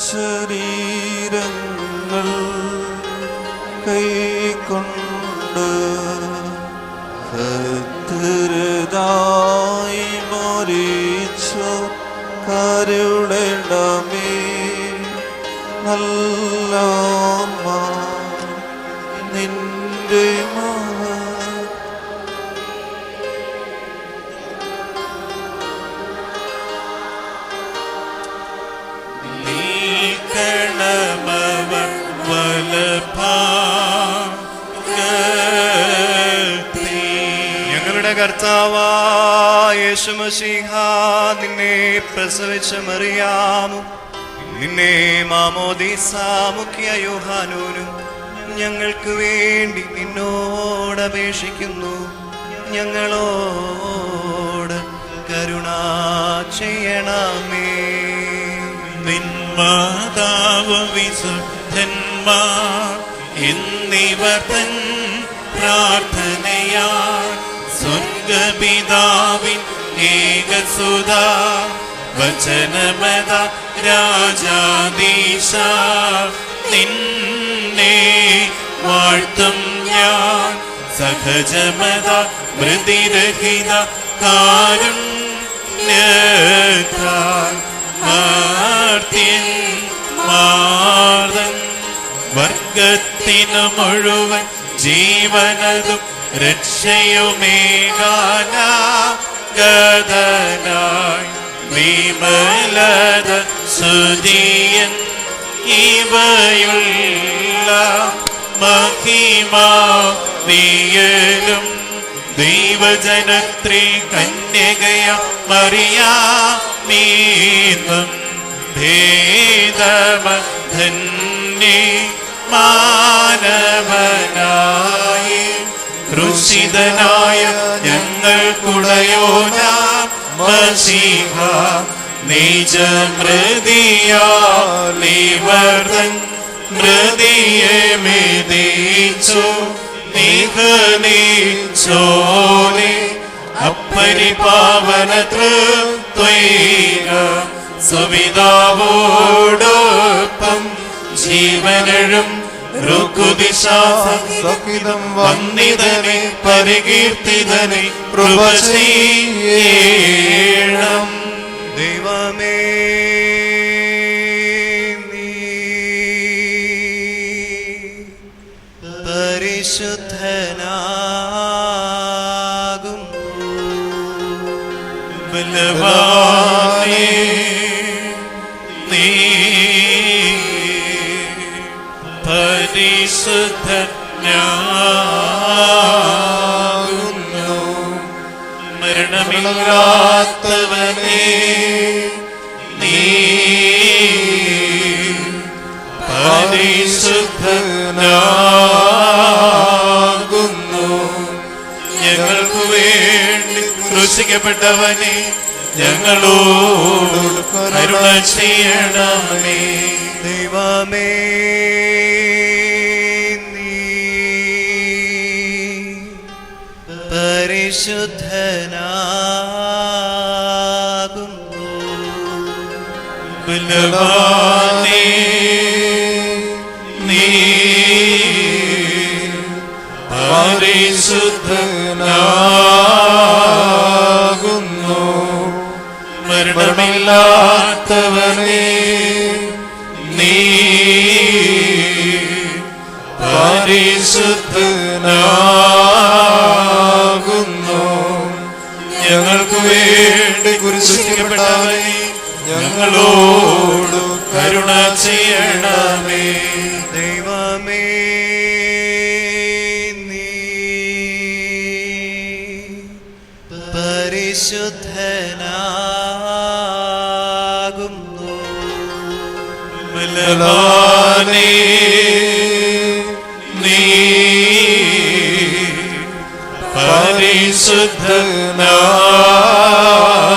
ശരീരങ്ങൾ കൈക്കൊണ്ട് ഹൃദയതായി മരിച്ചു കരുണമേ നല്ല നിന്റെ ഞങ്ങളുടെ കർത്താവായ യേശു മശീഹാ, നിന്നെ പ്രസവിച്ച മറിയാമും നിന്നെ മാമോദീസ മുഖ്യ യോഹാനോനും ഞങ്ങൾക്ക് വേണ്ടി നിന്നോട് അപേക്ഷിക്കുന്നു. ഞങ്ങളോട് കരുണ ചെയ്യണമേ. നിന്മാതാവ് വിശുദ്ധന്മാർ എന്നിവർ തൻ പ്രാർത്ഥനയാൽ സ്വർഗപിതാവിൻ ഏകസുത വചനമത രാജാധീശ നിന്നെ വാഴ്ത്തും ഞാൻ. സഹജമത മൃതിരഹിത കാരുണ്യത്താൽ മാർദ്ദൻ വർഗത്തിനു മുഴുവൻ ജീവനതും രക്ഷയുമേകാനായി വിമലത സുജിയൻ ഇവയുള്ള മഹിമാവിയലും ദൈവജനത്രീ കന്യകയ മറിയാമീന്നും ഭേദമധന്യേ മാനവനായി ക്രൂശിതനായ ഞങ്ങൾക്കുടയോനാം മശീഹ നിജമൃതിയാലിവർതൻ മൃതിയെ മെതിച്ചു നിഹനിച്ചോനെ അപ്പരിപാവനതൃത്വൈക സുവിതാവോടൊപ്പം ജീവനും ഋക്കുദിശാസഹിതം വന്ദിതനെ പരികീർത്തിതനെ കൃപചെയ്യണം. ദൈവമേ, നീ പരിശുദ്ധനാകുന്നു. ബലവാനേ, നീ പരിശുദ്ധനാകുന്നു. മരണമില്ലാത്തവനേ, നീ പരിശുദ്ധനാകുന്നു. ഞങ്ങൾക്ക് വേണ്ടി ക്രൂശിക്കപ്പെട്ടവനെ ഞങ്ങളോട് കരുണ ചെയ്യണമേ. ദൈവമേ, നീ പരിശുദ്ധനാകുന്നു. ബലവാനേ, നീ പരിശുദ്ധനാകുന്നു. മരണമില്ലാത്തവനേ, നീ പരിശുദ്ധനാകുന്നു. ഞങ്ങൾക്ക് വേണ്ടി ക്രൂശിക്കപ്പെട്ടവനെ ഞങ്ങളോട് കരുണ ചെയ്യണമേ. ദൈവമേ, നീ പരിശുദ്ധനാകുന്നു. ബലവാനേ, നീ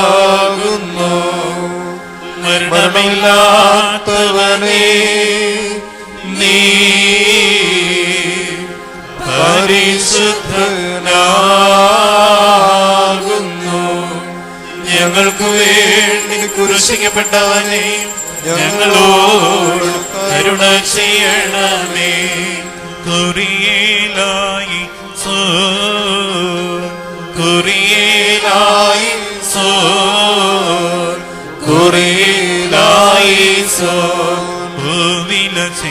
പരിശുദ്ധനാകുന്നു. മരണമില്ലാത്തവനേ, നീ പരിശുദ്ധനാകുന്നു. ഞങ്ങൾക്ക് വേണ്ടി ക്രൂശിക്കപ്പെട്ടവനെ ഞങ്ങളോട് കരുണ ചെയ്യണമേ. കുറിയേലായി സോ കുറിയേലായി സോ കുറിയേലായി സോ. ഭൂവിലശേഷം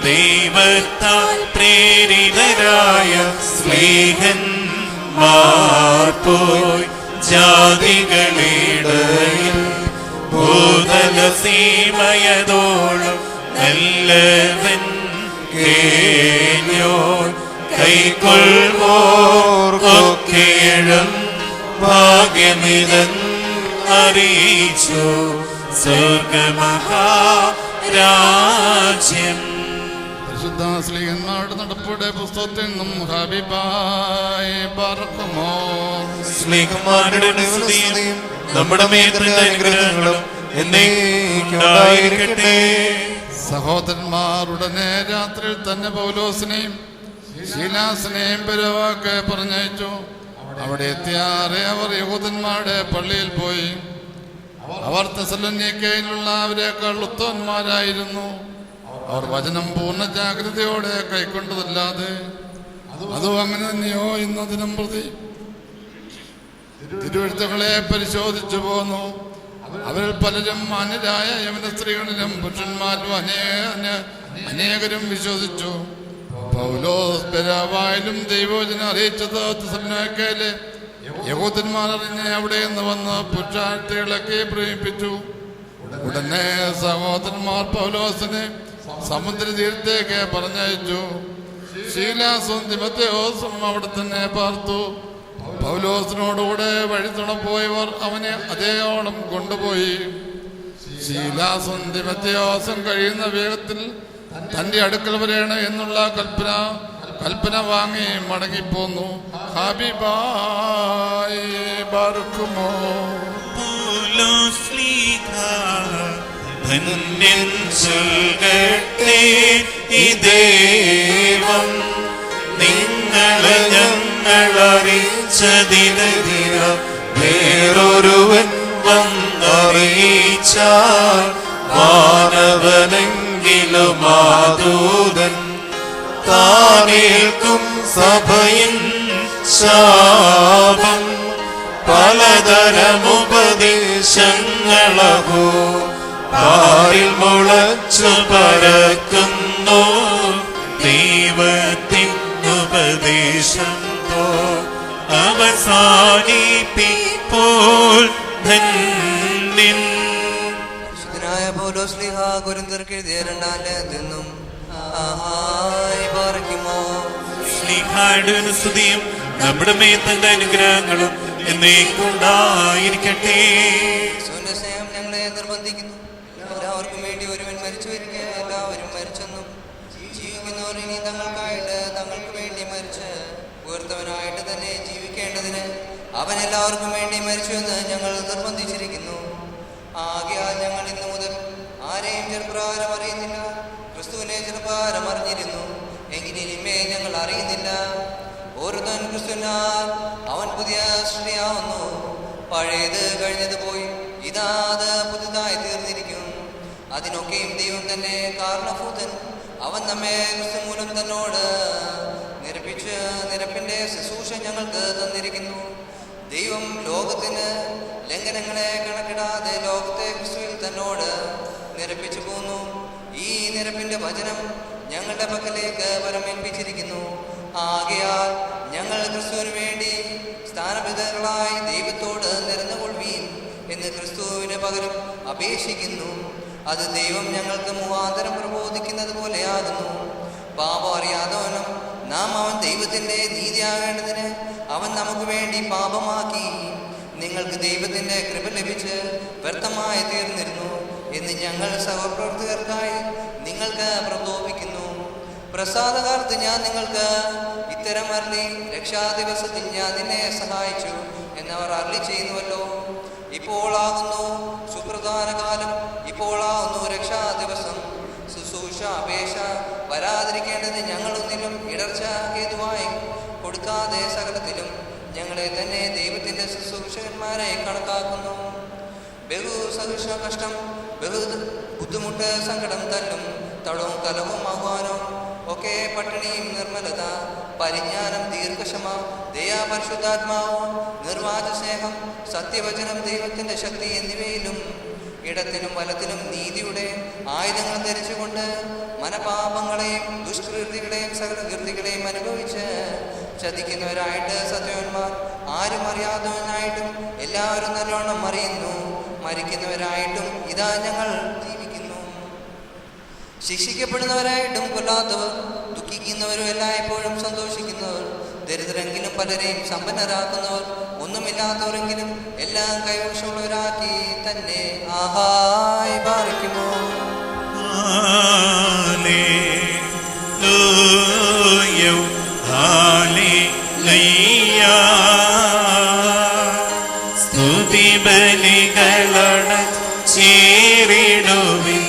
ദൈവത്താൽ പ്രേരിതരായ സ്നേഹന്മാർ പോയി ജാതികളിടയിൽ ഭൂതല സീമയതോളം നല്ലവൻ കേഞ്ഞോൻ കൈക്കൊള്ളുവോർക്കൊക്കെഴും ഭാഗ്യമിതൻ അറിയിച്ചു സ്വർഗമഹാരാജ്യം. പരിശുദ്ധ സ്ലീഹന്മാരുടെ നടപ്പുടെ പുസ്തകത്തിൽ നിന്നും ഹബീബായി പാർക്കുമോ. സ്നേഹന്മാരുടെ സ്തുതിയും നമ്മുടെ മേലുള്ള അനുഗ്രഹങ്ങളും എന്നേക്കുണ്ടായിരിക്കട്ടെ. സഹോദരന്മാരുടനെ രാത്രിയിൽ തന്നെ പൗലോസിനെയും ശീലാസിനെയും പെരുവാക്ക് പറഞ്ഞയച്ചു. അവിടെ എത്തിയാറെ അവർ യഹൂദന്മാരുടെ പള്ളിയിൽ പോയി. അവർ തെസലോനിക്കയിലുള്ള അവരെക്കാൾ ഉത്തമന്മാരായിരുന്നു. അവർ വചനം പൂർണ്ണ ജാഗ്രതയോടെ കൈക്കൊണ്ടതല്ലാതെ അതും അങ്ങനെ തന്നെയോ ഇന്നതിനും പ്രതി തിരുവെഴുത്തുകളെ പരിശോധിച്ചു പോന്നു. അവരിൽ പലരും മാന്യരായ യവന സ്ത്രീകളിലും പുരുഷന്മാരും അനേകരും വിശ്വസിച്ചു. പൗലോസ് പെരാവായാലും ദൈവവചനം അറിയിച്ചത് തെസലോനിക്കയിലെ യഹൂദന്മാർ അറിഞ്ഞ് അവിടെ നിന്ന് വന്ന് പുരുഷാർത്ഥികളൊക്കെ പ്രേമിപ്പിച്ചു. ഉടനെ സഹോദരന്മാർ പൗലോസിനെ സമുദ്ര തീരത്തേക്ക് പറഞ്ഞയച്ചു. ശീലാസും തിമോഥെയോസും അവിടെ തന്നെ പാർത്തു. പൗലോസിനോടുകൂടെ വഴി തുണപ്പോയവർ അവനെ അതേയോളം കൊണ്ടുപോയി. ശീലാസും തിമോഥെയോസും കഴിയുന്ന വേഗത്തിൽ തന്റെ അടുക്കൽ വരേണം എന്നുള്ള കൽപ്പന വാങ്ങി മടങ്ങിപ്പോന്നു. ഹബീബായി ബാർക്കുമോ. ധന്യൻ ചൊൽകട്ടെ ഈ ദൈവം നിങ്ങളെ ഞങ്ങളറിയിച്ചതിനെതിര വേറൊരുവൻ വന്നറിയിച്ചാൽ മാനവനെങ്കിലും മാതൂതൻ താനേൽക്കും സഭയിൻ ശാപം. പലതരമുപദേശങ്ങളഹോ പാരിൽ മുളച്ചു പരക്കുന്നു. ദൈവത്തിനുപദേശം പോ അവസാനിപ്പിപ്പോൾ ധന്യൻ. പരിശുദ്ധനായ പൗലോസ് ശ്ലീഹ കൊരിന്ത്യർക്ക് എഴുതിയ രണ്ടാം ലേഖനത്തിൽ നിന്നും ആഹായി പാർക്കുമോ. ശ്ലീഹായുടെ സ്തുതിയും നമ്മുടെ മേത്തന്റെ അനുഗ്രഹങ്ങളും എന്നേക്കുണ്ടായിരിക്കട്ടെ. യേശുവിന്റെ സ്നേഹം ഞങ്ങളെ നിർബന്ധിക്കുന്നു. എല്ലാവർക്കും വേണ്ടി ഒരുവൻ മരിച്ചു വരിക, എല്ലാവരും മരിച്ചെന്നും ജീവിക്കുന്നവർ ഇനി തങ്ങൾക്കായിട്ട് തങ്ങൾക്ക് വേണ്ടി മരിച്ച് ഉയർത്തവനായിട്ട് തന്നെ ജീവിക്കേണ്ടതിന് അവൻ എല്ലാവർക്കും വേണ്ടി മരിച്ചുവെന്ന് ഞങ്ങൾ നിർബന്ധിച്ചിരിക്കുന്നു. ആകയാൽ ഞങ്ങൾ ഇന്നു മുതൽ ആരെയും ചെറുപ്രകാരം അറിയുന്നില്ല. ക്രിസ്തുവിനെ ചെറുപ്രകാരം അറിഞ്ഞിരുന്നു, എങ്കിലിനിമേ ഞങ്ങൾ അറിയുന്നില്ല. ഓരോരുത്തൻ ക്രിസ്തുവിനാൽ അവൻ പുതിയ സൃഷ്ടിയാവുന്നു. പഴയത് കഴിഞ്ഞത് പോയി, ഇതാ അത് പുതുതായി തീർന്നിരിക്കും. അതിനൊക്കെയും ദൈവം തന്നെ കാരണഭൂതൻ. അവൻ നമ്മെ ക്രിസ്തു മൂലം തന്നോട് നിരപ്പിച്ച് നിരപ്പിന്റെ ശുശ്രൂഷ ഞങ്ങൾക്ക് തന്നിരിക്കുന്നു. ദൈവം ലോകത്തിന് ലംഘനങ്ങളെ കണക്കിടാതെ ലോകത്തെ ക്രിസ്തുവിൽ തന്നോട് നിരപ്പിച്ചു പോന്നു. ഈ നിരപ്പിന്റെ വചനം ഞങ്ങളുടെ പക്കലേക്ക് വരമേൽപ്പിച്ചിരിക്കുന്നു. ആകയാൽ ഞങ്ങൾ ക്രിസ്തുവിന് വേണ്ടി സ്ഥാനപിതകളായി ദൈവത്തോട് നിരന്നുകൊള്ളുവീൻ എന്ന് ക്രിസ്തുവിന് പകരം അപേക്ഷിക്കുന്നു. അത് ദൈവം ഞങ്ങൾക്ക് മുഖാന്തരം പ്രബോധിക്കുന്നത് പോലെയാകുന്നു. പാപം അറിയാത്തവനും നാം അവൻ ദൈവത്തിന്റെ നീതിയാകേണ്ടതിന് അവൻ നമുക്ക് വേണ്ടി പാപമാക്കി നിങ്ങൾക്ക് ദൈവത്തിന്റെ കൃപ ലഭിച്ച് വ്യർത്ഥമായി തീർന്നിരുന്നു എന്ന് ഞങ്ങൾ സഹപ്രവർത്തകർക്കായി നിങ്ങൾക്ക് പ്രബോധിപ്പിക്കുന്നു. പ്രസാദകാലത്ത് ഞാൻ നിങ്ങൾക്ക് ഇത്തരം അരളി, രക്ഷാദിവസത്തിൽ ഞാൻ നിന്നെ സഹായിച്ചു എന്നവർ അരളി ചെയ്യുന്നുവല്ലോ. ഇപ്പോളാകുന്നു സുപ്രധാന കാലം, ഇപ്പോളാകുന്നു രക്ഷാദിവസം. ശുശ്രൂഷ അപേക്ഷ വരാതിരിക്കേണ്ടത് ഞങ്ങളൊന്നിലും ഇടർച്ച ഹേതുവായി കൊടുക്കാതെ സകലത്തിലും ഞങ്ങളെ തന്നെ ദൈവത്തിന്റെ ശുശ്രൂഷകന്മാരെ കണക്കാക്കുന്നു. ബഹു സദൃശ കഷ്ടം, ബഹു ബുദ്ധിമുട്ട്, സങ്കടം, തല്ലും തടവും കലവും ആഹ്വാനവും ഒക്കെ, പട്ടിണിയും നിർമ്മലത, പരിജ്ഞാനം, ദീർഘക്ഷമ, ദയാ, പരിശുദ്ധാത്മാവും നിർവാച സ്നേഹം, സത്യവചനം, ദൈവത്തിന്റെ ശക്തി എന്നിവയിലും ഇടത്തിനും വലത്തിനും നീതിയുടെ ആയുധങ്ങൾ ധരിച്ചുകൊണ്ട് മനപാപങ്ങളെയും ദുഷ്കൃതികളെയും സകല കീർത്തികളെയും അനുഭവിച്ച് ചതിക്കുന്നവരായിട്ട് സത്യവന്മാർ, ആരും അറിയാത്തവനായിട്ടും എല്ലാവരും നല്ലോണം അറിയുന്നു, മരിക്കുന്നവരായിട്ടും ഇതാ ഞങ്ങൾ ജീവിക്കുന്നു, ശിക്ഷിക്കപ്പെടുന്നവരായിട്ടും കൊല്ലാത്തവർ, ദുഃഖിക്കുന്നവരും എല്ലായ്പ്പോഴും സന്തോഷിക്കുന്നവർ, ദരിദ്രരെങ്കിലും പലരെയും സമ്പന്നരാക്കുന്നവർ, ഒന്നുമില്ലാത്തവരെങ്കിലും എല്ലാം കൈവശമുള്ളവരാക്കി തന്നെ ആഹായി പാലിക്കുമോ. സ്തുതി ബലികളണ ചേരിടുവിൻ,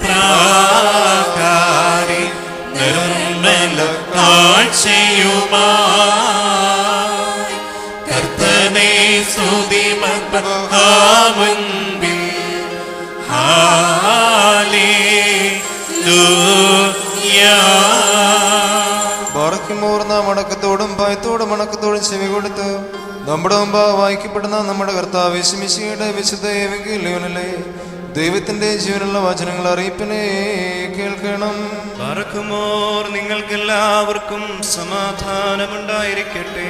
പ്രാകാരി നിർമ്മല കാഴ്ചയുമായി കർത്തനെ സ്തുതി മുൻപിൽ. ബാറയ്ക്കുമോർ നാം അടക്കത്തോടും ഭയത്തോടും അണക്കത്തോടും ചെവി കൊടുത്ത് നമ്മുടെ മുമ്പ് വായിക്കപ്പെടുന്ന നമ്മുടെ കർത്താവ് യേശുമിശിഹായുടെ വിശുദ്ധ എവങ്കേലിയോനിലെ ദൈവത്തിന്റെ ജീവനുള്ള വചനങ്ങൾ അറിയിപ്പിനെ കേൾക്കണം. ബാറക്കുമോർ നിങ്ങൾക്കെല്ലാവർക്കും സമാധാനമുണ്ടായിരിക്കട്ടെ.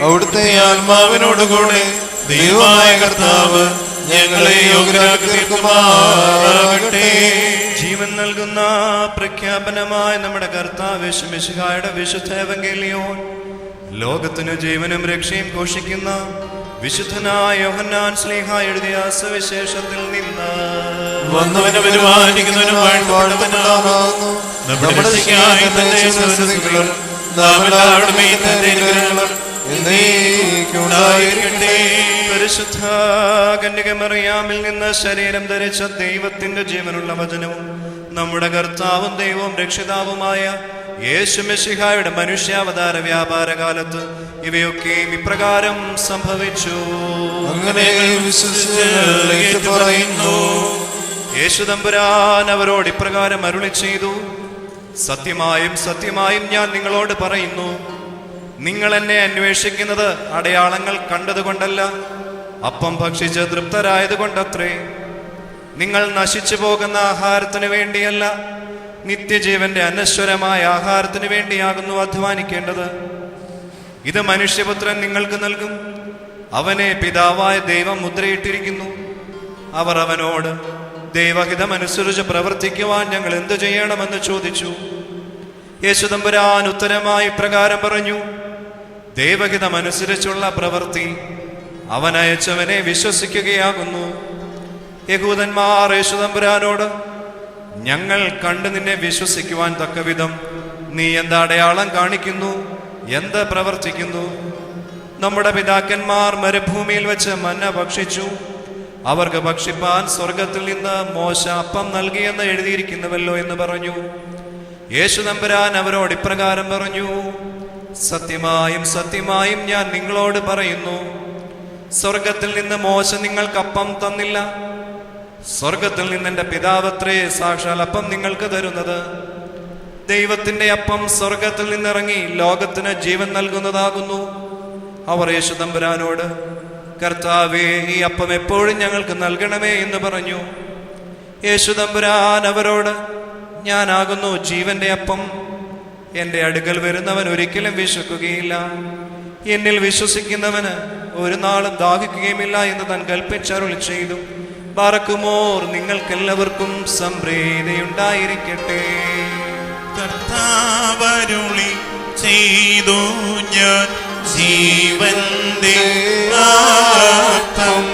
അവിടുത്തെ ആത്മാവിനോടുകൂടെ ദൈവമായ കർത്താവ് ഞങ്ങളെ യോഗ്യരാക്കി തീർക്കുമാറാകട്ടെ. ജീവൻ നൽകുന്ന പ്രഖ്യാപനമായ നമ്മുടെ കർത്താവ് യേശുമിശിഹായുടെ വിശുദ്ധ എവങ്കേലിയോൻ ലോകത്തിന് ജീവനും രക്ഷയും ഘോഷിക്കുന്ന വിശുദ്ധനായ യോഹന്നാൻ ശ്ലീഹ എഴുതിയ സുവിശേഷത്തിൽ നിന്ന് വന്നവനെ പരിപാലിക്കുന്നവനുമായി വാഴ്ത്തപ്പെട്ടവനാകുന്നു. നമ്മുടെ രക്ഷയ്ക്കായി തന്റെ സ്തുതികൾ നാം എല്ലാവരുടെ മേൽ തന്റെ അനുഗ്രഹങ്ങൾ എന്നേക്കും ഉണ്ടായിരിക്കട്ടെ. പരിശുദ്ധ കന്യകമറിയാമിൽ നിന്ന് ശരീരം ധരിച്ച ദൈവത്തിന്റെ ജീവനുള്ള വചനവും നമ്മുടെ കർത്താവും ദൈവവും രക്ഷിതാവുമായ യേശുമിശിഹായുടെ മനുഷ്യാവതാര വ്യാപാര കാലത്ത് ഇവയൊക്കെയും ഇപ്രകാരം സംഭവിച്ചു. അങ്ങനെ വിശ്വസിച്ച് പറയുന്നു. യേശു തമ്പുരാൻ അവരോട് ഇപ്രകാരം അരുളി ചെയ്തു, സത്യമായും സത്യമായും ഞാൻ നിങ്ങളോട് പറയുന്നു, നിങ്ങൾ എന്നെ അന്വേഷിക്കുന്നത് അടയാളങ്ങൾ കണ്ടതുകൊണ്ടല്ല, അപ്പം ഭക്ഷിച്ച് തൃപ്തരായതുകൊണ്ടത്രേ. നിങ്ങൾ നശിച്ചു പോകുന്ന ആഹാരത്തിന് വേണ്ടിയല്ല, നിത്യജീവന്റെ അനശ്വരമായ ആഹാരത്തിന് വേണ്ടിയാകുന്നു അധ്വാനിക്കേണ്ടത്. ഇത് മനുഷ്യപുത്രൻ നിങ്ങൾക്ക് നൽകും. അവനെ പിതാവായ ദൈവം മുദ്രയിട്ടിരിക്കുന്നു. അവർ അവനോട്, ദൈവഹിതമനുസരിച്ച് പ്രവർത്തിക്കുവാൻ ഞങ്ങൾ എന്തു ചെയ്യണമെന്ന് ചോദിച്ചു. യേശു തമ്പുരാൻ ഉത്തരമായി പ്രകാരം പറഞ്ഞു, ദൈവഹിതമനുസരിച്ചുള്ള പ്രവൃത്തി അവൻ അയച്ചവനെ വിശ്വസിക്കുകയാകുന്നു. യഹൂദന്മാർ യേശു തമ്പുരാനോട്, ഞങ്ങൾ കണ്ട് നിന്നെ വിശ്വസിക്കുവാൻ തക്കവിധം നീ എന്ത് അടയാളം കാണിക്കുന്നു, എന്ത് പ്രവർത്തിക്കുന്നു? നമ്മുടെ പിതാക്കന്മാർ മരുഭൂമിയിൽ വെച്ച് മന്ന ഭക്ഷിച്ചു, അവർക്ക് ഭക്ഷിപ്പാൻ സ്വർഗത്തിൽ നിന്ന് മോശ അപ്പം നൽകിയെന്ന് എഴുതിയിരിക്കുന്നുവല്ലോ എന്ന് പറഞ്ഞു. യേശു തമ്പുരാൻ അവരോട് ഇപ്രകാരം പറഞ്ഞു, സത്യമായും സത്യമായും ഞാൻ നിങ്ങളോട് പറയുന്നു, സ്വർഗത്തിൽ നിന്ന് മോശ നിങ്ങൾക്ക് അപ്പം തന്നില്ല. സ്വർഗത്തിൽ നിന്ന് എന്റെ പിതാവത്രേ സാക്ഷാൽ അപ്പം നിങ്ങൾക്ക് തരുന്നത്. ദൈവത്തിന്റെ അപ്പം സ്വർഗത്തിൽ നിന്നിറങ്ങി ലോകത്തിന് ജീവൻ നൽകുന്നതാകുന്നു. അവർ യേശു തമ്പുരാനോട്, കർത്താവേ, ഈ അപ്പം എപ്പോഴും ഞങ്ങൾക്ക് നൽകണമേ എന്ന് പറഞ്ഞു. യേശു തമ്പുരാൻ അവരോട്, ഞാനാകുന്നു ജീവന്റെ അപ്പം. എന്റെ അടുക്കൽ വരുന്നവൻ ഒരിക്കലും വിശക്കുകയില്ല, എന്നിൽ വിശ്വസിക്കുന്നവന് ഒരു നാളും ദാഹിക്കുകയുമില്ല എന്ന് താൻ കൽപ്പിച്ചരുളി ചെയ്തു. ബാറക്കുമോർ നിങ്ങൾക്കെല്ലാവർക്കും സംപ്രീതിയുണ്ടായിരിക്കട്ടെ. കർത്താവരുളി ചെയ്തു, ഞാൻ ജീവന്റെ അപ്പം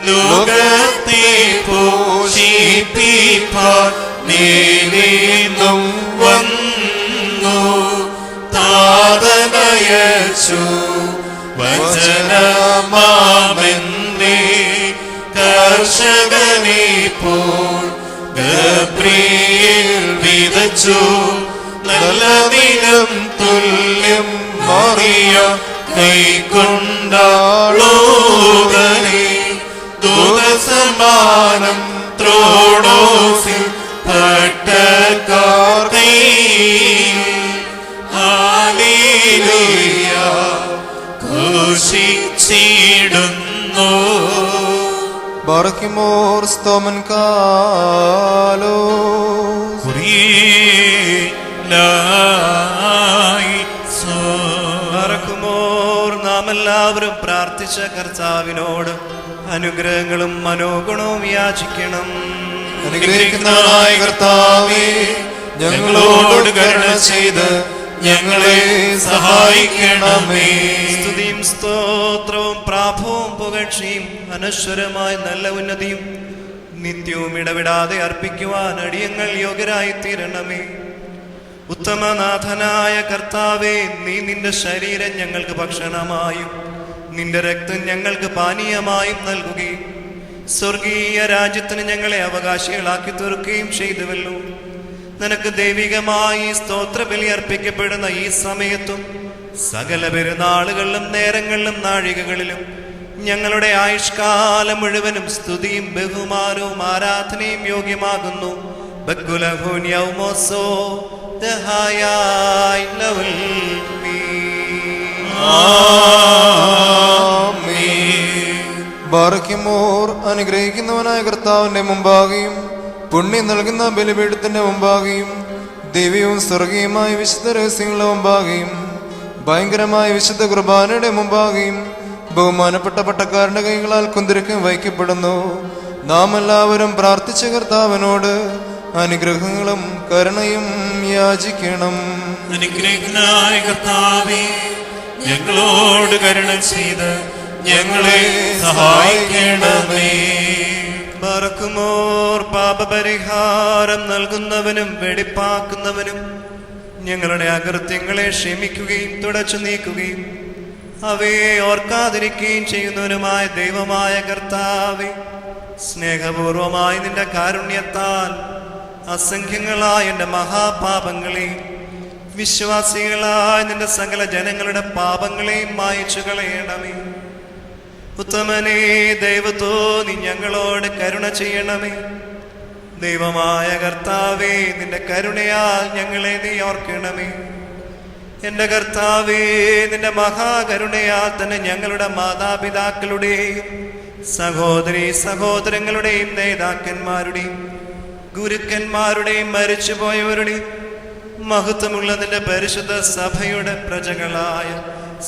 ലോകത്തെ പോഷിപ്പിപ്പാൻ നേരിന്നും വന്നു. താതനയച്ചു വചനമാമെന്നേ കർഷകനെ പോൽ ഗബ്രിയേൽ വിതച്ചു. നല്ല ദിനം തുല്യം മറിയ കൈക്കൊണ്ടാൾ ഘോഷിച്ചിടുന്നു. ബാറക്കിമോർ സ്തോമൻ കാലോ മറക്കുമോർ നാം എല്ലാവരും പ്രാർത്ഥിച്ച കർത്താവിനോട് അനുഗ്രഹങ്ങളും മനോഗുണവും യാചിക്കണം. അനുഗ്രഹിക്കുന്നവനായ കർത്താവേ, ഞങ്ങളോട് കരുണ ചെയ്ത് ഞങ്ങളെ സഹായിക്കണമേ. സ്തുതിയും സ്തോത്രവും പ്രാഭവും പുകഴ്ചയും അനശ്വരമായ നല്ല ഉന്നതിയും നിത്യവും ഇടവിടാതെ അർപ്പിക്കുവാൻ അടിയങ്ങൾ യോഗ്യരായി തീരണമേ. ഉത്തമനാഥനായ കർത്താവേ, നീ നിന്റെ ശരീരം ഞങ്ങൾക്ക് ഭക്ഷണമായും നിന്റെ രക്തം ഞങ്ങൾക്ക് പാനീയമായും നൽകുകയും സ്വർഗീയ രാജ്യത്തിന് ഞങ്ങളെ അവകാശികളാക്കി തീർക്കുകയും ചെയ്തുവല്ലോ. നിനക്ക് ദൈവികമായി സ്തോത്രബലി അർപ്പിക്കപ്പെടുന്ന ഈ സമയത്തും സകല പെരുന്നാളുകളിലും നേരങ്ങളിലും നാഴികകളിലും ഞങ്ങളുടെ ആയുഷ്കാലം മുഴുവനും സ്തുതിയും ബഹുമാനവും ആരാധനയും യോഗ്യമാകുന്നു. ബാറക്കിമോർ അനുഗ്രഹിക്കുന്നവനായ കർത്താവിന്റെ മുമ്പാകെയും പുണ്യം നൽകുന്ന ബലിപീഠത്തിന്റെ മുമ്പാകെയും ദിവ്യവും സ്വർഗീയമായ വിശുദ്ധ രഹസ്യങ്ങളുടെ മുമ്പാകെയും ഭയങ്കരമായ വിശുദ്ധ കുർബാനയുടെ മുമ്പാകെയും ബഹുമാനപ്പെട്ട പട്ടക്കാരന്റെ കൈകളാൽ കുന്തിരിക്കം വഹിക്കപ്പെടുന്നു. നാം എല്ലാവരും പ്രാർത്ഥിച്ച കർത്താവിനോട് അനുഗ്രഹങ്ങളും കരുണയും യാചിക്കണം. അനുഗ്രഹിക്കനായ കർത്താവേ, ഞങ്ങളോട് കരുണ ചെയ്ത് ഞങ്ങളെ സഹായിക്കണമേ. ബറക്കുമോർ പാപപരിഹാരം നൽകുന്നവനും വെടിപ്പാക്കുന്നവനും ഞങ്ങളുടെ അകൃത്യങ്ങളെ ക്ഷമിക്കുകയും തുടച്ചു നീക്കുകയും അവയെ ഓർക്കാതിരിക്കുകയും ചെയ്യുന്നവനുമായ ദൈവമായ കർത്താവേ, സ്നേഹപൂർവമായി നിന്റെ കാരുണ്യത്താൽ അസംഖ്യങ്ങളായ എൻ്റെ മഹാപാപങ്ങളെയും വിശ്വാസികളായ നിന്റെ സകല ജനങ്ങളുടെ പാപങ്ങളെയും മായിച്ചു കളയണമേ. ഉത്തമനേ, ദൈവത്തോ നീ ഞങ്ങളോട് കരുണ ചെയ്യണമേ. ദൈവമായ കർത്താവേ, നിന്റെ കരുണയാൽ ഞങ്ങളെ നീ ഓർക്കണമേ. എൻ്റെ കർത്താവേ, നിന്റെ മഹാകരുണയാൽ തന്നെ ഞങ്ങളുടെ മാതാപിതാക്കളുടെയും സഹോദരീ സഹോദരങ്ങളുടെയും നേതാക്കന്മാരുടെയും ഗുരുക്കന്മാരുടെയും മരിച്ചുപോയവരുടെയും മഹത്വമുള്ള നിന്റെ പരിശുദ്ധ സഭയുടെ പ്രജകളായ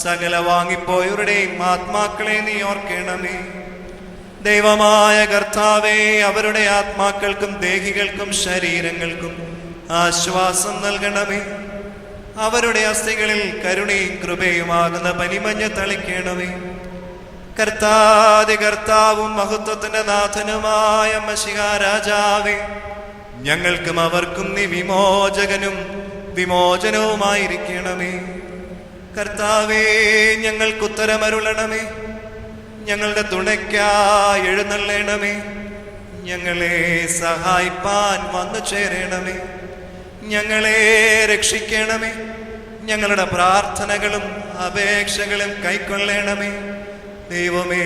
സകല വാങ്ങിപ്പോയവരുടെയും ആത്മാക്കളെ നീ ഓർക്കണമേ. ദൈവമായ കർത്താവേ, അവരുടെ ആത്മാക്കൾക്കും ദേഹികൾക്കും ശരീരങ്ങൾക്കും ആശ്വാസം നൽകണമേ. അവരുടെ അസ്ഥികളിൽ കരുണയും കൃപയുമാകുന്ന പനിമഞ്ഞ തളിക്കണമേ. കർത്താതി കർത്താവും മഹത്വത്തിന്റെ നാഥനുമായ മശിഹാ രാജാവേ, ഞങ്ങൾക്കും അവർക്കും നീ വിമോചകനും വിമോചനവുമായിരിക്കണമേ. കർത്താവേ, ഞങ്ങൾക്കുത്തരമരുളണമേ. ഞങ്ങളുടെ തുണയ്ക്കായി എഴുന്നള്ളണമേ. ഞങ്ങളെ സഹായിപ്പാൻ വന്നു ചേരണമേ. ഞങ്ങളെ രക്ഷിക്കണമേ. ഞങ്ങളുടെ പ്രാർത്ഥനകളും അപേക്ഷകളും കൈക്കൊള്ളണമേ. ദൈവമേ,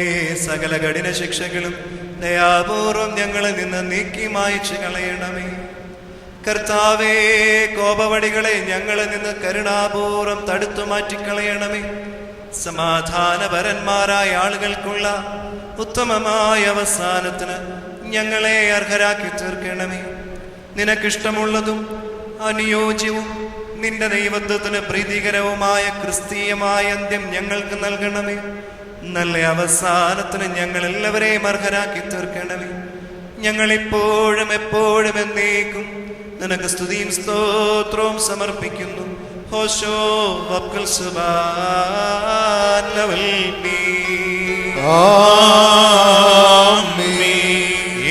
സകല കഠിന ശിക്ഷകളും ദയാപൂർവം ഞങ്ങളിൽ നിന്ന് നീക്കി മായ്ച്ചു കളയണമേ. കർത്താവേ, കോപവടികളെ ഞങ്ങളിൽ നിന്ന് കരുണാപൂർവം തടുത്തു മാറ്റിക്കളയണമേ. സമാധാനപരന്മാരായ ആളുകൾക്കുള്ള ഉത്തമമായ അവസാനത്തിന് ഞങ്ങളെ അർഹരാക്കി തീർക്കണമേ. നിനക്കിഷ്ടമുള്ളതും അനുയോജ്യവും നിന്റെ ദൈവത്വത്തിന് പ്രീതികരവുമായ ക്രിസ്തീയമായ അന്ത്യം ഞങ്ങൾക്ക് നൽകണമേ. നല്ല അവസാനത്തിന് ഞങ്ങൾ എല്ലാവരെയും അർഹരാക്കി തീർക്കണമേ. ഞങ്ങളിപ്പോഴും എപ്പോഴും എന്നേക്കും നിനക്ക് സ്തുതിയും സ്തോത്രവും സമർപ്പിക്കുന്നു. ഹോശോ വബ്കൽ സുബ്ഹാൻ ലവൽമീ.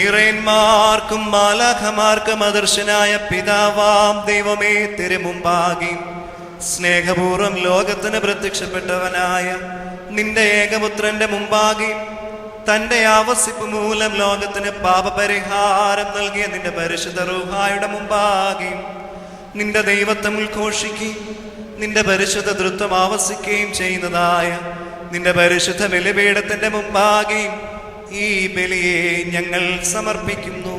ഈറേന്മാർക്കും മാലാഖമാർക്കും അദർശനായ പിതാവാം ദൈവമേ, തിരുമുമ്പാകെ സ്നേഹപൂർവം ലോകത്തിന് പ്രത്യക്ഷപ്പെട്ടവനായ നിന്റെ ഏകപുത്രന്റെ മുമ്പാകെ തന്റെ ആവസിപ്പ് മൂലം ലോകത്തിന് പാപപരിഹാരം നൽകിയ നിന്റെ പരിശുദ്ധ റൂഹായുടെ മുമ്പാകെ നിന്റെ ദൈവത്വം ഉദ്ഘോഷിക്കുകയും നിന്റെ പരിശുദ്ധ ധൃത്വം ആവസിക്കുകയും ചെയ്യുന്നതായ നിന്റെ പരിശുദ്ധ ബലിപീഠത്തിന്റെ മുമ്പാകെയും ഈ ബലിയെ ഞങ്ങൾ സമർപ്പിക്കുന്നു.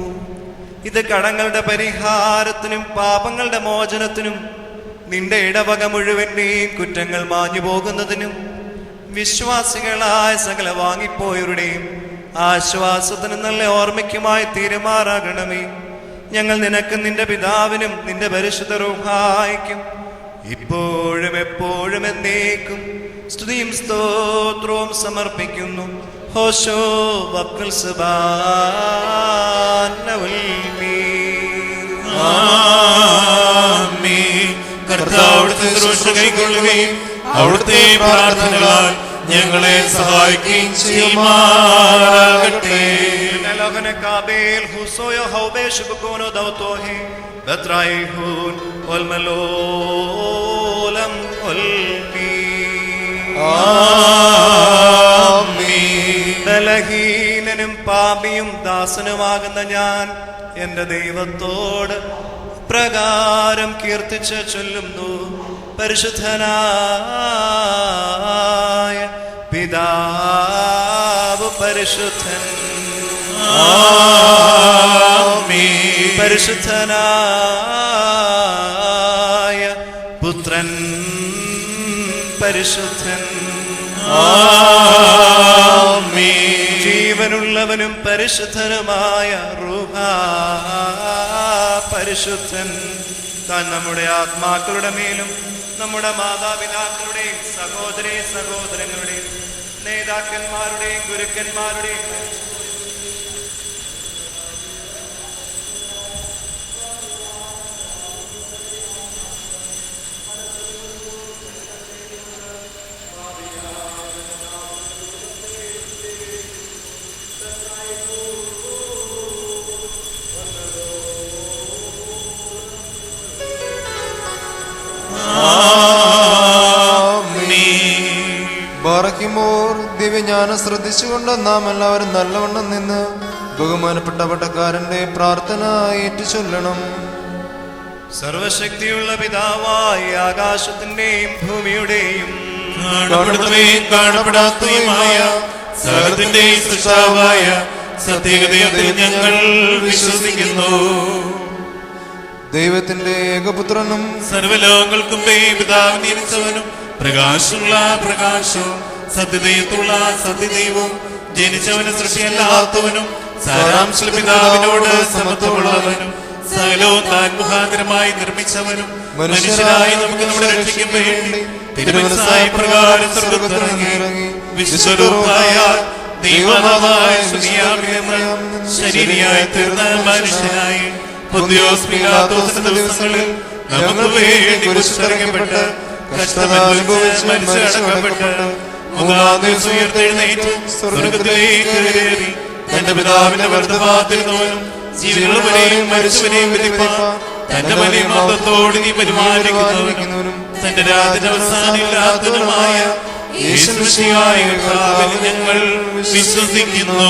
ഇത് കടങ്ങളുടെ പരിഹാരത്തിനും പാപങ്ങളുടെ മോചനത്തിനും നിന്റെ ഇടവക മുഴുവന്റെയും കുറ്റങ്ങൾ മാഞ്ഞു പോകുന്നതിനും വിശ്വാസികളായ സകല വാങ്ങിപ്പോയവരുടെയും ആശ്വാസത്തിന് നല്ല ഓർമ്മയ്ക്കുമായി തീരുമാറാകണമേ. ഞങ്ങൾ നിനക്കും നിന്റെ പിതാവിനും നിന്റെ പരിശുദ്ധ റൂഹായ്ക്കും ഇപ്പോഴും എപ്പോഴും എന്നേക്കും സ്തുതിയും സ്തോത്രവും സമർപ്പിക്കുന്നു. ഹോശോ വക്ൽ കർത്താവിടുത്തെ ശുശ്രൂഷ കൈക്കൊള്ളുകയും അവിടുത്തെ പ്രാർത്ഥനകളാൽ ഞങ്ങളെ സഹായിക്കുകയും ചെയ്യുമാറാകട്ടെ. ബലഹീനനും പാപിയും ദാസനുമാകുന്ന ഞാൻ എന്റെ ദൈവത്തോട് പ്രകാരം കീർത്തിച്ച് ചൊല്ലുന്നു. പരിശുദ്ധനായ പിതാവ് പരിശുദ്ധൻ, പരിശുദ്ധനായ പുത്രൻ പരിശുദ്ധൻ, ജീവനുള്ളവനും പരിശുദ്ധനുമായ റൂഹാ പരിശുദ്ധൻ. താൻ നമ്മുടെ ആത്മാക്കളുടെ മേലും നമ്മുടെ മാതാപിതാക്കളുടെയും സഹോദരീ സഹോദരങ്ങളുടെയും നേതാക്കന്മാരുടെയും ഗുരുക്കന്മാരുടെയും ബാറക്കിമോർ ദിവ്യജ്ഞാനം ശ്രദ്ധിച്ചുകൊണ്ട് നാം എല്ലാവരും നല്ലവണ്ണം നിന്ന് ബഹുമാനപ്പെട്ട പട്ടക്കാരന്റെ പ്രാർത്ഥന ഏറ്റുചൊല്ലണം. സർവശക്തിയുള്ള പിതാവായ ആകാശത്തിന്റെയും ഭൂമിയുടെയും കാണപ്പെടുന്നവയും കാണപ്പെടാത്തവയുമായ സകലത്തിന്റെയും സൃഷ്ടാവായ സത്യഗതയിൽ ഞങ്ങൾ വിശ്വസിക്കുന്നു. ദൈവത്തിന്റെ ഏകപുത്രനും സർവലോകങ്ങൾക്കും പിതാവ് നിയമിച്ചവനും പ്രകാശമുള്ള പ്രകാശവും സത്യദൈവത്തുള്ള സത്യദൈവവും ജനിച്ചവനും സൃഷ്ടിയല്ലാത്തവനും സാരാംശ പിതാവിനോട് സമത്വമുള്ളവനും സകലവും താൻ മുഖാന്തരമായി നിർമ്മിച്ചവനും മനുഷ്യരായി നമുക്ക് നമ്മുടെ രക്ഷയ്ക്കും വേണ്ടി തിരുമനസ്സായ പ്രകാരം സ്വർഗ്ഗത്തിലിറങ്ങി വിശ്വരൂപായ ദൈവമായ ശരീരിയായി തീർന്ന മനുഷ്യനായി പൊന്തിയോസ് പീലാത്തോസിന്റെ ദിവസങ്ങളിൽ നമുക്ക് വേണ്ടി കുരിശിലറക്കപ്പെട്ട് കഷ്ടമനുഭവിച്ച് മരിച്ചടക്കപ്പെട്ട് മൂന്നാം ദിവസം ഉയർത്തെഴുന്നേറ്റ് സ്വർഗ്ഗത്തിലേക്ക് കയറി തന്റെ പിതാവിന്റെ വലതുഭാഗത്തിൽ നിന്നവനും ജീവികളവരെയും മരിച്ചവരെയും വിധിപ്പാൻ തന്റെ വലിയ മഹത്വത്തോട് നീ പരിപാലിക്കുന്നവനും തന്റെ രാജ്യത്തിന്റെ അവസാനമില്ലാത്തവനുമായ യേശുമിശിഹായ കർത്താവിൽ ഞങ്ങൾ വിശ്വസിക്കുന്നു.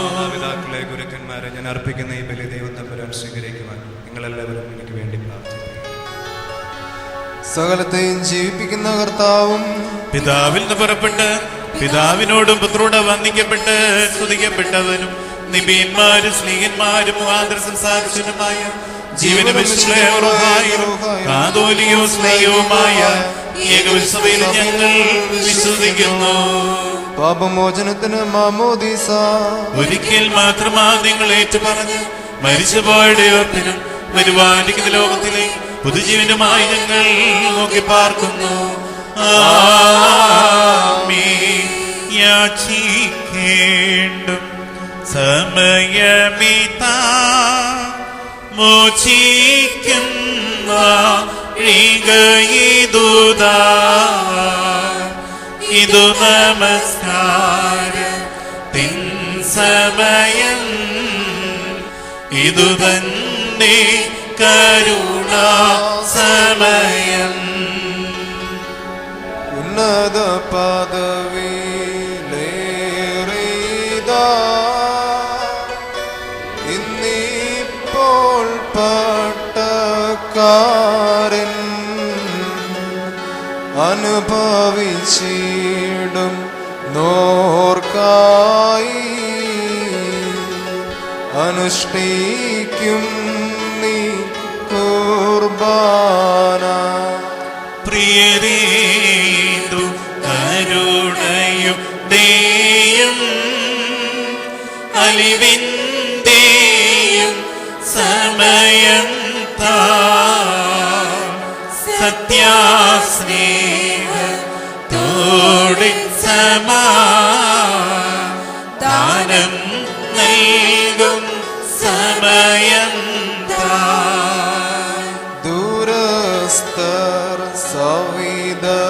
മാതാപിതാക്കളെ ഗുരുക്കന്മാരെ ഞാൻ അർപ്പിക്കുന്ന ഈ ബലി ദൈവം തമ്പുരാൻ സ്വീകരിക്കുവാൻ നിങ്ങളെല്ലാവരും എനിക്ക് വേണ്ടി പ്രാർത്ഥിക്കുന്നു. സകലത്തെയും ജീവിപ്പിക്കുന്ന കർത്താവും പിതാവിൽ നിന്ന് പുറപ്പെട്ട് പിതാവിനോടും പുത്രോട് വന്ദിക്കപ്പെട്ട് സ്തുതിക്കപ്പെട്ടവനും നിബിയന്മാരും സ്ലീഹന്മാരും മുഖാന്തരം സംസാരിച്ചവനുമായ ജീവനും സ്നേഹവുമായ ഏകവിശ്വയിൽ ഞങ്ങൾ വിശ്വസിക്കുന്നു. പാപമോചനത്തിന് മാമോദീസ ഒരിക്കൽ മാത്രമാ നിങ്ങൾ ഏറ്റുപറഞ്ഞ് മരിച്ചുപോയുടെ ഓർപ്പിനും വരുവാനിക്കുന്ന ലോകത്തിലെ പുതുജീവനുമായി ഞങ്ങൾ നോക്കി പാർക്കുന്നു. യാചിക്കേണ്ടും സമയമിതാ മോചിക്കുന്ന ഇതുദാ ഇതു നമസ്കാരത്തിൻ സമയം ഇതു തന്നെ കരുണാ സമയം. ഉന്നത പദവിയിലേറിയതാ ഇന്നിപ്പോൾ പട്ടക്കാരൻ അനുഭവിച്ചിടും നോർക്കായി അനുഷ്ഠിക്കും നീ കുർബാന. പ്രിയരേതു കരുണ അലിവിന്റെയും സമയം സത്യാസ്നേഹത്തോടെ സമാധാനം നൽകും സമയം ദൂരസ്ഥർ സവിധസ്ഥരുമാ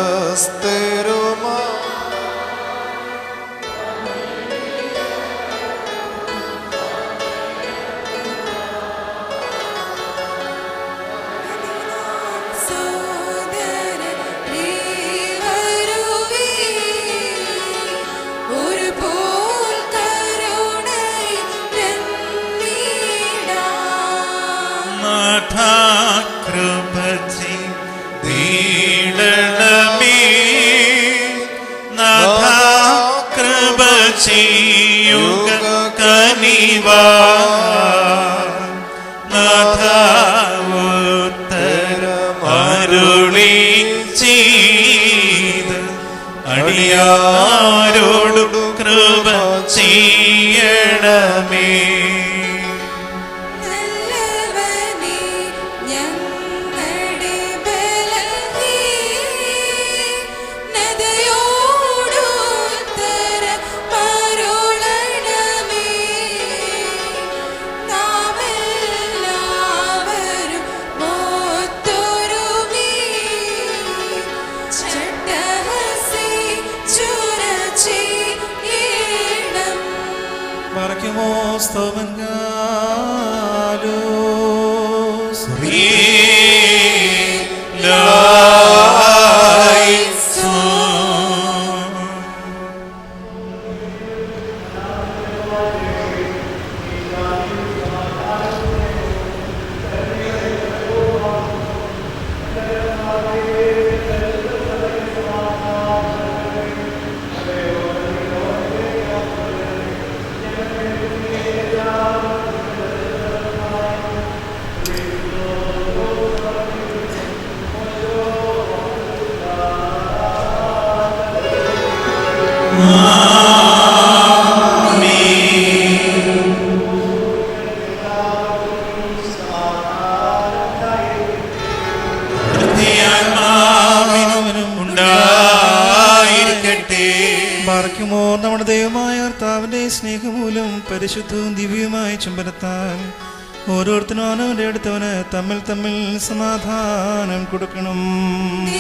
കൃപചി ദീളമേ നാഥ കൃപചിയുക കനിവാ നാഥ ഉത്തരമരുളി ചെയ്ത് അടിയാരോടു കൃപ ചെയ്യണമേ. നമ്മുടെ ദൈവമായ കർത്താവിന്റെ സ്നേഹമൂലം പരിശുദ്ധവും ദിവ്യവുമായ ചുംബനത്താൽ ഓരോരുത്തരും അവനവന്റെ അടുത്തവന് തമ്മിൽ തമ്മിൽ സമാധാനം കൊടുക്കണം.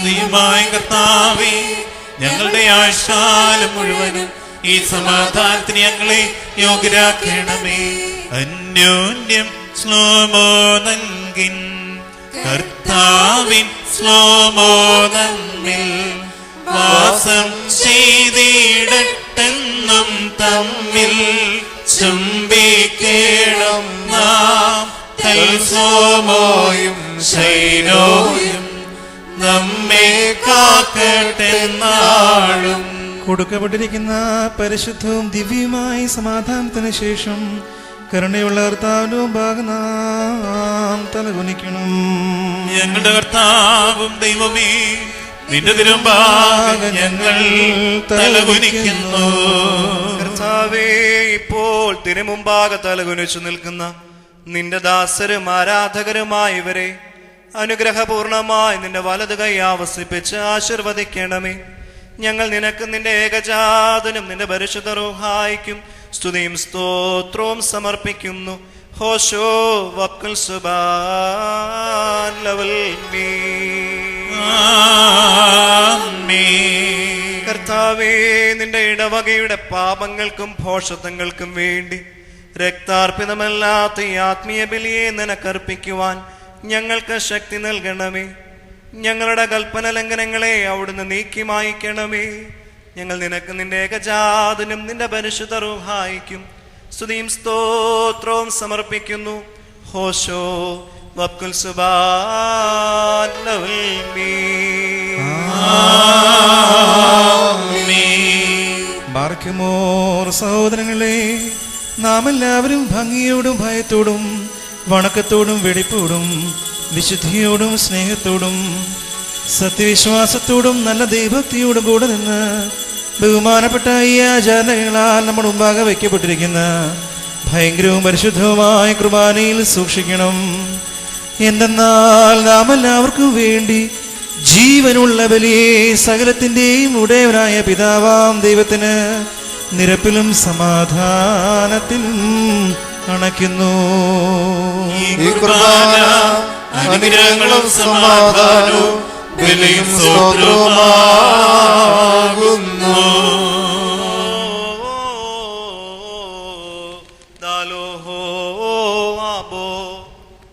ദൈവമായ കർത്താവേ, ഞങ്ങളുടെ ആയുഷ്കാലം മുഴുവനും ഈ സമാധാനത്തിന് ഞങ്ങളെ യോഗ്യരാക്കണമേ. അന്യോന്യം ശ്ലോമോ നൽകിൻ കർത്താവിൻ ശ്ലോമോ നമ്മിൽ വാസം ചെയ്തിടട്ടെന്നും തമ്മിൽ ചുംബിക്കണം നാം. തൽസോമോയും ശൈനോയും നമ്മെ കാക്കട്ടെ നാളും. കൊടുക്കപ്പെട്ടിരിക്കുന്ന പരിശുദ്ധവും ദിവ്യവുമായ സമാധാനത്തിന് ശേഷം കരുണയുള്ള കർത്താവിന്റെ മുമ്പാകെ നാം തലകുനിക്കണം. ഞങ്ങളുടെ കർത്താവും ദൈവമേ, നിന്റെ തിരുമുമ്പാകെ ഞങ്ങൾ തലകുനിക്കുന്നു. കർത്താവേ, ഇപ്പോൾ തിരുമുമ്പാകെ തലകുനിച്ചു നിൽക്കുന്ന നിന്റെ ദാസരും ആരാധകരുമായ ഇവരെ അനുഗ്രഹപൂർണമായി നിന്റെ വലത് കൈ ആവസിപ്പിച്ച് ആശീർവദിക്കണമേ. ഞങ്ങൾ നിനക്ക് നിന്റെ ഏകജാതനും നിന്റെ പരിശുദ്ധ റൂഹായിക്കും സ്തുതിയും സ്തോത്രവും സമർപ്പിക്കുന്നു. ഹോശോ വക്കൽ സുബാൻ ലവൽ മീ. കർത്താവേ, നിന്റെ ഇടവകയുടെ പാപങ്ങൾക്കും ഭോഷത്വങ്ങൾക്കും വേണ്ടി രക്താർപ്പിതമല്ലാത്ത ഈ ആത്മീയ ബലിയെ നിനക്കർപ്പിക്കുവാൻ ഞങ്ങൾക്ക് ശക്തി നൽകണമേ. ഞങ്ങളുടെ കൽപ്പന ലംഘനങ്ങളെ അവിടുന്ന് നീക്കി മായ്ക്കണമേ. ഞങ്ങൾ നിനക്ക് നിന്റെ ഏകജാതനും നിന്റെ പരിശുദ്ധ റൂഹായിക്കും സ്തുതിയും സ്തോത്രവും സമർപ്പിക്കുന്നു. ഹോശോ വക്കുൽ സുബാൻ ലവൽ മീ. ബാർക്കുമോർ സഹോദരങ്ങളെ, നാം എല്ലാവരും ഭംഗിയോടും ഭയത്തോടും വണക്കത്തോടും വെടിപ്പോടും വിശുദ്ധിയോടും സ്നേഹത്തോടും സത്യവിശ്വാസത്തോടും നല്ല ദൈവഭക്തിയോടും കൂടെ നിന്ന് ബഹുമാനപ്പെട്ട ഈ ആചാരങ്ങളാൽ നമ്മുടെ മുമ്പാകെ വയ്ക്കപ്പെട്ടിരിക്കുന്ന ഭയങ്കരവും പരിശുദ്ധവുമായ കുർബാനയിൽ സൂക്ഷിക്കണം. എന്തെന്നാൽ നാം എല്ലാവർക്കും വേണ്ടി ജീവനുള്ള ബലിയെ സകലത്തിൻ്റെയും ഉടയവനായ പിതാവാം ദൈവത്തിന് നിരപ്പിലും സമാധാനത്തിലും അണയ്ക്കുന്നു. ഈ കുർബാന അനുഗ്രഹങ്ങളും സമാധാനവും ബലിയും സ്തോത്രവുമാകുന്നു.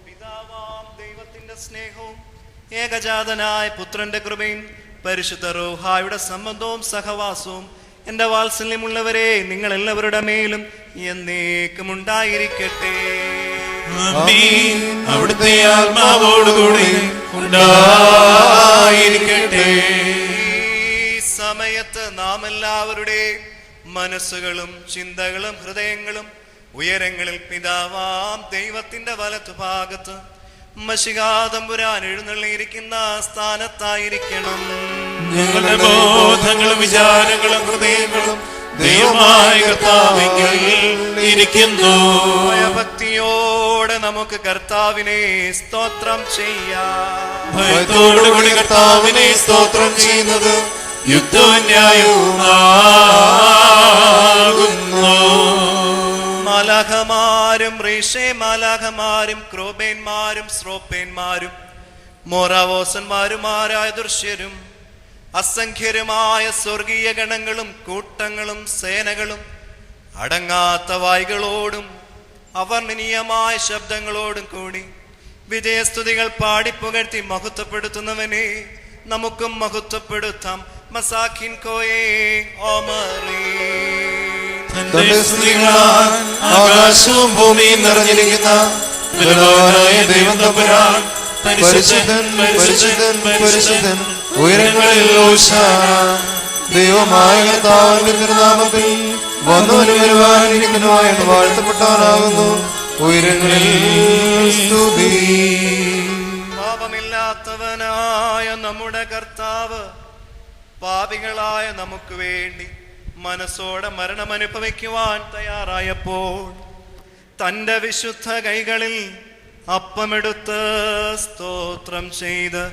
പിതാവാം ദൈവത്തിന്റെ സ്നേഹവും ഏകജാതനായ പുത്രന്റെ കൃപയും പരിശുദ്ധ റൂഹായുടെ സംബന്ധവും സഹവാസവും എന്റെ വാത്സല്യമുള്ളവരെ നിങ്ങൾ എല്ലാവരുടെ മേലും എന്നേക്കും ഉണ്ടായിരിക്കട്ടെ. ആമീൻ. അവിടുത്തെ ആത്മാവോടുകൂടി ഉണ്ടായിരിക്കട്ടെ. ഈ സമയത്ത് നാം എല്ലാവരുടെ മനസ്സുകളും ചിന്തകളും ഹൃദയങ്ങളും ഉയരങ്ങളിൽ പിതാവാം ദൈവത്തിന്റെ വലത്തുഭാഗത്ത് മശികാതമ്പുരാൻ എഴുന്നള്ളിയിരിക്കുന്ന സ്ഥാനത്തായിരിക്കണം. ഞങ്ങളുടെ ബോധങ്ങളും വിചാരങ്ങളും ഹൃദയങ്ങളും ദൈവമായ കർത്താവിങ്കൽ ഇരിക്കുന്നു. ഭയഭക്തിയോടെ നമുക്ക് കർത്താവിനെ സ്തോത്രം ചെയ്യാം. ഭയത്തോടുകൂടി കർത്താവിനെ സ്തോത്രം ചെയ്യുന്നത് യുദ്ധവും ന്യായവുമാകുന്നു. മാലാഖമാരും മാലാഖമാരും ക്രോബേന്മാരും ശ്രോപ്പേന്മാരും മോറാവോസന്മാരുമാരായ ദൃശ്യരും അസംഖ്യരുമായ സ്വർഗീയ ഗണങ്ങളും കൂട്ടങ്ങളും സേനകളും അടങ്ങാത്ത വായ്കളോടും അവർണ്ണനീയമായ ശബ്ദങ്ങളോടും കൂടി വിജയസ്തുതികൾ പാടിപ്പുകഴ്ത്തി മഹത്വപ്പെടുത്തുന്നവനെ നമുക്കും മഹത്വപ്പെടുത്താം. മസാഖിൻ കോയേ ഓമറേ. തന്റെ സ്തുതികളാൽ ആകാശവും ഭൂമിയും നിറഞ്ഞിരിക്കുന്ന ബലവാനായ ദൈവം തമ്പുരാൻ പരിശുദ്ധൻ പരിശുദ്ധൻ പരിശുദ്ധൻ ഉയരങ്ങളിൽ ഹോശാന. ദൈവമായ കർത്താവിന്റെ തിരുനാമത്തിൽ വന്നവനും വരുവാനിരിക്കുന്നതുമായ വാഴ്ത്തപ്പെട്ടവനാകുന്നു. ഉയരങ്ങളിൽ സ്തുതി. പാപമില്ലാത്തവനായ നമ്മുടെ കർത്താവ് പാപികളായ നമുക്ക് വേണ്ടി മനസ്സോടെ മരണം അനുഭവിക്കുവാൻ തയ്യാറായപ്പോൾ തന്റെ വിശുദ്ധ കൈകളിൽ അപ്പമെടുത്ത് സ്തോത്രം ചെയ്ത്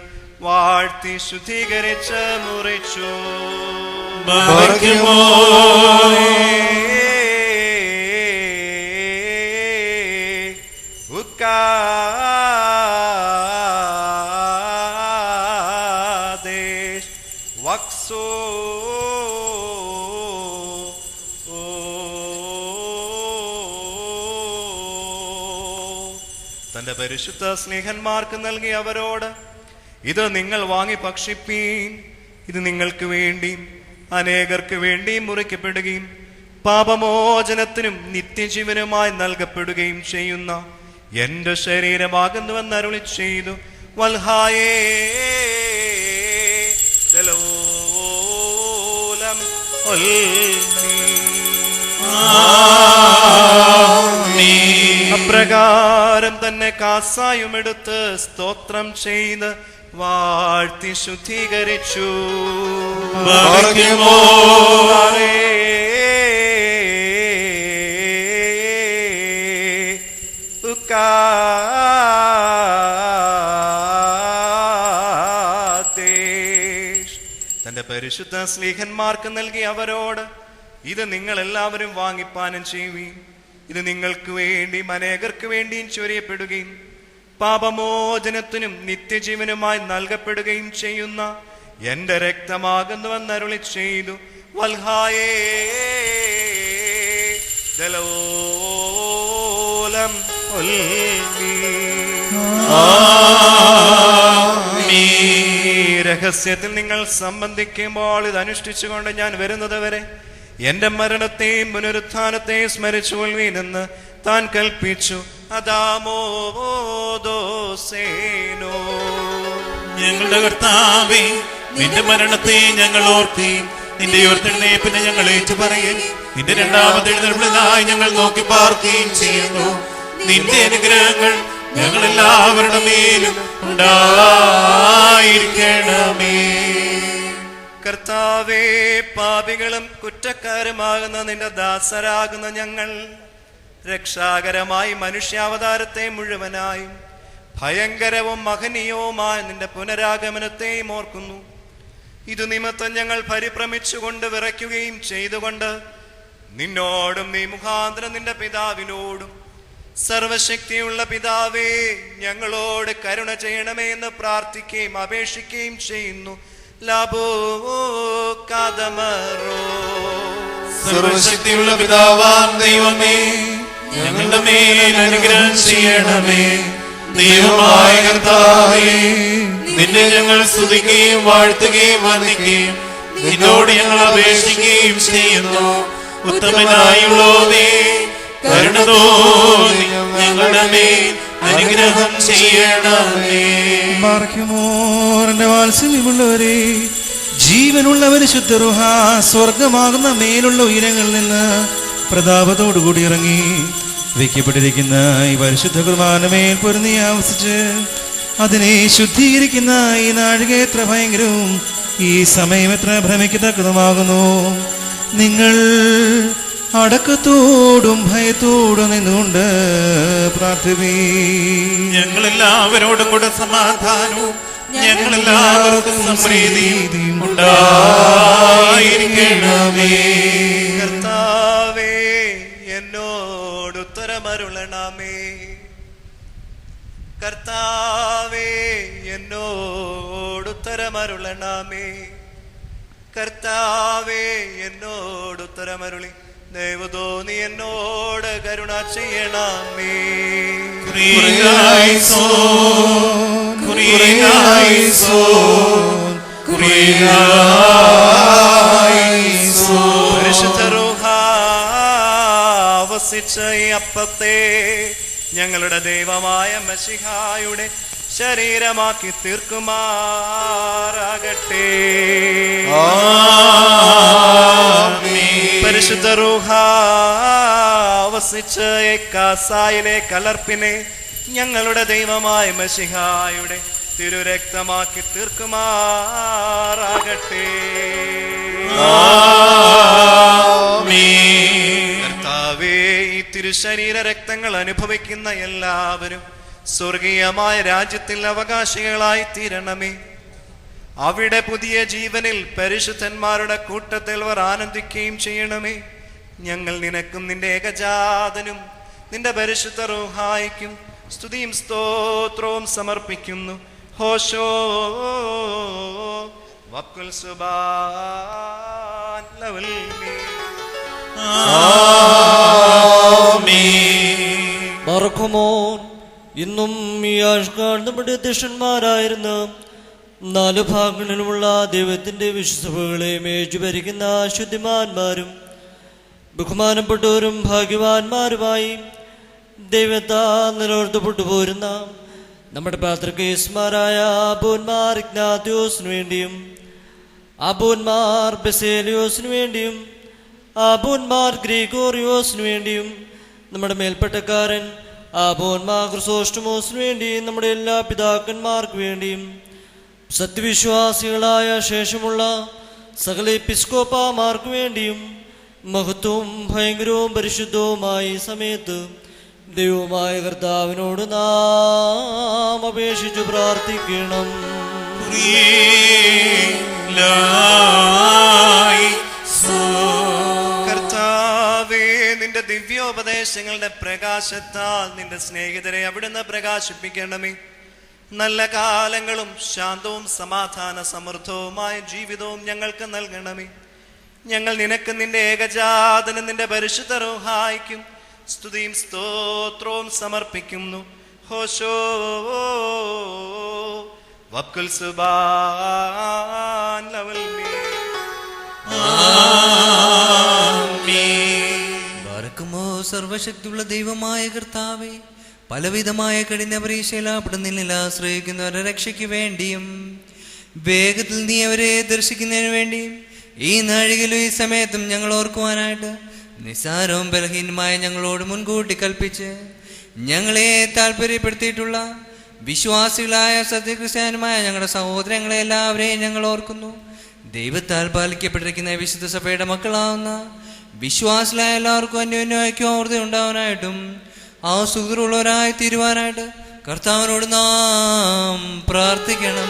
വാഴ്ത്തി ശുദ്ധീകരിച്ച് മുറിച്ചു. വക്സോ തന്റെ പരിശുദ്ധ സ്നേഹന്മാർക്ക് നൽകി അവരോട്, ഇത് നിങ്ങൾ വാങ്ങി ഭക്ഷിപ്പീൻ. ഇത് നിങ്ങൾക്ക് വേണ്ടിയും അനേകർക്ക് വേണ്ടിയും മുറിക്കപ്പെടുകയും പാപമോചനത്തിനും നിത്യജീവനുമായി നൽകപ്പെടുകയും ചെയ്യുന്ന എന്റെ ശരീരമാകുന്നുവെന്ന് അരുളി ചെയ്തു. വൽഹായേ ദലോലം അപ്രകാരം തന്നെ കാസായും എടുത്ത് സ്തോത്രം ചെയ്ത് വാഴ്ത്തി ശുദ്ധീകരിച്ചു. തന്റെ പരിശുദ്ധ സ്ലീഹന്മാർക്ക് നൽകി അവരോട്, ഇത് നിങ്ങൾ എല്ലാവരും വാങ്ങിപ്പാനം ചെയ്യുകയും ഇത് നിങ്ങൾക്ക് വേണ്ടിയും അനേകർക്ക് വേണ്ടിയും ചൊരിയപ്പെടുകയും പാപമോചനത്തിനും നിത്യജീവനുമായി നൽകപ്പെടുകയും ചെയ്യുന്ന എന്റെ രക്തമാകുന്നുവെന്ന് അരുളി ചെയ്തു. വൽഹായേ ദലോലം രഹസ്യത്തിൽ നിങ്ങൾ സംബന്ധിക്കുമ്പോൾ ഇത് അനുഷ്ഠിച്ചുകൊണ്ട് ഞാൻ വരുന്നത് വരെ എന്റെ മരണത്തെയും പുനരുത്ഥാനത്തെയും സ്മരിച്ചു കൊള്ളുവീനെന്ന് താൻ കൽപ്പിച്ചു. അദാമോദോസേനോ. ഞങ്ങളുടെ കർത്താവേ, നിന്റെ മരണത്തെ ഞങ്ങൾ ഓർക്കുകയും നിന്റെ ഉയർത്തെഴുന്നേൽപ്പിനെ ഞങ്ങൾ ഏറ്റുപറയും നിന്റെ രണ്ടാമത്തെ എഴുന്നേൽപ്പിനായി ഞങ്ങൾ നോക്കി പാർക്കുകയും ചെയ്യുന്നു. നിന്റെ അനുഗ്രഹങ്ങൾ ഞങ്ങൾ എല്ലാവരുടെ മേലും ഉണ്ടായിരിക്കണമേ. കർത്താവേ, പാപികളും കുറ്റക്കാരുമാകുന്ന നിന്റെ ദാസരാകുന്ന ഞങ്ങൾ രക്ഷാകരമായി മനുഷ്യാവതാരത്തെ മുഴുവനായും ഭയങ്കരവും മഹനീയവുമായ നിന്റെ പുനരാഗമനത്തെയും ഓർക്കുന്നു. ഇതു നിമിത്തം ഞങ്ങൾ പരിഭ്രമിച്ചുകൊണ്ട് വിറയ്ക്കുകയും ചെയ്തുകൊണ്ട് നിന്നോടും നീ മുഖാന്തരം നിന്റെ പിതാവിനോടും സർവശക്തിയുള്ള പിതാവേ ഞങ്ങളോട് കരുണ ചെയ്യണമേ എന്ന് പ്രാർത്ഥിക്കുകയും അപേക്ഷിക്കുകയും ചെയ്യുന്നു. ലാബോ കാദമറോ. സർവശക്തിയുള്ള പിതാവാം ദൈവമേ, ഞങ്ങളുടെ മേൽ അനുഗ്രഹം ചെയ്യണമേ. ദൈവമായ കർത്താവേ, നിന്നെ ഞങ്ങൾ സ്തുതിക്കുകയും വാഴ്ത്തുകയും വന്ദിക്കുകയും നിന്നോട് ഞങ്ങൾ അപേക്ഷിക്കുകയും ചെയ്യുന്നു. ഉത്തമനായുള്ളോവേ, കരുണ തോന്നി ഞങ്ങളുടെ മേൽ അനുഗ്രഹം ചെയ്യണമേ. എന്റെ വാത്സല്യമുള്ളവരെ, ജീവനുള്ള പരിശുദ്ധ റൂഹ സ്വർഗമാകുന്ന മേലുള്ള ഉയരങ്ങളിൽ നിന്ന് പ്രതാപത്തോടുകൂടി ഇറങ്ങി വയ്ക്കപ്പെട്ടിരിക്കുന്ന ഈ പരിശുദ്ധ കുർബാനമേൽ പൊരുന്നി ആവസിച്ച് അതിനെ ശുദ്ധീകരിക്കുന്ന ഈ നാഴിക എത്ര ഭയങ്കരവും ഈ സമയം എത്ര ഭ്രമിക്കത്തക്കതുമാകുന്നു. നിങ്ങൾ അടക്കത്തോടും ഭയത്തോടും നിന്നുകൊണ്ട് പ്രാർത്ഥിപ്പീ. ഞങ്ങളെല്ലാവരോടും കൂടെ സമാധാനവും ഞങ്ങളെല്ലാവർക്കും സമൃദ്ധിയും ഉണ്ടായിരിക്കണമേ. കർത്താവേ, എന്നോട് ഉത്തരമരുളണമേ. കർത്താവേ, എന്നോട് ഉത്തരമരുളണമേ. കർത്താവേ, എന്നോട് ഉത്തരമരുളി ദൈവതോന്നി എന്നോട് കരുണ ചെയ്യണമേ. പരിശുദ്ധ റൂഹ വസിച്ച ഈ അപ്പത്തെ ഞങ്ങളുടെ ദൈവമായ മശിഹായുടെ ശരീരമാക്കി തീർക്കുമാറാകട്ടെ. പരിശുദ്ധ റൂഹ വസിച്ച ഈ കാസായിലെ കലർപ്പിനെ ഞങ്ങളുടെ ദൈവമായ മശിഹായുടെ തിരുരക്തമാക്കി തീർക്കുമാറാകട്ടെ. കർത്താവേ, ഈ തിരുശരീര രക്തങ്ങൾ അനുഭവിക്കുന്ന എല്ലാവരും സ്വർഗീയമായ രാജ്യത്തിൽ അവകാശികളായി തീരണമേ. അവിടെ പുതിയ ജീവനിൽ പരിശുദ്ധന്മാരുടെ കൂട്ടത്തിൽ അവർ ആനന്ദിക്കുകയും ചെയ്യണമേ. ഞങ്ങൾ നിനക്കും നിന്റെ ഏകജാതനും നിന്റെ പരിശുദ്ധ റൂഹായിക്കും സ്തുതിയും സ്തോത്രവും സമർപ്പിക്കുന്നു. ഹോശോ വക്കുൽ സുബാൻ ലവൽ മറക്കുമോൻ. ഇന്നും ഈ ആഴ്ചക്കാർ നമ്മുടെ അധ്യക്ഷന്മാരായിരുന്ന 4 ഭാഗങ്ങളിലുമുള്ള ദൈവത്തിന്റെ വിശ്വസഭകളെ മേജുഭരിക്കുന്ന ശുദ്ധിമാന്മാരും ബഹുമാനപ്പെട്ടവരും ഭാഗ്യവാന്മാരുമായി ദൈവത്താൽ നിലനിർത്തപ്പെട്ടു പോരുന്ന നമ്മുടെ പാത്രികേസ്മാരായ അബൂന്മാർ ഇഗ്നാത്യോസിനു വേണ്ടിയും അബൂന്മാർ ബെസേലിയോസിനു വേണ്ടിയും അബൂന്മാർ ഗ്രിഗോറിയോസിനു വേണ്ടിയും നമ്മുടെ മേൽപ്പെട്ടക്കാരൻ അബൂന്മാർ ക്രിസോസ്റ്റമോസിനു വേണ്ടിയും നമ്മുടെ എല്ലാ പിതാക്കന്മാർക്ക് വേണ്ടിയും സത്യവിശ്വാസികളായ ശേഷമുള്ള സകല എപ്പിസ്കോപ്പാമാർക്ക് വേണ്ടിയും മഹത്വവും ഭയങ്കരവും പരിശുദ്ധവുമായ ഈ സമയത്ത് ദൈവമായ കർത്താവിനോട് നാം അപേക്ഷിച്ചു പ്രാർത്ഥിക്കണം. കർത്താവേ, നിന്റെ ദിവ്യോപദേശങ്ങളുടെ പ്രകാശത്താൽ നിന്റെ സ്നേഹിതരെ അവിടുന്ന് പ്രകാശിപ്പിക്കണമേ. നല്ല കാലങ്ങളും ശാന്തവും സമാധാന സമൃദ്ധവുമായ ജീവിതവും ഞങ്ങൾക്ക് നൽകണമേ. ഞങ്ങൾ നിനക്ക് നിന്റെ ഏകജാതനും നിന്റെ പരിശുദ്ധ റൂഹായിക്കും സ്തുതിയും സ്തോത്രവും സമർപ്പിക്കുന്നു. ഹോശോ വക്കുൽ സുബാൻ ലവൽ ബാരക്കുമോ. സർവശക്തിയുള്ള ദൈവമായ കർത്താവേ, പലവിധമായ കഠിന പരീക്ഷയിലാപ്പെടുന്നില്ല ആശ്രയിക്കുന്നവരുടെ രക്ഷയ്ക്ക് വേണ്ടിയും വേഗത്തിൽ നീ അവരെ ദർശിക്കുന്നതിന് വേണ്ടിയും ഈ നാഴികയിലും ഈ സമയത്തും ഞങ്ങൾ ഓർക്കുവാനായിട്ട് നിസ്സാരവും ബലഹീനമായ ഞങ്ങളോട് മുൻകൂട്ടി കൽപ്പിച്ച് ഞങ്ങളെ താല്പര്യപ്പെടുത്തിയിട്ടുള്ള വിശ്വാസികളായ സത്യക്രിസ്ത്യാനുമായ ഞങ്ങളുടെ സഹോദരങ്ങളെ എല്ലാവരെയും ഞങ്ങൾ ഓർക്കുന്നു. ദൈവത്താൽ പാലിക്കപ്പെട്ടിരിക്കുന്ന വിശുദ്ധ സഭയുടെ മക്കളാവുന്ന വിശ്വാസിലായ എല്ലാവർക്കും അന്യോന്യ ഐക്യമൂർത്തി ഉണ്ടാവാനായിട്ടും ആ സുഖമുള്ളവരായി തീരുവാനായിട്ട് കർത്താവിനോട് നാം പ്രാർത്ഥിക്കണം.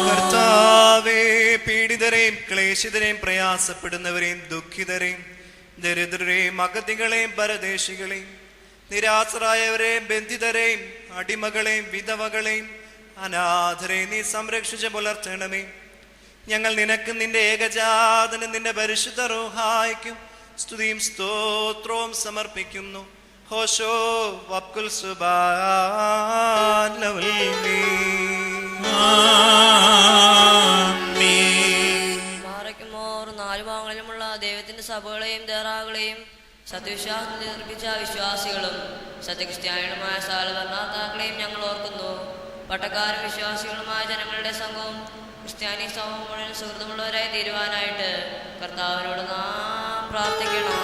കർത്താവേ, പീഡിതരെയും ക്ലേശിതരെയും പ്രയാസപ്പെടുന്നവരെയും ദുഃഖിതരെയും ദരിദ്രരെയും അഗതികളെയും പരദേശികളെയും നിരാശ്രായവരെയും ബന്ധിതരെയും അടിമകളെയും വിധവകളെയും അനാഥരെയും നീ സംരക്ഷിച്ച് പുലർത്തണമേ. ഞങ്ങൾ നിനക്ക് നിന്റെ ഏകജാതന് നിന്റെ പരിശുദ്ധ റൂഹായ്ക്കും സ്തുതിയും സ്തോത്രവും സമർപ്പിക്കുന്നു. ഹോശോ വക്കുൽ സുബാൻ മാറയ്ക്കുമോർ നാലു ഭാഗങ്ങളിലുമുള്ള ദൈവത്തിന്റെ സഭകളെയും ദേറാകളെയും സത്യവിശ്വാസത്തിൽ നിർമ്മിച്ച വിശ്വാസികളും സത്യക്രിസ്ത്യാനികളുമായ സകല ഭരണാതാക്കളെയും ഞങ്ങൾ ഓർക്കുന്നു. പട്ടക്കാരും വിശ്വാസികളുമായ ജനങ്ങളുടെ സംഘവും ക്രിസ്ത്യാനി സമൂഹം മുഴുവൻ സുഹൃത്തുമുള്ളവരായി തീരുവാനായിട്ട് കർത്താവിനോട് നാം പ്രാർത്ഥിക്കണം.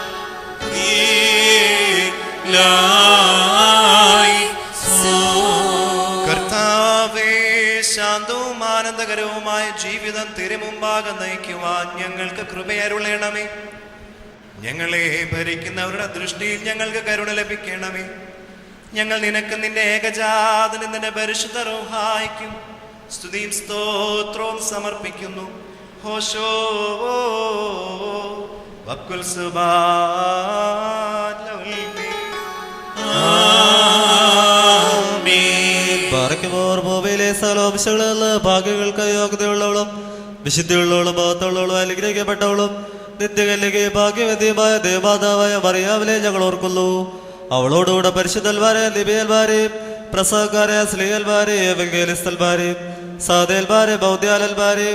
കർത്താവേ, ശാന്തവും ആനന്ദകരവുമായ ജീവിതം തിരുമുമ്പാകെ നയിക്കുവാൻ ഞങ്ങൾക്ക് കൃപയരുളണമേ. ഞങ്ങളെ ഭരിക്കുന്നവരുടെ ദൃഷ്ടിയിൽ ഞങ്ങൾക്ക് കരുണ ലഭിക്കണമേ. ഞങ്ങൾ നിനക്ക് നിന്റെ ഏകജാതന് നിന്റെ പരിശുദ്ധ റൂഹായ്ക്കും സ്തുതിയും സ്തോത്രവും സമർപ്പിക്കുന്നു. ഹോശോ വക്കുൽ സുബാൻ ബാറയ്ക്കുമോർ ഭൂമിയിലെ സകലോംശങ്ങളിൽ ഭാഗ്യങ്ങൾക്ക് യോഗ്യതയുള്ളവളും വിശുദ്ധിയുള്ളവളും ഭാഗത്തുള്ളവളും അനുഗ്രഹിക്കപ്പെട്ടവളും നിത്യകന്യകെ ഭാഗ്യവതിയുമായ ദേവമാതാവായ മറിയാവിനെ ഞങ്ങൾ ഓർക്കുന്നു. അവളോടുകൂടെ പരിശുദ്ധന്മാരെ ലിബിയന്മാരെ പ്രസവക്കാരെ സ്ലീഹന്മാരെ എവങ്കേലിസ്തന്മാരെ സാദേൽമാരെ ബൗദ്ധ്യാലന്മാരെ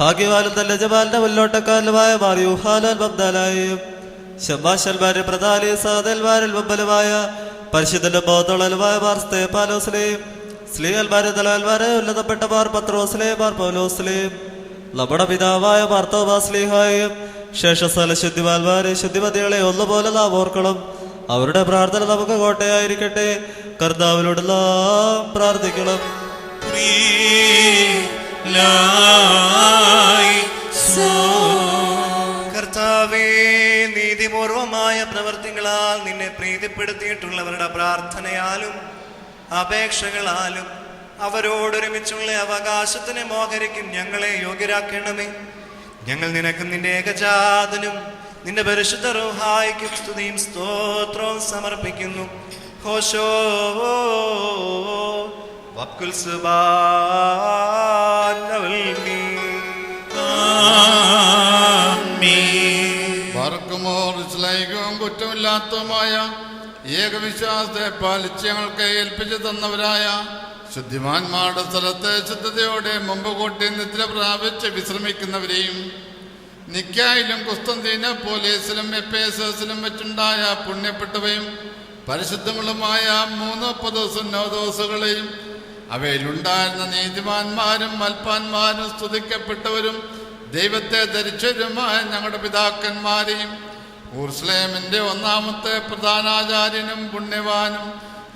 ഭാഗ്യവാനും തന്റെ യജമാന്റെ മുന്നോട്ടക്കാരനുമായ മാറിയൂഹാലൻ ബബ്ദാലായും ശമ്മാശന്മാരെ പ്രധാനി സാദേൽമാരിൽ മുമ്പലുമായ പരിശുദ്ധന്റെ ബോധോളലുമായ മാർ സ്തേഫാനോസിലെയും സ്ലീഹന്മാരെ തലവന്മാരെ ഉന്നതപ്പെട്ട മാർ പത്രോസിലെയും മാർ പൗലോസിലെയും നമ്മുടെ പിതാവായ മാർത്തോമാസ്ലീഹായും ശേഷസ്ഥല ശുദ്ധിമാന്മാരെ ശുദ്ധിമതികളെ ഒന്നുപോലെ നാം ഓർക്കണം. അവരുടെ പ്രാർത്ഥന നമുക്ക് കോട്ടയായിരിക്കട്ടെ. കർത്താവിനോട് നാം പ്രാർത്ഥിക്കണം. കർത്താവേ, നീതിപൂർവമായ പ്രവർത്തികളാൽ നിന്നെ പ്രീതിപ്പെടുത്തിയിട്ടുള്ളവരുടെ പ്രാർത്ഥനയാലും അപേക്ഷകളാലും അവരോടൊരുമിച്ചുള്ള അവകാശത്തിന് മോഹരിക്കും ഞങ്ങളെ യോഗ്യരാക്കണമേ. ഞങ്ങൾ നിനക്കും നിന്റെ ഏകജാതനും നിന്റെ പരിശുദ്ധ റൂഹായ്ക്കും സ്തുതിയും സ്തോത്രവും സമർപ്പിക്കുന്നു. ഹോശോ വക്കുൽ സുബാൻ പാർക്കുമോർ ഇസ്ലായികവും കുറ്റമില്ലാത്തതുമായ ഏകവിശ്വാസത്തെ പാലിച്ച് ഞങ്ങൾക്ക് ഏൽപ്പിച്ചു തന്നവരായ ശുദ്ധിമാന്മാരുടെ സ്ഥലത്ത് ശുദ്ധതയോടെ മുമ്പ് കൂട്ടി നിദ്ര പ്രാപിച്ച് വിശ്രമിക്കുന്നവരെയും നിക്കായിലും കുസ്തന്തീന പോലീസിലും എപ്പേസസിലും വെച്ചുണ്ടായ പുണ്യപ്പെട്ടവയും പരിശുദ്ധങ്ങളുമായ 3 സുന്നോദോസുകളെയും അവയിലുണ്ടായിരുന്ന നീതിമാന്മാരും മൽപ്പാന്മാരും സ്തുതിക്കപ്പെട്ടവരും ദൈവത്തെ ധരിച്ചവരുമായ ഞങ്ങളുടെ പിതാക്കന്മാരെയും ഊർസ്ലേമിന്റെ 1-ാമത്തെ പ്രധാനാചാര്യനും പുണ്യവാനും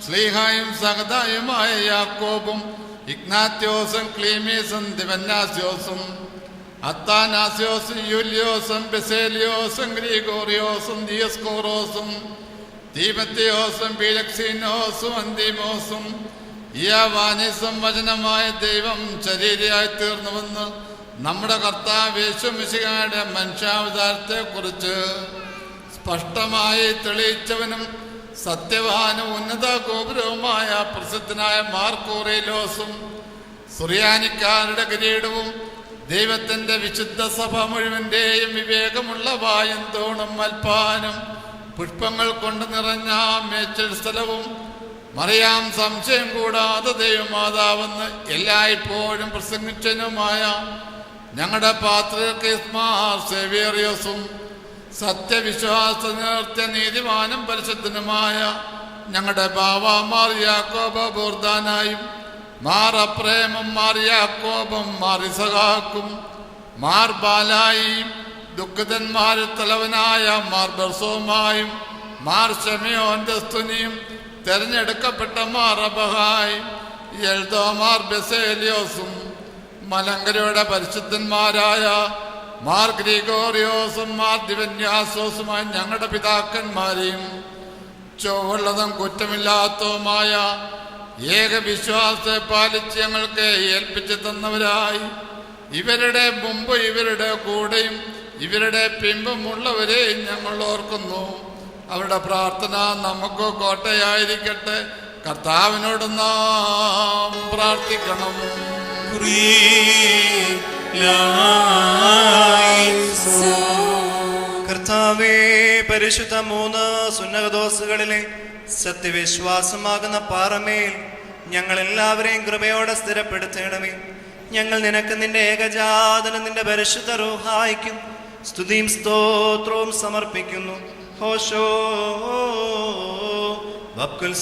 സ്ലീഹായും സഹതായുമായ യാക്കോബും ഇഗ്നാത്യോസും ക്ലീമീസും ദിവന്നാസ്യോസും അത്താനാസ്യോസും യൂലിയോസും ബെസേലിയോസും ഗ്രീഗോറിയോസും ദിയസ്കോറോസും തീമത്തിയോസും പീലക്സീനോസും അന്തിമോസും ഇയാവാനിസും വചനമായ ദൈവം ശരീരയായി തീർന്നുവെന്ന് നമ്മുടെ കർത്താവ് യേശു മിശിഹായുടെ മനുഷ്യാവതാരത്തെ കുറിച്ച് സ്പഷ്ടമായി തെളിയിച്ചവനും സത്യവാനും ഉന്നത ഗോപുരവുമായ പ്രസിദ്ധനായ മാർക്കോറേലോസും സുറിയാനിക്കാരുടെ കിരീടവും ദൈവത്തിന്റെ വിശുദ്ധ സഭ മുഴുവന്റെയും വിവേകമുള്ള വായും തോണും മൽപ്പാനും പുഷ്പങ്ങൾ കൊണ്ട് നിറഞ്ഞ മേച്ചൽ സ്ഥലവും മറിയാം സംശയം കൂടാതെ ദൈവമാതാവെന്ന് എല്ലായ്പ്പോഴും പ്രസംഗിച്ചനുമായ ഞങ്ങളുടെ പാത്രീർക്കീസ്മാർ സേവേറിയോസും സത്യവിശ്വാസ നിർത്തിയ നീതിമാനും പരിശുദ്ധനുമായ ഞങ്ങളുടെ ബാവാമാർ യാക്കോബ ബോർദാനായും മാർ അപ്രേമും മാർ യാക്കോബും മാർ ഇസഹാക്കും മാർ ബാലായും ദുഃഖിതന്മാരിൽ തലവനായ മാർ ബർസോമായും മാർ ഷെമിയോന്റെ സ്തുനിയും തെരഞ്ഞെടുക്കപ്പെട്ട മാർ അബഹായും എൽദോമാർ ബെസേലിയോസും മലങ്കരയുടെ പരിശുദ്ധന്മാരായ മാർ ഗ്രിഗോറിയോസും മാർ ദിവന്യാസോസുമായി ഞങ്ങളുടെ പിതാക്കന്മാരെയും ചൊവ്വുള്ളതും കുറ്റമില്ലാത്തതുമായ ഏകവിശ്വാസത്തെ പാലിച്ച് ഞങ്ങൾക്ക് ഏൽപ്പിച്ചു തന്നവരായി ഇവരുടെ മുമ്പ് ഇവരുടെ കൂടെയും ഇവരുടെ പിമ്പുമുള്ളവരെയും ഞങ്ങൾ ഓർക്കുന്നു. അവരുടെ പ്രാർത്ഥന നമുക്ക് കോട്ടയായിരിക്കട്ടെ. കർത്താവിനോട് നാം പ്രാർത്ഥിക്കണം. കർത്താവേ, പരിശുദ്ധ 3 സുന്നഹദോസുകളിലെ സത്യവിശ്വാസമാകുന്ന പാറമേൽ ഞങ്ങൾ എല്ലാവരെയും കൃപയോടെ സ്ഥിരപ്പെടുത്തണമേ. ഞങ്ങൾ നിനക്ക് നിന്റെ ഏകജാതനും നിന്റെ പരിശുദ്ധ റൂഹായിക്കും സ്തുതിയും സ്തോത്രവും സമർപ്പിക്കുന്നു. ഹോശോ വബ്കുൽ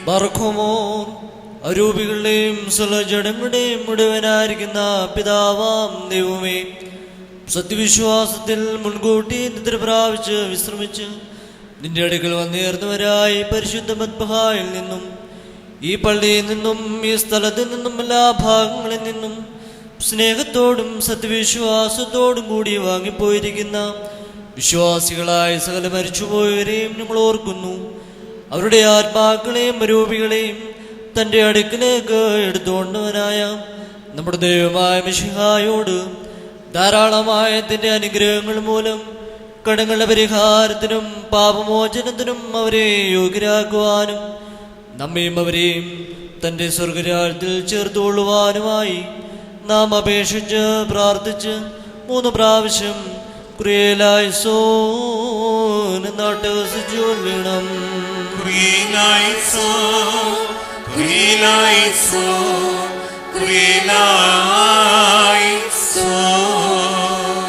ബർഖുമോർ അരൂപികളുടെയും സകലജഡങ്ങളുടെയും മുഴുവനായിരിക്കുന്ന പിതാവാം ദൈവമേ, സത്യവിശ്വാസത്തിൽ മുൻകൂട്ടി നിദ്ര പ്രാപിച്ച് വിശ്രമിച്ച് നിന്റെ അടുക്കൽ വന്നേർന്നവരായി പരിശുദ്ധ മദ്ബഹായിൽ നിന്നും ഈ പള്ളിയിൽ നിന്നും ഈ സ്ഥലത്ത് നിന്നും എല്ലാ ഭാഗങ്ങളിൽ നിന്നും സ്നേഹത്തോടും സത്യവിശ്വാസത്തോടും കൂടി വാങ്ങിപ്പോയിരിക്കുന്ന വിശ്വാസികളായ സകല മരിച്ചുപോയവരെയും ഞങ്ങൾ ഓർക്കുന്നു. അവരുടെ ആത്മാക്കളെയും അരൂപികളെയും തൻ്റെ അടുക്കിലേക്ക് എടുത്തുകൊണ്ടവനായ നമ്മുടെ ദൈവമായ മിശിഹായോട് ധാരാളമായ തൻ്റെ അനുഗ്രഹങ്ങൾ മൂലം കടങ്ങളുടെ പരിഹാരത്തിനും പാപമോചനത്തിനും അവരെ യോഗ്യരാക്കുവാനും നമ്മയും അവരെയും തൻ്റെ സ്വർഗരാജ്യത്തിൽ ചേർത്തുകൊള്ളുവാനുമായി നാം അപേക്ഷിച്ച് പ്രാർത്ഥിച്ച് 3 പ്രാവശ്യം ക്രിയലായിസോൻ നാട്ടവസിച്ചു കൊല്ലണം.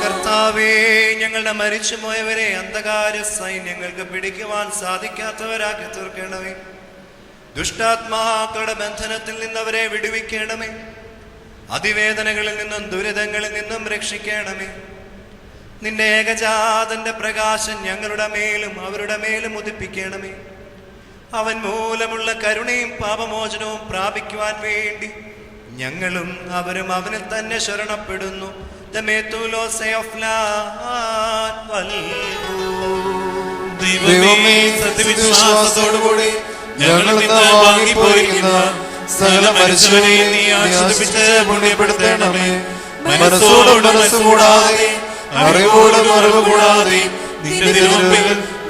കർത്താവേ, ഞങ്ങളുടെ മരിച്ചുപോയവരെ അന്ധകാര സൈന്യങ്ങൾക്ക് പിടിക്കുവാൻ സാധിക്കാത്തവരാക്കി തീർക്കണമേ. ദുഷ്ടാത്മാക്കളുടെ ബന്ധനത്തിൽ നിന്നവരെ വിടുവിക്കണമേ. അതിവേദനകളിൽ നിന്നും ദുരിതങ്ങളിൽ നിന്നും രക്ഷിക്കണമേ. നിന്റെ ഏകജാതന്റെ പ്രകാശം ഞങ്ങളുടെ മേലും അവരുടെ മേലും ഉദിപ്പിക്കണമേ. അവൻ മൂലമുള്ള കരുണയും പാപമോചനവും പ്രാപിക്കുവാൻ വേണ്ടി ഞങ്ങളും അവരും അവനിൽ തന്നെ ശരണപ്പെടുന്നു. ദൈവമേ, സത്യവിശ്വാസത്തോടുകൂടി ഞങ്ങൾ ഇന്ന് വാങ്ങിപ്പോയിരിക്കുന്ന സകല മരിച്ചവരെയും നീ ആശ്വസിപ്പിച്ച് പുണ്യപ്പെടുത്തണമേ. മനസ്സോടും മനസ്സുകൂടാതെ അറിവോടും അറിവ് കൂടാതെ നിന്റെ തിരുമുമ്പിൽ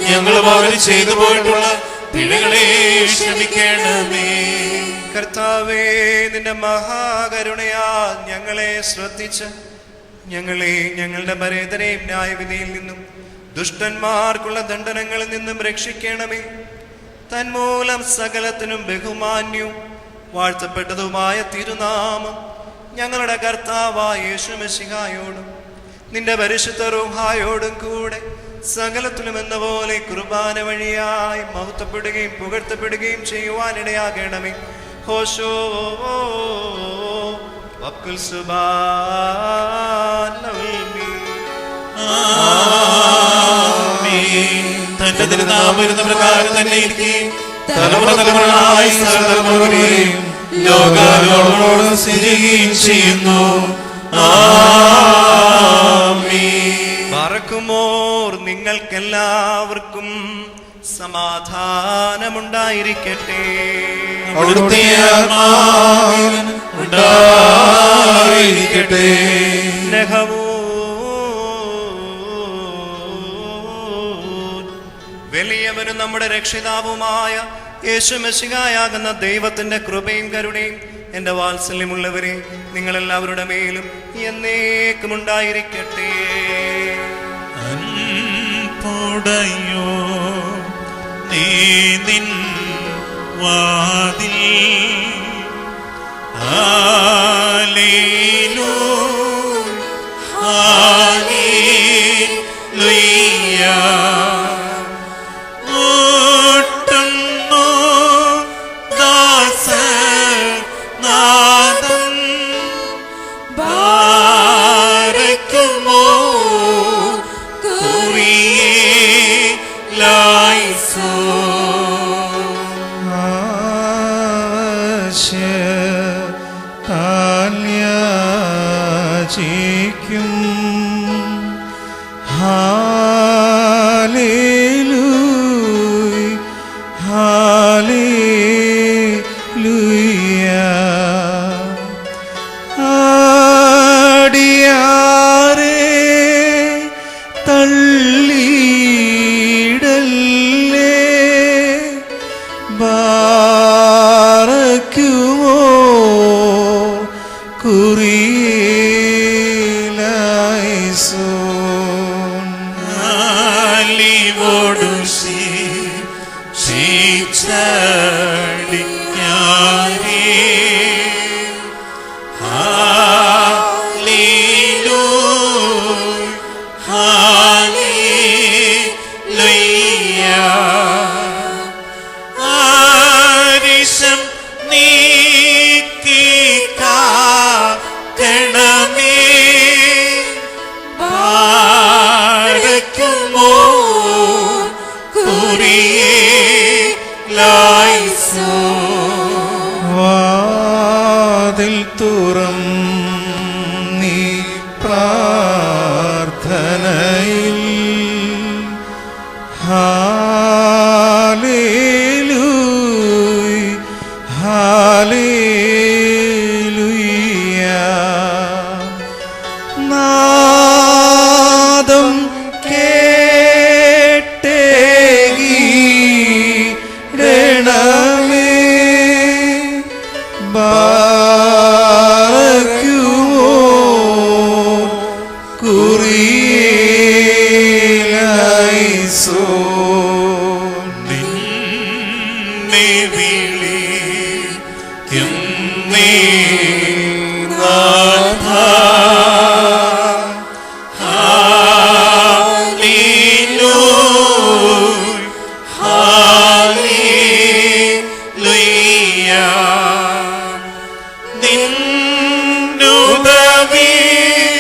ഞങ്ങൾ അവർ ചെയ്തു പോയിട്ടുള്ള പിഴകളെ ക്ഷമിക്കണമേ. കർത്താവേ, നിന്റെ മഹാകരുണയാ ഞങ്ങളെ ശ്രദ്ധിച്ച് ഞങ്ങളെ ഞങ്ങളുടെ പരേതരെയും ന്യായവിധിയിൽ നിന്നും ദുഷ്ടന്മാർക്കുള്ള ദണ്ഡനങ്ങളിൽ നിന്നും രക്ഷിക്കണമേ. തന്മൂലം സകലത്തിനും ബഹുമാന്യവും വാഴ്ത്തപ്പെട്ടതുമായ തിരുനാമം ഞങ്ങളുടെ കർത്താവായ യേശു മിശിഹായോടും നിന്റെ പരിശുദ്ധ റൂഹായോടും കൂടെ സകലത്തിലും എന്ന പോലെ കുർബാന വഴിയായി മഹത്വപ്പെടുകയും പുകഴ്ത്തപ്പെടുകയും ചെയ്യുവാനിടയാകണമേ. ഹോശോ വബ്കുൽ തന്റെ തിരുനാമം പ്രകാരം തന്നെ ഇരിക്കുകയും തലമുറ തലമുറകളായി സകലതലമുറകളെയും ലോകാലോകങ്ങളോട് സ്ഥിതിയും ചെയ്യുന്നു. ബറക്കുമോർ നിങ്ങൾക്കെല്ലാവർക്കും സമാധാനമുണ്ടായിരിക്കട്ടെ. അവിടുത്തെ ആത്മാവിനും ഉണ്ടായിരിക്കട്ടെ. വലിയവനും നമ്മുടെ രക്ഷിതാവുമായ യേശു മിശിഹായാകുന്ന ദൈവത്തിന്റെ കൃപയും കരുണയും എന്റെ വാത്സല്യമുള്ളവരെ നിങ്ങളെല്ലാവരുടെ മേലും എന്നേക്കും ഉണ്ടായിരിക്കട്ടെ. അൻപുടയോ നീ നിൻ വാതിൽ ഹല്ലേലൂയ മുട്ടുന്നു ദാസനാദം ബാരക്കുമോ കുറിയേലായിസോ കാല്യാചിക്കും. ഹല്ലേലൂയ ആടിയാരെ തള്ളിയിടല്ലേ ബാറക്കുമോ കുറിയിലായിസോൻ. ആലിവോടു ശിക്ഷടിക്കാനേ ആരിശം നീക്കി കാക്കണമേ ബാരക്കുമോ കുറിയിലായിസോ. വാതിൽ തുറം നീ പ്രാർത്ഥനയിൽ ഹല്ലേലൂയ ഹല്ലേലൂയ. നാദം കേട്ടേകിടണമേ ബാരക്കുമോ കുറിയിലായിസോൻ. നിന്നെ വിളിക്കുന്നേ നാഥാ. ഹല്ലേലൂയ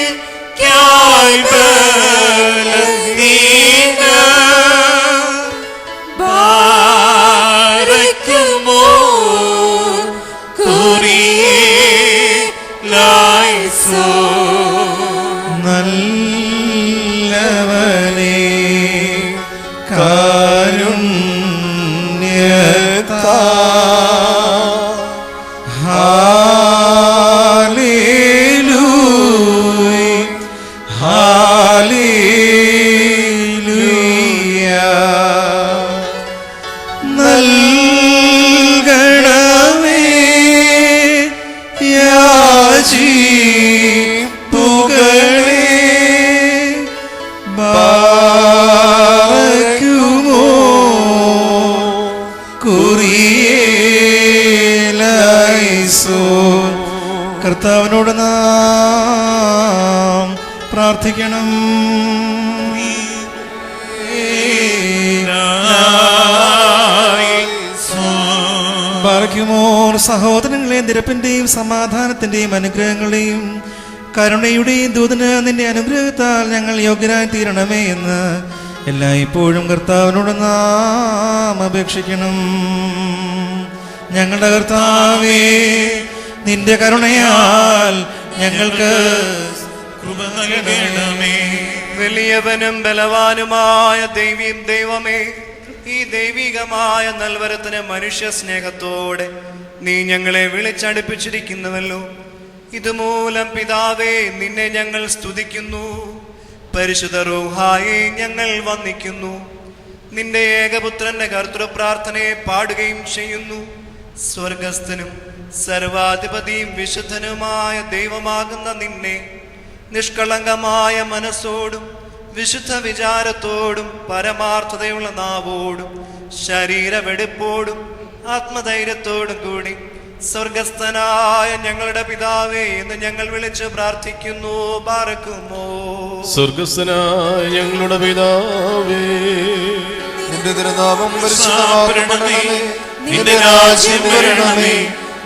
നിന്നുദവിക്കായി ബലഹീന ബാരക്കുമോ കുറിയിലായിസോ. നല്ലവനേ കാരുണ്യത്താ ഹല്ലേലൂയ ഹല്ലേലൂയ. നൽകണമേ യാചിപ്പുകളേ ബാരക്കുമോ കുറിയിലായിസോൻ. കർത്താവിനോട് നാം പ്രാർത്ഥിക്കണം. ബാറക്കുമോർ. സഹോദരങ്ങളെ, നിരപ്പിന്റെയും സമാധാനത്തിന്റെയും അനുഗ്രഹങ്ങളെയും കരുണയുടെയും ദൂതന് നിന്റെ അനുഗ്രഹത്താൽ ഞങ്ങൾ യോഗ്യരായി തീരണമേ എന്ന് എല്ലായ്പ്പോഴും കർത്താവിനോട് നാം അപേക്ഷിക്കണം. ഞങ്ങളുടെ കർത്താവേ, നിന്റെ കരുണയാൽ ഞങ്ങൾക്ക് കൃപ നൽകണമേ. വലിയവനും ബലവാനുമായ ദൈവമേ, ഈ ദൈവികമായ നൽവരത്തിന് മനുഷ്യ സ്നേഹത്തോടെ നീ ഞങ്ങളെ വിളിച്ചടുപ്പിച്ചിരിക്കുന്നുവല്ലോ. ഇതുമൂലം പിതാവേ, നിന്നെ ഞങ്ങൾ സ്തുതിക്കുന്നു. പരിശുദ്ധ റൂഹായെ ഞങ്ങൾ വന്ദിക്കുന്നു. നിന്റെ ഏകപുത്രന്റെ കർത്തൃപ്രാർത്ഥനയെ പാടുകയും ചെയ്യുന്നു. സ്വർഗസ്ഥനും സർവാധിപതിയും വിശുദ്ധനുമായ ദൈവമാകുന്ന നിന്നെ നിഷ്കളങ്കമായ മനസ്സോടും വിശുദ്ധ വിചാരത്തോടും പരമാർത്ഥതയുള്ള നാവോടും ശരീരവെടുപ്പോടും ആത്മധൈര്യത്തോടും കൂടി സ്വർഗസ്ഥനായ ഞങ്ങളുടെ പിതാവേ എന്ന് ഞങ്ങൾ വിളിച്ച് പ്രാർത്ഥിക്കുന്നു. ബാറക്കുമോ. സ്വർഗസ്ഥനായ ഞങ്ങളുടെ പിതാവേ, നിന്റെ തിരുനാമം പരിശുദ്ധമാക്കപ്പെടണമേ. നിന്റെ രാജ്യം വരണമേ.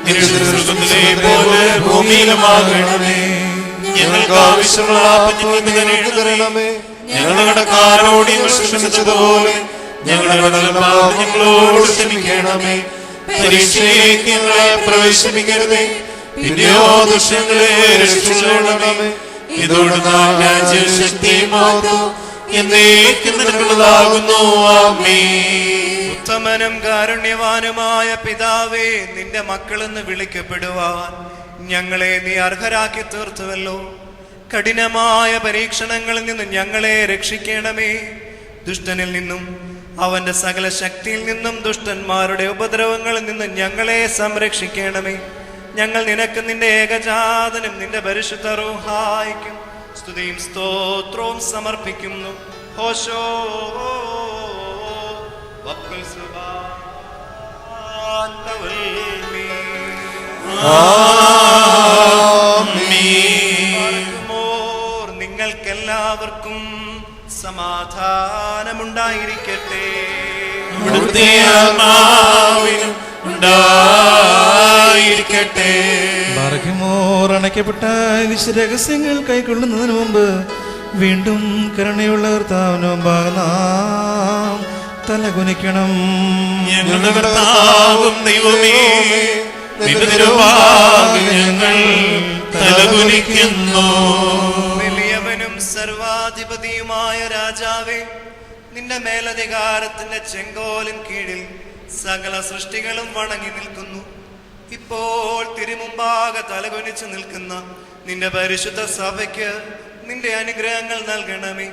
നിന്റെ തിരുസ്വർഗ്ഗത്തിലെ പോലെ ഭൂമിയിലുമാകണമേ. ഞങ്ങൾക്ക് ആവശ്യമുള്ള ആപത്ത് ഞങ്ങൾക്ക് തരണമേ. ഞങ്ങളുടെ കടക്കാരോട് ഞങ്ങൾ ക്ഷമിച്ചതുപോലെ ഞങ്ങളുടെ കടപ്പാട് ഞങ്ങളോട് ക്ഷമിക്കണമേ. പരീക്ഷയിലേക്ക് ഞങ്ങളെ പ്രവേശിപ്പിക്കരുതേ, പിന്നെയോ ദുഷ്ടങ്ങളെ രക്ഷിച്ചുകൊള്ളണമേ. ഇതോടുന്ന രാജ്യവും ശക്തിയും മഹത്വവും എന്നേക്കും നിനക്കുള്ളതാകുന്നു. ആമേൻ. ഉത്തമനും കാരുണ്യവാനുമായ പിതാവേ, നിന്റെ മക്കളെന്ന് വിളിക്കപ്പെടുവാൻ ഞങ്ങളെ നീ അർഹരാക്കി തീർത്തുവല്ലോ. കഠിനമായ പരീക്ഷണങ്ങളിൽ നിന്ന് ഞങ്ങളെ രക്ഷിക്കണമേ. ദുഷ്ടനിൽ നിന്നും അവന്റെ സകല ശക്തിയിൽ നിന്നും ദുഷ്ടന്മാരുടെ ഉപദ്രവങ്ങളിൽ നിന്നും ഞങ്ങളെ സംരക്ഷിക്കണമേ. ഞങ്ങൾ നിനക്ക് നിന്റെ ഏകജാതനും നിന്റെ പരിശുദ്ധ റൂഹായിക്കും സ്തുതിയും സ്തോത്രവും സമർപ്പിക്കുന്നു. ഹോശോ വക്കൽ നിങ്ങൾക്കെല്ലാവർക്കും സമാധാനമുണ്ടായിരിക്കട്ടെ. ഇവിടുത്തെ ആത്മാവിനും ഉണ്ടായിരിക്കട്ടെ. ബാറഖ്യമോർ അണയ്ക്കപ്പെട്ട വിശ്വരഹസ്യങ്ങൾ കൈക്കൊള്ളുന്നതിന് മുമ്പ് വീണ്ടും കരുണയുള്ള കർത്താവിന് മുമ്പാകെ നാം തലകുനിക്കണം. ഞങ്ങളുടെ കർത്താവും ദൈവമേ, നിന്റെ തിരുമുമ്പാകെ ഞങ്ങൾ തലകുനിക്കുന്നു. വലിയവനും സർവാധിപതിയുമായ രാജാവേ, നിന്റെ മേലധികാരത്തിന്റെ ചെങ്കോലിൻ കീഴിൽ സകല സൃഷ്ടികളും വണങ്ങി നിൽക്കുന്നു. ഇപ്പോൾ തിരുമുമ്പാകെ തലകുനിച്ചു നിൽക്കുന്ന നിന്റെ പരിശുദ്ധ സഭയ്ക്ക് നിന്റെ അനുഗ്രഹങ്ങൾ നൽകണമേ.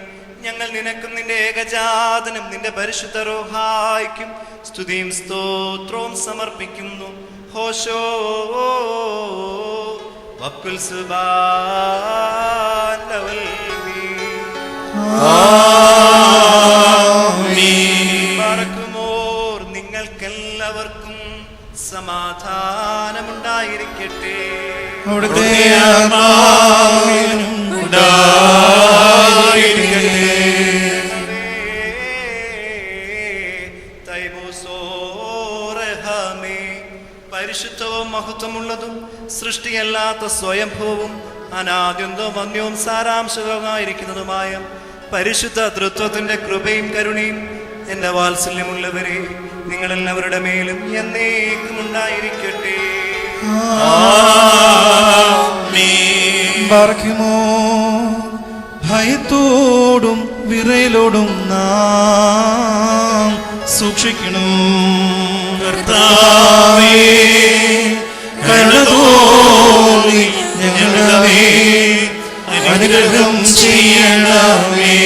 ഞങ്ങൾ നിനക്കും നിന്റെ ഏകജാതനും നിന്റെ പരിശുദ്ധ റൂഹായിക്കും സ്തുതിയും സ്തോത്രവും സമർപ്പിക്കുന്നു. ഹോശോ വക്കുൽ സുബാൻ പറക്കുമോർ നിങ്ങൾക്കെല്ലാവർക്കും സമാധാനമുണ്ടായിരിക്കട്ടെ. അവിടുത്തെ പരിശുദ്ധവും മഹത്വമുള്ളതും സൃഷ്ടിയല്ലാത്ത സ്വയംഭൂവും അനാദ്യന്തവും വന്യവും സാരാംശവുമായിരിക്കുന്നതുമായ പരിശുദ്ധ തൃത്വത്തിന്റെ കൃപയും കരുണയും എന്റെ വാത്സല്യമുള്ളവരെ നിങ്ങളെല്ലാവരുടെ മേലും എന്നേക്കും ഉണ്ടായിരിക്കട്ടെ. ഭയത്തോടും വിറയലോടും നാം സൂക്ഷിക്കണം. കർത്താവേ, കരുണ തോന്നി ഞങ്ങളുടെ മേൽ അനുഗ്രഹം ചെയ്യണമേ.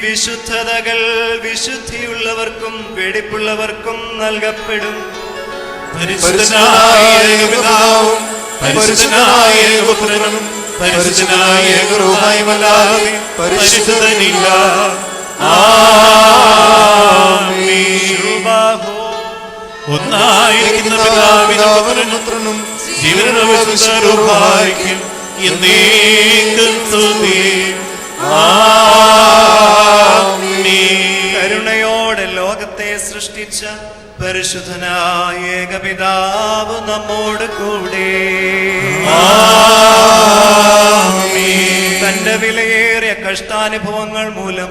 വിശുദ്ധതകൾ വിശുദ്ധിയുള്ളവർക്കും വെടിപ്പുള്ളവർക്കും നൽകപ്പെടും. പരിശുദ്ധനായ പിതാവും പരിശുദ്ധനായ പുത്രനും പരിശുദ്ധനായ റൂഹായുമല്ലാതെ പരിശുദ്ധനില്ല. ഒന്നായിരിക്കുന്ന പിതാവിനും പുത്രനും ജീവനുള്ള പരിശുദ്ധ റൂഹായിക്കും എന്നേക്കും സ്തുതി. കരുണയോടെ ലോകത്തെ സൃഷ്ടിച്ച പരിശുദ്ധനായ ഏകപിതാവ് നമ്മോട് കൂടെ. തന്റെ വിലയേറിയ കഷ്ടാനുഭവങ്ങൾ മൂലം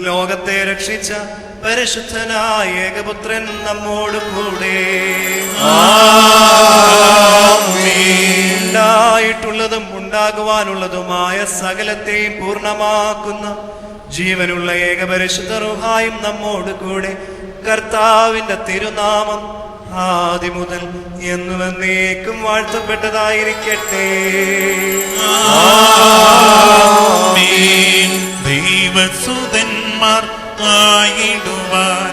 ലോകത്തെ രക്ഷിച്ച പരിശുദ്ധനായ ഏകപുത്രൻ നമ്മോട് കൂടെ. ഉണ്ടായിട്ടുള്ളതും ഉണ്ടാകുവാനുള്ളതുമായ സകലത്തെയും പൂർണ്ണമാക്കുന്ന ജീവനുള്ള ഏകപരിശുദ്ധ റൂഹായും നമ്മോട് കൂടെ. കർത്താവിന്റെ തിരുനാമം ആദ്യം മുതൽ എന്നുവന്നേക്കും വാഴ്ത്തപ്പെട്ടതായിരിക്കട്ടെ. ദൈവസുതന്മാർ ആയിടുവാൻ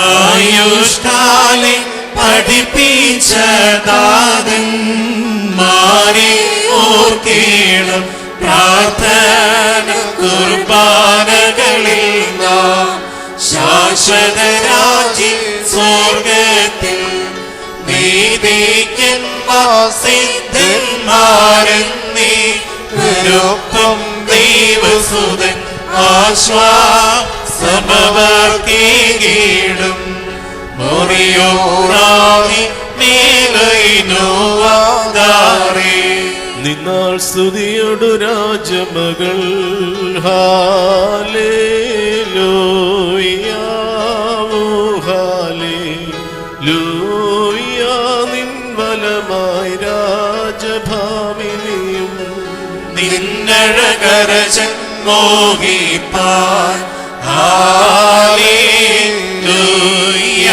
ആയുഷ്കാലെ പഠിപ്പിച്ചതാകന്മാരെ ഓർക്കേണം. പ്രാർത്ഥന കുർബാനകളിൽ നാം ശാശ്വത രാജ്യ സ്വർഗത്തിൽ നീതിക്കന്മാർ സിദ്ധന്മാരെന്നീ ഒപ്പം ദൈവസുതൻ ആശ്വാസമവർക്കേകിടും. മുറിയോറാഹി മേലൈനോവാദാരേ. നിന്നാൾ സ്തുതിയോടു രാജമകൾ ഹാലേലൂയ ഹാലേലൂയ ലൂയ നിൻ വലമായി രാജഭാമിനിയും നിന്നഴകരജൻ മോഹിപ്പാൻ ഹല്ലേലൂയ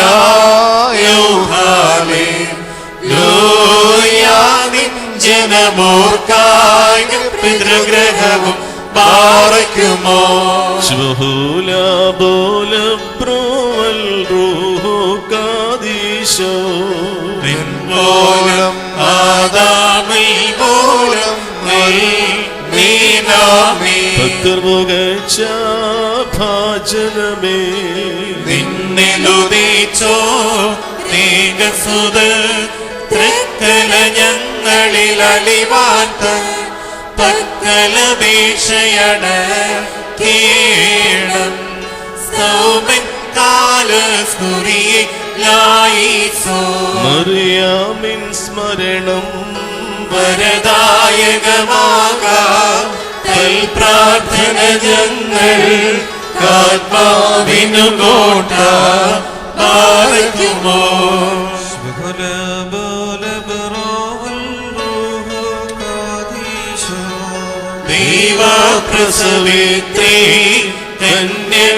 ഹല്ലേലൂയ നിൻ ജനമോർക്കായ പിതൃഗ്രഹവും പാറയ്ക്കുമോ ശുഭൂല ബോല ബ്രോവൽ റൂഹു കാദീശോ പോലം ആദാമിൽ പോലം നീനാമേ ഭക്തർമുഖച്ച ഭാജനമേ നിന്നിലുദിച്ചോ തേജസുത തൃക്കല ഞങ്ങളിൽ അളിവാത്ത പക്കലപേക്ഷയട കേണം സൗമൻ കാലസ്തുരിയിലായിസോ മറിയാമിൻ സ്മരണം വരദായകമാകാം പ്രാർത്ഥന ഞങ്ങൾ ആത്മാവിനു കോട്ട പാറയ്ക്കുമോ ദൈവപ്രസവിത്രീ കന്യകമറിയാമിൻ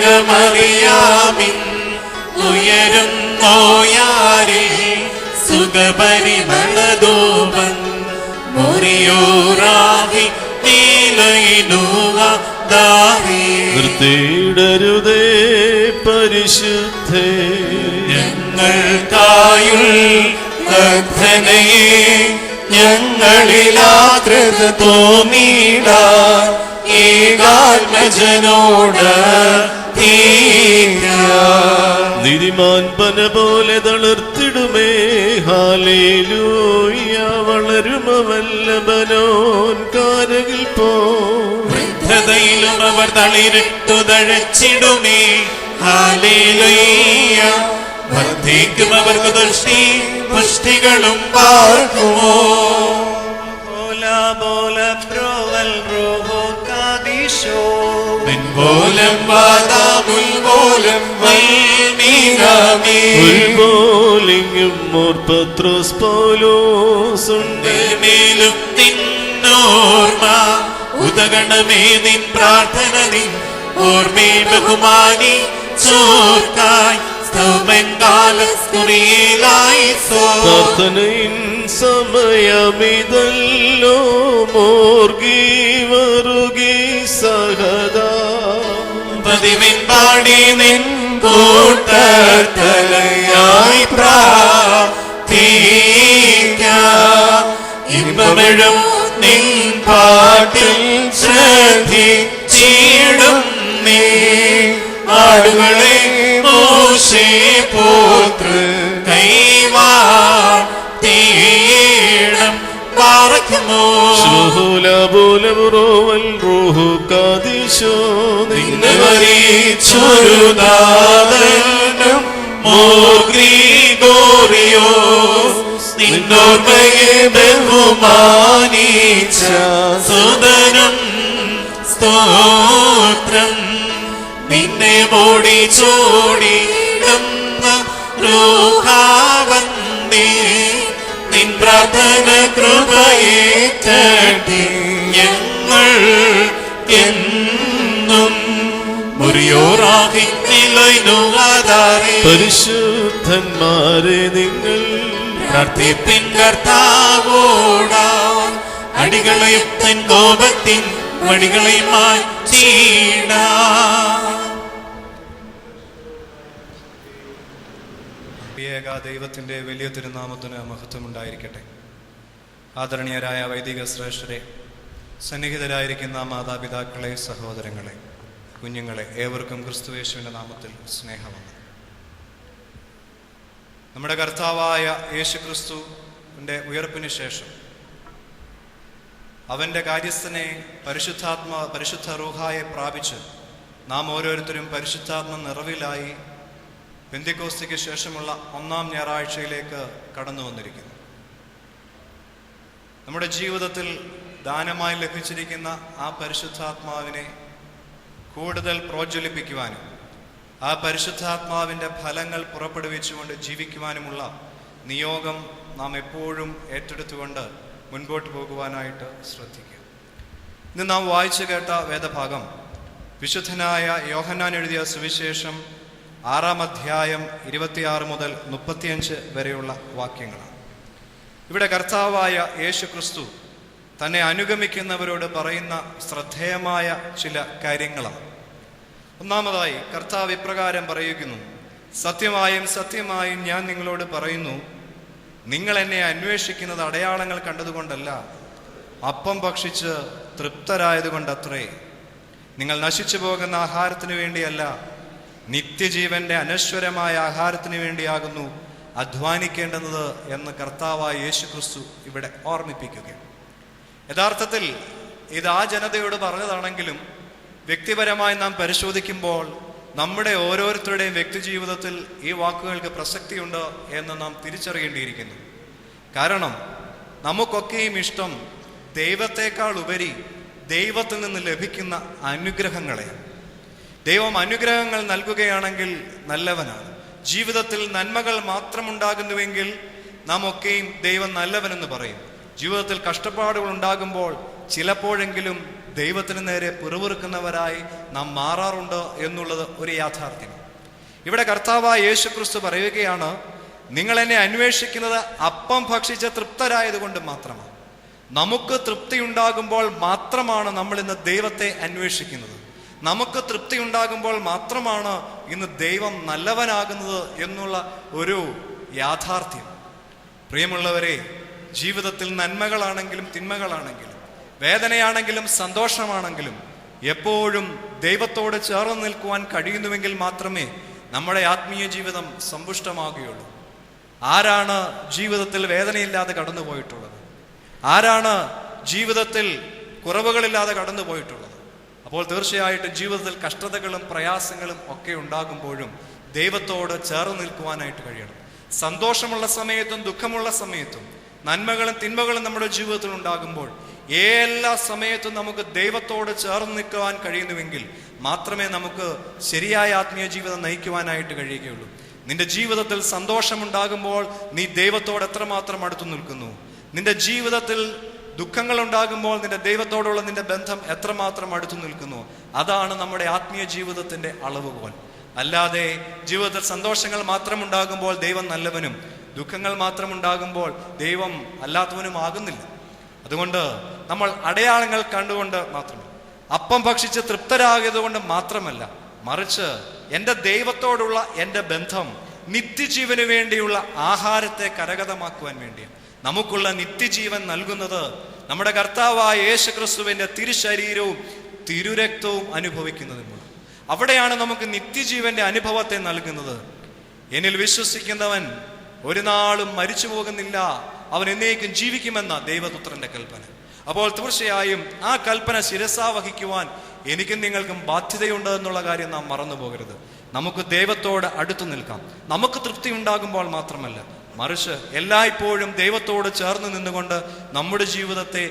ഉയരുന്നോയാരിൽ സുഖപരിമളധൂപൻ മുറിയോറാഹി നിർത്തിയിടരുതേ പരിശുദ്ധേ ഞങ്ങൾക്കായുള്ളേ ഞങ്ങളിലാകൃത തോന്നിടാൻ ഏകാത്മജനോട് നീതിമാൻ പന പോലെ തളർത്തിടുമേ ഹാലേലൂയ വളരുമവല്ലഭനോൻ കാരകിൽ പോ വൃദ്ധതയിലും അവർ തളിരിട്ടു തഴച്ചിടുമേ ഹാലേലൂയ വർദ്ധിക്കും അവർക്ക് ദൃഷ്ടി പുഷ്ടികളും പാർക്കുമോ പോലം വാദാമുൽപോലം ഉൽപോലിങ്ങും മോർ പത്രോസ് പൗലോസുണ്ട് മേലും നിന്നോർമ്മ ഉദഗണമേ നിൻ പ്രാർത്ഥന നിൻ ഓർമ്മേ ബഹുമാനി ചോർക്കായി പ്രാർത്ഥനയിൻ സമയമിതല്ലോ മോർഗി വറുകി സഹദാ പതിവിൻ പാടി നിൻ കൂട്ടത്തലയായി പ്രാർത്ഥിക്കാം ഇമ്പമെഴും നിൻ പാട്ടിൽ ശ്രദ്ധിച്ചിടും നീ ആടുകളെ മോശേ പോത്ര കൈവാട്ടീണം പാറയ്ക്കുമോ ശുഭൂലബൂലബുറോവൽ റൂഹു കാദിശോ നിന്നെ വരിച്ചൊരുദാതനും മോർ ഗ്രിഗോറിയോസ് നിന്നോർമ്മയെ ബഹുമാനിച്ച സുതനം സ്തോത്രം നിന്നെ മോടി ചോടിടുന്ന രൂഹാവന്തി നിൻ പ്രാർത്ഥന കൃപയേറ്റടി ഞങ്ങൾ എന്നും മുറിയോറാകി നിലയുവാതാരേ പരിശുദ്ധന്മാരെ നിങ്ങൾ പ്രാർത്ഥിപ്പിൻ കർത്താവോടാൻ അടികളെയും തൻ കോപത്തിൻ വടികളെയും മാറ്റിയിടാം. ദൈവത്തിന്റെ വലിയ തിരുനാമത്തിന് മഹത്വമുണ്ടായിരിക്കട്ടെ. ആദരണീയരായ വൈദിക ശ്രേഷ്ഠരെ, സന്നിഹിതരായിരിക്കുന്ന മാതാപിതാക്കളെ, സഹോദരങ്ങളെ, കുഞ്ഞുങ്ങളെ, ഏവർക്കും ക്രിസ്തുയേശുവിന്റെ നാമത്തിൽ സ്നേഹമാണ്. നമ്മുടെ കർത്താവായ യേശു ക്രിസ്തുവിന്റെ ഉയർപ്പിന് ശേഷം അവന്റെ കാര്യസ്ഥനെ പരിശുദ്ധ റൂഹായെ പ്രാപിച്ച് നാം ഓരോരുത്തരും പരിശുദ്ധാത്മ നിറവിലായി പെന്തിക്കോസ്തിക്ക് ശേഷമുള്ള ഒന്നാം ഞായറാഴ്ചയിലേക്ക് കടന്നു വന്നിരിക്കുന്നു. നമ്മുടെ ജീവിതത്തിൽ ദാനമായി ലഭിച്ചിരിക്കുന്ന ആ പരിശുദ്ധാത്മാവിനെ കൂടുതൽ പ്രോജ്വലിപ്പിക്കുവാനും ആ പരിശുദ്ധാത്മാവിൻ്റെ ഫലങ്ങൾ പുറപ്പെടുവിച്ചുകൊണ്ട് ജീവിക്കുവാനുമുള്ള നിയോഗം നാം എപ്പോഴും ഏറ്റെടുത്തുകൊണ്ട് മുൻപോട്ട് പോകുവാനായിട്ട് ശ്രദ്ധിക്കുക. ഇന്ന് നാം വായിച്ചു കേട്ട വേദഭാഗം വിശുദ്ധനായ യോഹന്നാൻ എഴുതിയ സുവിശേഷം 6-ാം അധ്യായം 26 മുതൽ 35 വരെയുള്ള വാക്യങ്ങളാണ്. ഇവിടെ കർത്താവായ യേശു ക്രിസ്തു തന്നെ അനുഗമിക്കുന്നവരോട് പറയുന്ന ശ്രദ്ധേയമായ ചില കാര്യങ്ങളാണ്. ഒന്നാമതായി കർത്താവ് ഇപ്രകാരം പറയുന്നു: സത്യമായും സത്യമായും ഞാൻ നിങ്ങളോട് പറയുന്നു, നിങ്ങൾ എന്നെ അന്വേഷിക്കുന്നത് അടയാളങ്ങൾ കണ്ടതുകൊണ്ടല്ല, അപ്പം ഭക്ഷിച്ച് തൃപ്തരായതുകൊണ്ടത്രേ. നിങ്ങൾ നശിച്ചു പോകുന്ന ആഹാരത്തിന് വേണ്ടിയല്ല, നിത്യജീവന്റെ അനശ്വരമായ ആഹാരത്തിന് വേണ്ടിയാകുന്നു അധ്വാനിക്കേണ്ടുന്നത് എന്ന് കർത്താവായ യേശു ക്രിസ്തു ഇവിടെ ഓർമ്മിപ്പിക്കുകയാണ്. യഥാർത്ഥത്തിൽ ഇത് ആ ജനതയോട് പറഞ്ഞതാണെങ്കിലും വ്യക്തിപരമായി നാം പരിശോധിക്കുമ്പോൾ നമ്മുടെ ഓരോരുത്തരുടെയും വ്യക്തിജീവിതത്തിൽ ഈ വാക്കുകൾക്ക് പ്രസക്തിയുണ്ട് എന്ന് നാം തിരിച്ചറിയേണ്ടിയിരിക്കുന്നു. കാരണം നമുക്കൊക്കെയും ഇഷ്ടം ദൈവത്തെക്കാൾ ഉപരി ദൈവത്തിൽ നിന്ന് ലഭിക്കുന്ന അനുഗ്രഹങ്ങളെയാണ്. ദൈവം അനുഗ്രഹങ്ങൾ നൽകുകയാണെങ്കിൽ നല്ലവനാണ്. ജീവിതത്തിൽ നന്മകൾ മാത്രമുണ്ടാകുന്നുവെങ്കിൽ നാം ഒക്കെയും ദൈവം നല്ലവനെന്ന് പറയും. ജീവിതത്തിൽ കഷ്ടപ്പാടുകൾ ഉണ്ടാകുമ്പോൾ ചിലപ്പോഴെങ്കിലും ദൈവത്തിന് നേരെ പിറുപിറുക്കുന്നവരായി നാം മാറാറുണ്ട് എന്നുള്ളത് ഒരു യാഥാർത്ഥ്യം. ഇവിടെ കർത്താവായ യേശു ക്രിസ്തു പറയുകയാണ്, നിങ്ങൾ എന്നെ അന്വേഷിക്കുന്നത് അപ്പം ഭക്ഷിച്ച് തൃപ്തരായതുകൊണ്ട് മാത്രമാണ്. നമുക്ക് തൃപ്തി ഉണ്ടാകുമ്പോൾ മാത്രമാണ് നമ്മൾ ഇന്ന് ദൈവത്തെ അന്വേഷിക്കുന്നത്. നമുക്ക് തൃപ്തി ഉണ്ടാകുമ്പോൾ മാത്രമാണ് ഇന്ന് ദൈവം നല്ലവനാകുന്നത് എന്നുള്ള ഒരു യാഥാർത്ഥ്യം. പ്രിയമുള്ളവരെ, ജീവിതത്തിൽ നന്മകളാണെങ്കിലും തിന്മകളാണെങ്കിലും വേദനയാണെങ്കിലും സന്തോഷമാണെങ്കിലും എപ്പോഴും ദൈവത്തോട് ചേർന്ന് നിൽക്കുവാൻ കഴിയുന്നുവെങ്കിൽ മാത്രമേ നമ്മുടെ ആത്മീയ ജീവിതം സമ്പുഷ്ടമാകുകയുള്ളൂ. ആരാണ് ജീവിതത്തിൽ വേദനയില്ലാതെ കടന്നു പോയിട്ടുള്ളത്? ആരാണ് ജീവിതത്തിൽ കുറവുകളില്ലാതെ കടന്നു പോയിട്ടുള്ളത്? അപ്പോൾ തീർച്ചയായിട്ടും ജീവിതത്തിൽ കഷ്ടതകളും പ്രയാസങ്ങളും ഒക്കെ ഉണ്ടാകുമ്പോഴും ദൈവത്തോട് ചേർന്ന് നിൽക്കുവാനായിട്ട് കഴിയണം. സന്തോഷമുള്ള സമയത്തും ദുഃഖമുള്ള സമയത്തും നന്മകളും തിന്മകളും നമ്മുടെ ജീവിതത്തിൽ ഉണ്ടാകുമ്പോൾ എല്ലാ സമയത്തും നമുക്ക് ദൈവത്തോട് ചേർന്ന് നിൽക്കുവാൻ കഴിയുന്നുവെങ്കിൽ മാത്രമേ നമുക്ക് ശരിയായ ആത്മീയ ജീവിതം നയിക്കുവാനായിട്ട് കഴിയുകയുള്ളൂ. നിന്റെ ജീവിതത്തിൽ സന്തോഷമുണ്ടാകുമ്പോൾ നീ ദൈവത്തോട് എത്രമാത്രം അടുത്തു നിൽക്കുന്നു? നിന്റെ ജീവിതത്തിൽ ദുഃഖങ്ങൾ ഉണ്ടാകുമ്പോൾ നിന്റെ ദൈവത്തോടുള്ള നിന്റെ ബന്ധം എത്രമാത്രം അടുത്തു നിൽക്കുന്നു? അതാണ് നമ്മുടെ ആത്മീയ ജീവിതത്തിന്റെ അളവുകോൽ. അല്ലാതെ ജീവിതത്തിൽ സന്തോഷങ്ങൾ മാത്രം ഉണ്ടാകുമ്പോൾ ദൈവം നല്ലവനും ദുഃഖങ്ങൾ മാത്രം ഉണ്ടാകുമ്പോൾ ദൈവം അല്ലാത്തവനും ആകുന്നില്ല. അതുകൊണ്ട് നമ്മൾ അടയാളങ്ങൾ കണ്ടുകൊണ്ട് മാത്രമല്ല, അപ്പം ഭക്ഷിച്ച് തൃപ്തരാകിയതുകൊണ്ട് മാത്രമല്ല, മറിച്ച് എൻ്റെ ദൈവത്തോടുള്ള എൻ്റെ ബന്ധം നിത്യജീവന് വേണ്ടിയുള്ള ആഹാരത്തെ കരഗതമാക്കുവാൻ വേണ്ടിയാണ്. നമുക്കുള്ള നിത്യജീവൻ നൽകുന്നത് നമ്മുടെ കർത്താവായ യേശു ക്രിസ്തുവിന്റെ തിരുശരീരവും തിരുരക്തവും അനുഭവിക്കുന്നതിനുള്ള. അവിടെയാണ് നമുക്ക് നിത്യജീവന്റെ അനുഭവത്തെ നൽകുന്നത്. എന്നിൽ വിശ്വസിക്കുന്നവൻ ഒരു നാളും മരിച്ചു പോകുന്നില്ല, അവൻ എന്നേക്കും ജീവിക്കുമെന്ന ദൈവപുത്രന്റെ കൽപ്പന. അപ്പോൾ തീർച്ചയായും ആ കൽപ്പന ശിരസാവഹിക്കുവാൻ എനിക്കും നിങ്ങൾക്കും ബാധ്യതയുണ്ട് എന്നുള്ള കാര്യം നാം മറന്നു പോകരുത്. നമുക്ക് ദൈവത്തോട് അടുത്തു നിൽക്കാം. നമുക്ക് തൃപ്തി ഉണ്ടാകുമ്പോൾ മാത്രമല്ല, മറിച്ച് എല്ലായ്പ്പോഴും ദൈവത്തോട് ചേർന്ന് നിന്നുകൊണ്ട് നമ്മുടെ ജീവിതത്തെ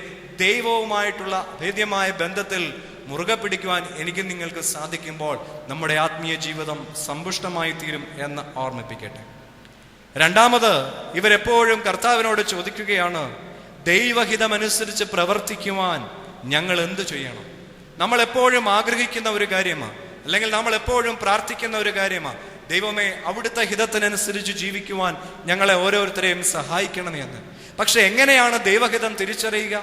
ദൈവവുമായിട്ടുള്ള ഭേദ്യമായ ബന്ധത്തിൽ മുറുകെ പിടിക്കുവാൻ എനിക്കും നിങ്ങൾക്ക് സാധിക്കുമ്പോൾ നമ്മുടെ ആത്മീയ ജീവിതം സമ്പുഷ്ടമായി തീരും എന്ന് ഓർമ്മിപ്പിക്കട്ടെ. രണ്ടാമത്, ഇവരെപ്പോഴും കർത്താവിനോട് ചോദിക്കുകയാണ്, ദൈവഹിതമനുസരിച്ച് പ്രവർത്തിക്കുവാൻ ഞങ്ങൾ എന്ത് ചെയ്യണം? നമ്മൾ എപ്പോഴും ആഗ്രഹിക്കുന്ന ഒരു കാര്യമാണ്, അല്ലെങ്കിൽ നമ്മൾ എപ്പോഴും പ്രാർത്ഥിക്കുന്ന ഒരു കാര്യമാണ്, ദൈവമേ അവിടുത്തെ ഹിതത്തിനനുസരിച്ച് ജീവിക്കുവാൻ ഞങ്ങളെ ഓരോരുത്തരെയും സഹായിക്കണമേ എന്ന്. പക്ഷെ എങ്ങനെയാണ് ദൈവഹിതം തിരിച്ചറിയുക?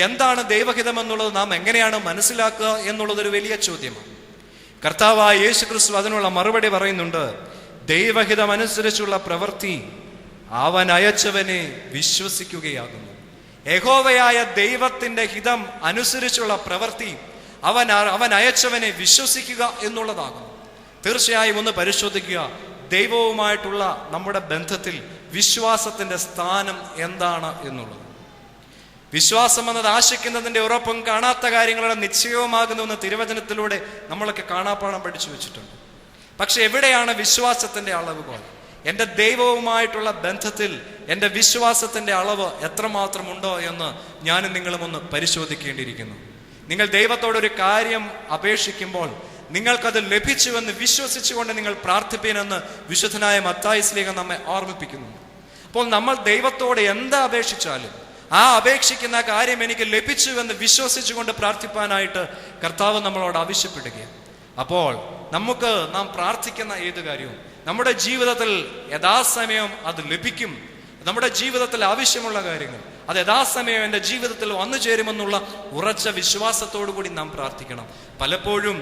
എന്താണ് ദൈവഹിതം എന്നുള്ളത് നാം എങ്ങനെയാണ് മനസ്സിലാക്കുക എന്നുള്ളതൊരു വലിയ ചോദ്യമാണ്. കർത്താവായ യേശു ക്രിസ്തു അതിനുള്ള മറുപടി പറയുന്നുണ്ട്. ദൈവഹിതമനുസരിച്ചുള്ള പ്രവൃത്തി അവൻ അയച്ചവനെ വിശ്വസിക്കുകയാകുന്നു. യഹോവയായ ദൈവത്തിന്റെ ഹിതം അനുസരിച്ചുള്ള പ്രവൃത്തി അവൻ അയച്ചവനെ വിശ്വസിക്കുക എന്നുള്ളതാകുന്നു. തീർച്ചയായും ഒന്ന് പരിശോധിക്കുക, ദൈവവുമായിട്ടുള്ള നമ്മുടെ ബന്ധത്തിൽ വിശ്വാസത്തിന്റെ സ്ഥാനം എന്താണ് എന്നുള്ളത്. വിശ്വാസം എന്നത് ആശിക്കുന്നതിന്റെ ഉറപ്പും കാണാത്ത കാര്യങ്ങളുടെ നിശ്ചയവുമാകുന്നു എന്ന് തിരുവചനത്തിലൂടെ നമ്മളൊക്കെ കാണാപ്പാഠം പഠിച്ചു വെച്ചിട്ടുണ്ട്. പക്ഷെ എവിടെയാണ് വിശ്വാസത്തിന്റെ അളവുകോൽ? എൻ്റെ ദൈവവുമായിട്ടുള്ള ബന്ധത്തിൽ എൻ്റെ വിശ്വാസത്തിന്റെ അളവ് എത്രമാത്രമുണ്ടോ എന്ന് ഞാനും നിങ്ങളും ഒന്ന് പരിശോധിക്കേണ്ടിയിരിക്കുന്നു. നിങ്ങൾ ദൈവത്തോടൊരു കാര്യം അപേക്ഷിക്കുമ്പോൾ നിങ്ങൾക്കത് ലഭിച്ചുവെന്ന് വിശ്വസിച്ചുകൊണ്ട് നിങ്ങൾ പ്രാർത്ഥിപ്പീനെന്ന് വിശുദ്ധനായ മത്തായി ശ്ലീഹ നമ്മെ ഓർമ്മിപ്പിക്കുന്നു. അപ്പോൾ നമ്മൾ ദൈവത്തോട് എന്താ അപേക്ഷിച്ചാലും ആ അപേക്ഷിക്കുന്ന കാര്യം എനിക്ക് ലഭിച്ചുവെന്ന് വിശ്വസിച്ചുകൊണ്ട് പ്രാർത്ഥിപ്പാനായിട്ട് കർത്താവ് നമ്മളോട് ആവശ്യപ്പെടുകയാണ്. അപ്പോൾ നാം പ്രാർത്ഥിക്കുന്ന ഏത് കാര്യവും നമ്മുടെ ജീവിതത്തിൽ യഥാസമയം അത് ലഭിക്കും. നമ്മുടെ ജീവിതത്തിൽ ആവശ്യമുള്ള കാര്യങ്ങൾ അത് യഥാസമയം എൻ്റെ ജീവിതത്തിൽ വന്നു ചേരുമെന്നുള്ള ഉറച്ച വിശ്വാസത്തോടു കൂടി നാം പ്രാർത്ഥിക്കണം. പലപ്പോഴും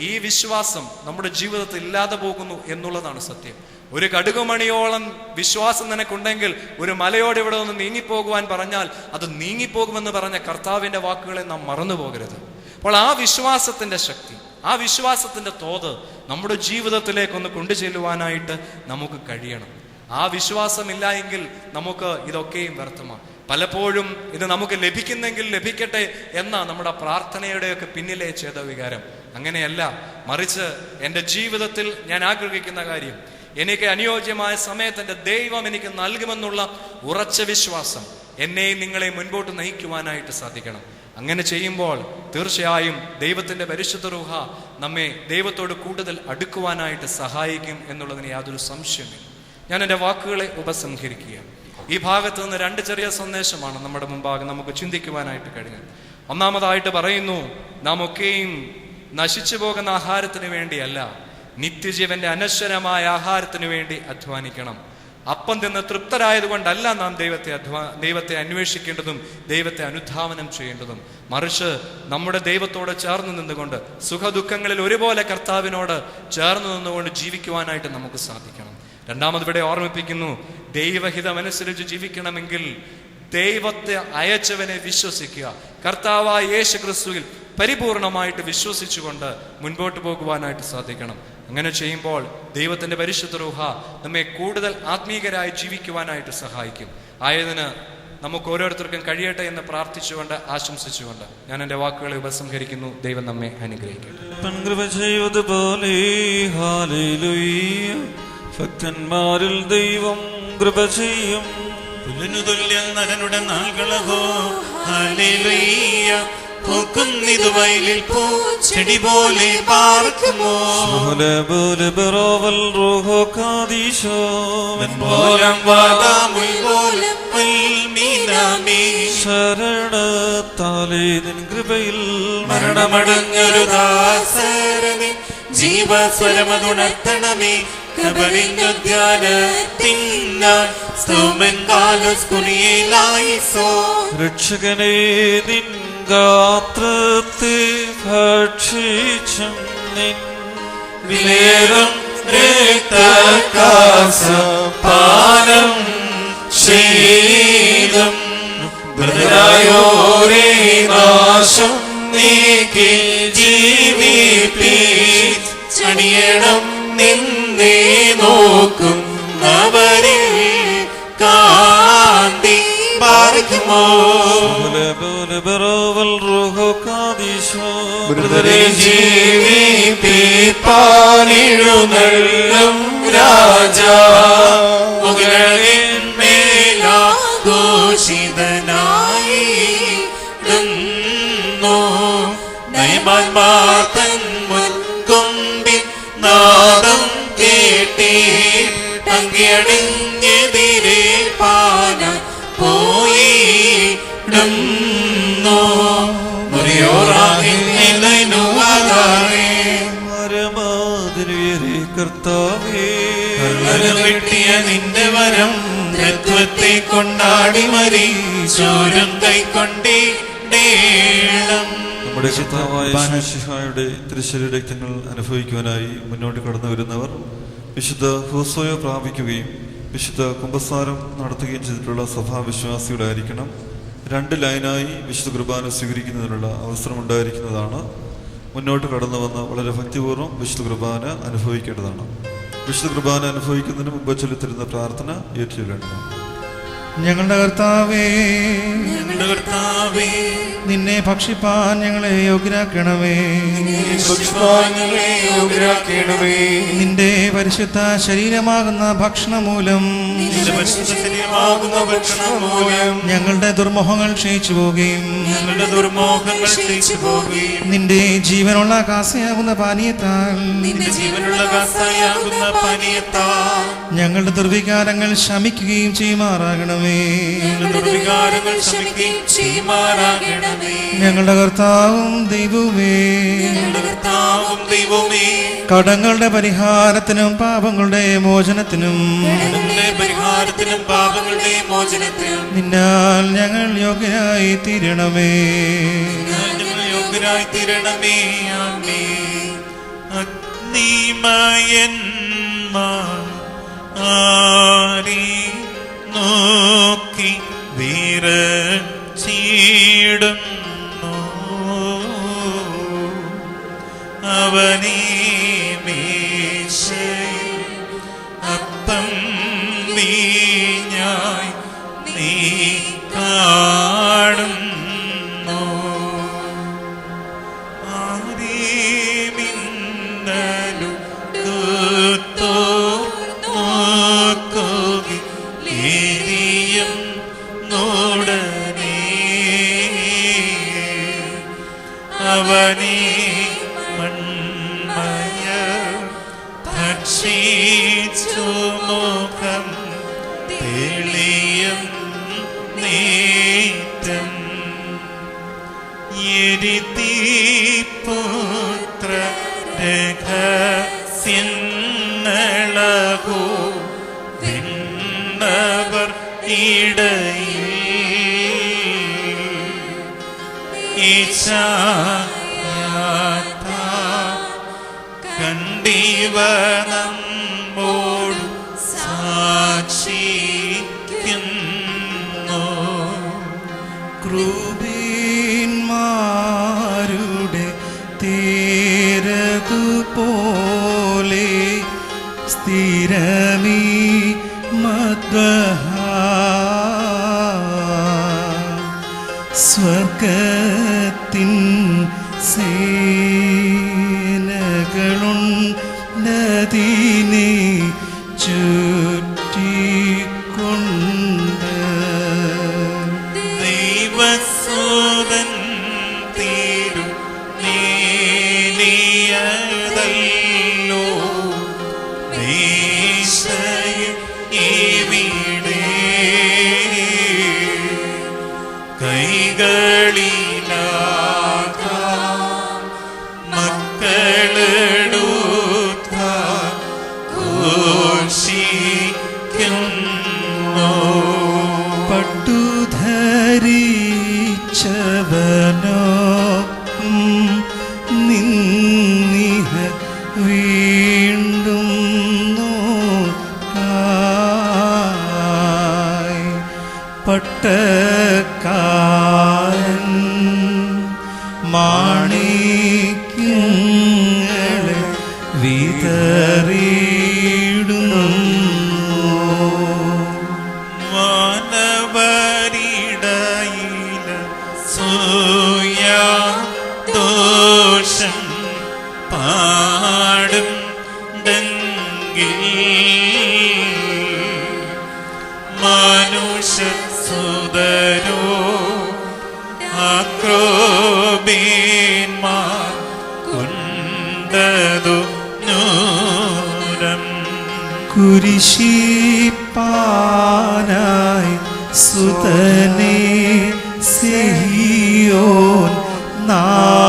ഈ വിശ്വാസം നമ്മുടെ ജീവിതത്തിൽ ഇല്ലാതെ പോകുന്നു എന്നുള്ളതാണ് സത്യം. ഒരു കടുകുമണിയോളം വിശ്വാസം നിനക്കുണ്ടെങ്കിൽ ഒരു മലയോട് ഇവിടെ നിന്ന് നീങ്ങിപ്പോകുവാൻ പറഞ്ഞാൽ അത് നീങ്ങിപ്പോകുമെന്ന് പറഞ്ഞ കർത്താവിൻ്റെ വാക്കുകളെ നാം മറന്നു പോകരുത്. അപ്പോൾ ആ വിശ്വാസത്തിൻ്റെ ശക്തി, ആ വിശ്വാസത്തിൻ്റെ തോത് നമ്മുടെ ജീവിതത്തിലേക്കൊന്ന് കൊണ്ടുചെല്ലുവാനായിട്ട് നമുക്ക് കഴിയണം. ആ വിശ്വാസമില്ല എങ്കിൽ നമുക്ക് ഇതൊക്കെയും വ്യർത്ഥമാണ്. പലപ്പോഴും ഇത് നമുക്ക് ലഭിക്കുന്നെങ്കിൽ ലഭിക്കട്ടെ എന്ന നമ്മുടെ പ്രാർത്ഥനയുടെയൊക്കെ പിന്നിലെ ചേതവികാരം അങ്ങനെയല്ല. മറിച്ച് എൻ്റെ ജീവിതത്തിൽ ഞാൻ ആഗ്രഹിക്കുന്ന കാര്യം എനിക്ക് അനുയോജ്യമായ സമയത്ത് എൻ്റെ ദൈവം എനിക്ക് നൽകുമെന്നുള്ള ഉറച്ച വിശ്വാസം എന്നെയും നിങ്ങളെ മുൻപോട്ട് നയിക്കുവാനായിട്ട് സാധിക്കണം. അങ്ങനെ ചെയ്യുമ്പോൾ തീർച്ചയായും ദൈവത്തിൻ്റെ പരിശുദ്ധ റൂഹ നമ്മെ ദൈവത്തോട് കൂടുതൽ അടുക്കുവാനായിട്ട് സഹായിക്കും എന്നുള്ളതിന് യാതൊരു സംശയമില്ല. ഞാൻ എൻ്റെ വാക്കുകളെ ഉപസംഹരിക്കുകയാണ്. ഈ ഭാഗത്ത് നിന്ന് 2 ചെറിയ സന്ദേശമാണ് നമ്മുടെ മുമ്പാകെ നമുക്ക് ചിന്തിക്കുവാനായിട്ട് കഴിഞ്ഞത്. ഒന്നാമതായിട്ട് പറയുന്നു, നാം ഒക്കെയും നശിച്ചു പോകുന്ന ആഹാരത്തിന് വേണ്ടിയല്ല, നിത്യജീവന്റെ അനശ്വരമായ ആഹാരത്തിന് വേണ്ടി അധ്വാനിക്കണം. അപ്പം തിന്ന് തൃപ്തരായതുകൊണ്ടല്ല നാം ദൈവത്തെ അന്വേഷിക്കേണ്ടതും ദൈവത്തെ അനുധാവനം ചെയ്യേണ്ടതും, മറിച്ച് നമ്മുടെ ദൈവത്തോട് ചേർന്ന് നിന്നുകൊണ്ട് സുഖദുഃഖങ്ങളിൽ ഒരുപോലെ കർത്താവിനോട് ചേർന്ന് നിന്നുകൊണ്ട് ജീവിക്കുവാനായിട്ട് നമുക്ക് സാധിക്കണം. രണ്ടാമത് ഇവിടെ ഓർമ്മിപ്പിക്കുന്നു, ദൈവഹിതമനുസരിച്ച് ജീവിക്കണമെങ്കിൽ ദൈവത്തെ അയച്ചവനെ വിശ്വസിക്കുക. കർത്താവായ യേശു ക്രിസ്തുവിൽ പരിപൂർണമായിട്ട് വിശ്വസിച്ചുകൊണ്ട് മുൻപോട്ട് പോകുവാനായിട്ട് സാധിക്കണം. അങ്ങനെ ചെയ്യുമ്പോൾ ദൈവത്തിന്റെ പരിശുദ്ധ റൂഹ നമ്മെ കൂടുതൽ ആത്മീകരായി ജീവിക്കുവാനായിട്ട് സഹായിക്കും. ആയതിന് നമുക്ക് ഓരോരുത്തർക്കും കഴിയട്ടെ എന്ന് പ്രാർത്ഥിച്ചുകൊണ്ട് ആശംസിച്ചുകൊണ്ട് ഞാൻ എൻ്റെ വാക്കുകളെ ഉപസംഹരിക്കുന്നു. ദൈവം നമ്മെ അനുഗ്രഹിക്കട്ടെ. ഭക്തന്മാരിൽ ദൈവം കൃപ ചെയ്യും. പുല്ലിനുതുല്യം നരനുടെ നാൾകളഹോ ഹല്ലേലൂയ. പൂക്കുന്നിതു വയലിൽ പൂ ചെടി പോലെ പാർക്കുമോ. ശരണത്താലേ നിൻ കൃപയിൽ മരണമടഞ്ഞൊരു ദാസരനെ ജീവസ്വരമതുണർത്തണമേ. രക്ഷകനെ നിൻ ഗാത്രത്തെ ഭക്ഷിച്ചും നിൻ വിലേറും രക്തപാനം ചെയ്തും ബദലായോരേ നാശം നീക്കി ജീവിപ്പിച്ചണിയണം നിന്നെ നോക്കും അവരിൽ കാന്തി പാർക്കുമോ. ജീവിപ്പിപ്പാനിഴുന്നള്ളും രാജാ മേലാഘോഷിതനായി നയമാൻ തൻ മുൻകൊമ്പിൻ നാദം കേട്ടി അങ്കിയണിഞ്ഞെതിരെ പാന പോയിടുന്നു. കിട്ടിയ നിന്റെ വരം തത്വത്തെ കൊണ്ടാടി മരി ചോരം കൈക്കൊണ്ടേണം. നമ്മുടെ കർത്താവായ യേശുമിശിഹായുടെ തിരുശരീര രക്തങ്ങൾ അനുഭവിക്കുവാനായി മുന്നോട്ട് കടന്നു വരുന്നവർ വിശുദ്ധ ഹോസോയ പ്രാപിക്കുകയും വിശുദ്ധ കുംഭസാരം നടത്തുകയും ചെയ്തിട്ടുള്ള സഭാവിശ്വാസികളായിരിക്കണം. 2 ലൈനായി വിശുദ്ധ കുർബാന സ്വീകരിക്കുന്നതിനുള്ള അവസരമുണ്ടായിരിക്കുന്നതാണ്. മുന്നോട്ട് കടന്നു വന്ന് വളരെ ഭക്തിപൂർവ്വം വിശുദ്ധ കുർബാന അനുഭവിക്കേണ്ടതാണ്. വിശുദ്ധ കുർബാന അനുഭവിക്കുന്നതിന് മുമ്പ് ചൊല്ലിത്തരുന്ന പ്രാർത്ഥന ഏറ്റുചൊല്ലേണ്ടതാണ്. ഞങ്ങളുടെ കർത്താവേ, ഞങ്ങളുടെ കർത്താവേ, നിന്നെ ഭക്ഷിപ്പാൻ ഞങ്ങളെ യോഗ്യരാക്കണമേ. ഭക്ഷിപ്പാനങ്ങളെ യോഗ്യരാക്കണമേ. നിന്റെ പരിശുദ്ധ ശരീരമാകുന്ന ഭക്ഷണം മൂലം നിന്റെ പരിശുദ്ധ ശരീരമാകുന്ന ഭക്ഷണം മൂലം ഞങ്ങളുടെ ദുർമോഹങ്ങൾ ക്ഷയിച്ചു പോവുകയും ഞങ്ങളുടെ ദുർമോഹങ്ങൾ ക്ഷയിച്ചു പോവുകയും നിന്റെ ജീവനുള്ള കാസയാകുന്ന പാനീയത്താൽ നിന്റെ ജീവനുള്ള കാസായാകുന്ന പാനീയത്താൽ ഞങ്ങളുടെ ദുർവികാരങ്ങൾ ശമിക്കുകയും ചെയ്യുമാറാകണമേ. ഞങ്ങളുടെ ദുർവികാരങ്ങൾ ശമിക്കുകയും ചെയ്യുമാറാകണമേ. ഞങ്ങളുടെ കർത്താവും ദൈവമേ, ഞങ്ങളുടെ കർത്താവും ദൈവമേ, കടങ്ങളുടെ പരിഹാരത്തിനും പാപങ്ങളുടെ മോചനത്തിനും കടങ്ങളുടെ പരിഹാരത്തിനും പാപങ്ങളുടെ മോചനത്തിനും നിന്നാൽ ഞങ്ങൾ യോഗ്യരായി തീരണമേ. ഞങ്ങൾ യോഗ്യരായി തീരണമേ. ആമേൻ. അഗ്നിമയന്മാർ ആരെ നോക്കി വിറച്ചിടുന്നു, അവനെ മേശയിൽ അപ്പം വീഞ്ഞായി നീ കാണുന്നു. അവനെ മൺമയ ഭക്ഷിച്ചു മുഖം തെളിയും നേറ്റം യരിതിപുത്ര രഹസ്യങ്ങളകോ വിണ്ണവർ ഇടയിൽ കണ്ടിവ നമ്മോട് സാക്ഷിക്കുന്നു. ക്രൂബീന്മാരുടെ തേരതുപോലെ സ്ഥിരമീ മദ്വഹ സ്വർഗത്തിൻ സേനകളുണ്ടതിനെ ചുറ്റിക്കൊണ്ട് ദൈവസൂതൻ തീരും നീലിയതല്ലോ ദേശയിൽ ഇവിടെ കൈകളിലാകാം മക്കളെടുത്ത ഘോഷിക്കുന്നു. പട്ടുധരിച്ചവനോ നിന്നിഹ വീണ്ടും നോക്കായി പട്ടക്കാരൻ മാണിക്യങ്ങളെ വിതറിയിടുന്നു. വാനവരിടയില സൂയാദോഷം പാടും മനുഷ്യസുതരോ ആക്രോബീന്മാർ കൊണ്ടതു നൂരം കുരിശിപ്പാനായി സുതനെ സിഹിയോൻ നാട്ടിമരത്തെ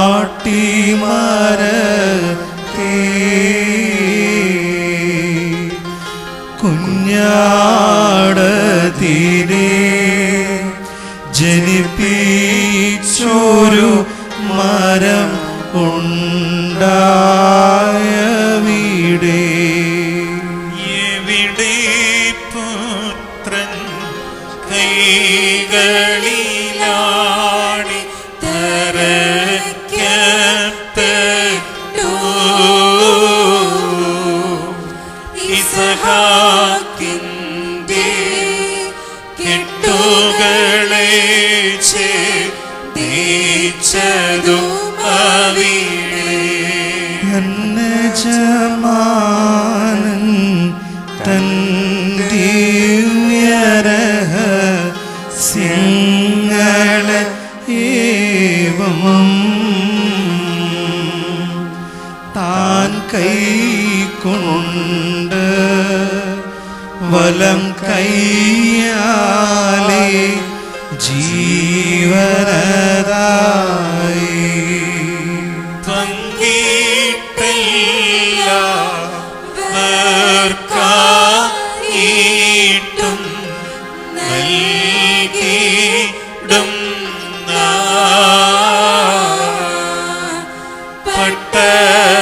കുഞ്ഞാടത്തിനെ ജനിപ്പിച്ചൊരു മരം ഉണ്ടായവിടെ എവിടെ പുത്രൻ കൈകളിലാടി തറയ്ക്കപ്പെട്ടു ഇസഹാക്കിന്റെ കെട്ട വലം കൈയാലേ ജീവനദായി ീട്ടും നൽകിടും